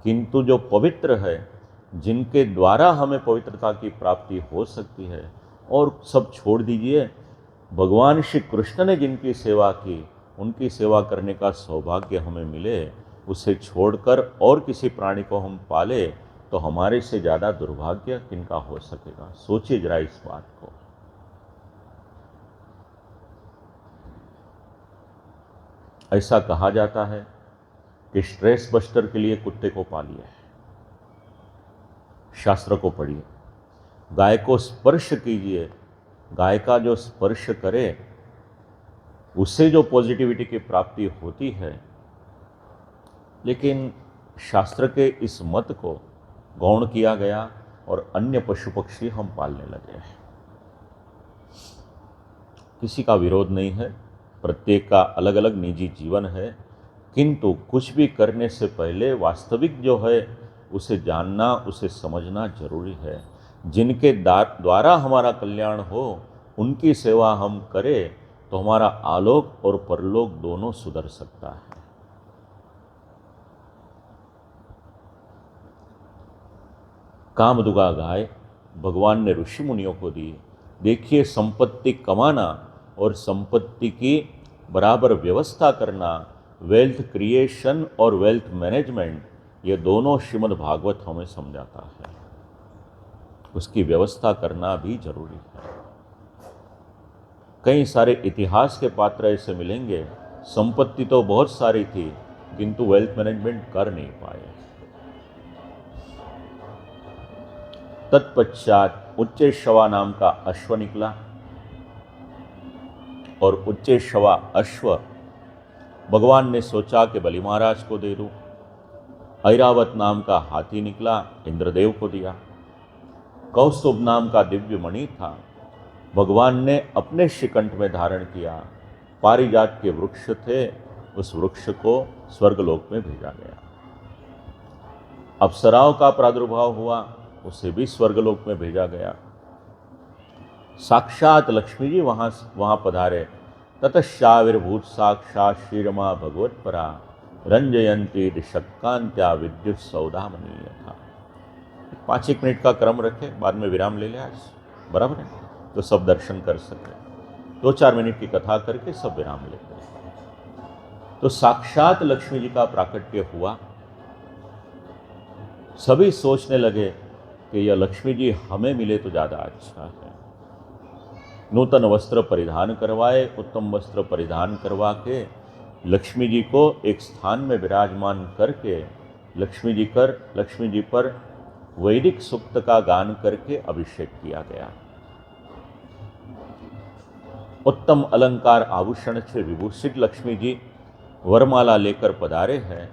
किंतु जो पवित्र है, जिनके द्वारा हमें पवित्रता की प्राप्ति हो सकती है, और सब छोड़ दीजिए, भगवान श्री कृष्ण ने जिनकी सेवा की, उनकी सेवा करने का सौभाग्य हमें मिले, उसे छोड़कर और किसी प्राणी को हम पाले तो हमारे से ज़्यादा दुर्भाग्य किनका हो सकेगा। सोचिए जरा इस बात को। ऐसा कहा जाता है कि स्ट्रेस बस्टर के लिए कुत्ते को पालिए। शास्त्र को पढ़िए, गाय को स्पर्श कीजिए। गाय का जो स्पर्श करे उससे जो पॉजिटिविटी की प्राप्ति होती है। लेकिन शास्त्र के इस मत को गौण किया गया और अन्य पशु पक्षी हम पालने लगे हैं। किसी का विरोध नहीं है, प्रत्येक का अलग अलग निजी जीवन है, किंतु कुछ भी करने से पहले वास्तविक जो है उसे जानना, उसे समझना जरूरी है। जिनके द्वारा हमारा कल्याण हो उनकी सेवा हम करें तो हमारा आलोक और परलोक दोनों सुधर सकता है। कामदुगा गाय भगवान ने ऋषि मुनियों को दी। देखिए, संपत्ति कमाना और संपत्ति की बराबर व्यवस्था करना, वेल्थ क्रिएशन और वेल्थ मैनेजमेंट, ये दोनों श्रीमद् भागवत हमें समझाता है। उसकी व्यवस्था करना भी जरूरी है। कई सारे इतिहास के पात्र ऐसे मिलेंगे, संपत्ति तो बहुत सारी थी किंतु वेल्थ मैनेजमेंट कर नहीं पाए। तत्पश्चात उच्चेश्रवा नाम का अश्व निकला और उच्चेश्रवा अश्व भगवान ने सोचा कि बलि महाराज को दे दूं। ऐरावत नाम का हाथी निकला, इंद्रदेव को दिया। कौस्तुभ नाम का दिव्य मणि था, भगवान ने अपने शिकंठ में धारण किया। पारिजात के वृक्ष थे, उस वृक्ष को स्वर्गलोक में भेजा गया। अप्सराओं का प्रादुर्भाव हुआ, उसे भी स्वर्गलोक में भेजा गया। साक्षात लक्ष्मी जी वहां पधारे। ततश्चाविर्भूत साक्षात श्रीरमा भगवत्परा रंजयंती शक्कांत्या विद्युत सौदामनी था। 5 मिनट का क्रम रखे, बाद में विराम ले ले आज, बराबर है, तो सब दर्शन कर सके। 2-4 मिनट की कथा करके सब विराम लेते हैं। तो साक्षात लक्ष्मी जी का प्राकट्य हुआ। सभी सोचने लगे कि यह लक्ष्मी जी हमें मिले तो ज़्यादा अच्छा है। नूतन वस्त्र परिधान करवाए, उत्तम वस्त्र परिधान करवा के लक्ष्मी जी को एक स्थान में विराजमान करके लक्ष्मी जी पर वैदिक सूक्त का गान करके अभिषेक किया गया। उत्तम अलंकार आभूषण से विभूषित लक्ष्मी जी वरमाला लेकर पधारे हैं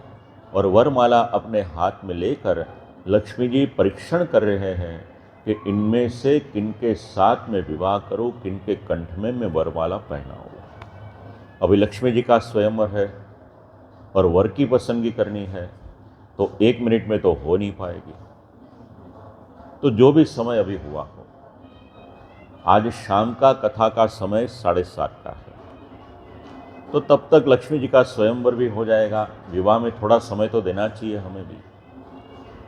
और वरमाला अपने हाथ में लेकर लक्ष्मी जी परीक्षण कर रहे हैं कि इनमें से किनके साथ में विवाह करूं, किनके कंठ में मैं वरमाला पहनाऊं। अभी लक्ष्मी जी का स्वयंवर है और वर की पसंदगी करनी है, तो 1 मिनट में तो हो नहीं पाएगी। तो जो भी समय अभी हुआ हो, आज शाम का कथा का समय 7:30 का है, तो तब तक लक्ष्मी जी का स्वयंवर भी हो जाएगा। विवाह में थोड़ा समय तो देना चाहिए हमें भी।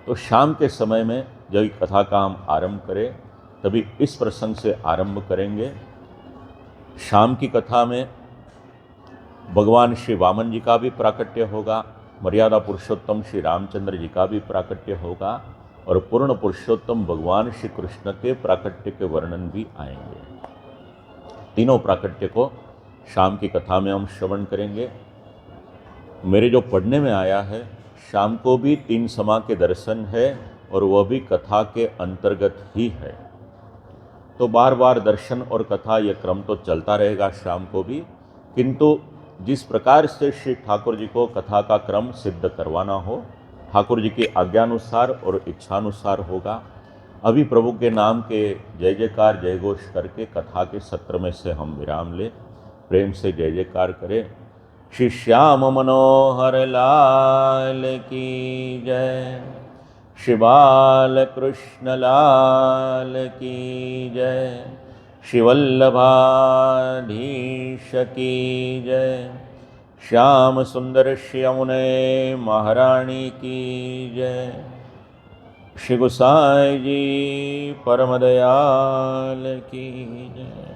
तो शाम के समय में जब कथा का हम आरंभ करें, तभी इस प्रसंग से आरंभ करेंगे। शाम की कथा में भगवान श्री वामन जी का भी प्राकट्य होगा, मर्यादा पुरुषोत्तम श्री रामचंद्र जी का भी प्राकट्य होगा और पूर्ण पुरुषोत्तम भगवान श्री कृष्ण के प्राकट्य के वर्णन भी आएंगे। तीनों प्राकट्य को शाम की कथा में हम श्रवण करेंगे। मेरे जो पढ़ने में आया है, शाम को भी 3 समा के दर्शन है और वह भी कथा के अंतर्गत ही है। तो बार बार दर्शन और कथा यह क्रम तो चलता रहेगा शाम को भी, किंतु जिस प्रकार से श्री ठाकुर जी को कथा का क्रम सिद्ध करवाना हो, ठाकुर जी की आज्ञानुसार और इच्छानुसार होगा। अभी प्रभु के नाम के जय जयकार जय घोष करके कथा के सत्र में से हम विराम ले, प्रेम से जय जयकार करें। श्री श्याम मनोहर लाल की जय, श्री बाल कृष्ण लाल की जय, श्री वल्लभाधीश की जय, श्याम सुंदर श्री यमुने महारानी की जय, श्री गोसाई जी परम दयाल की जय।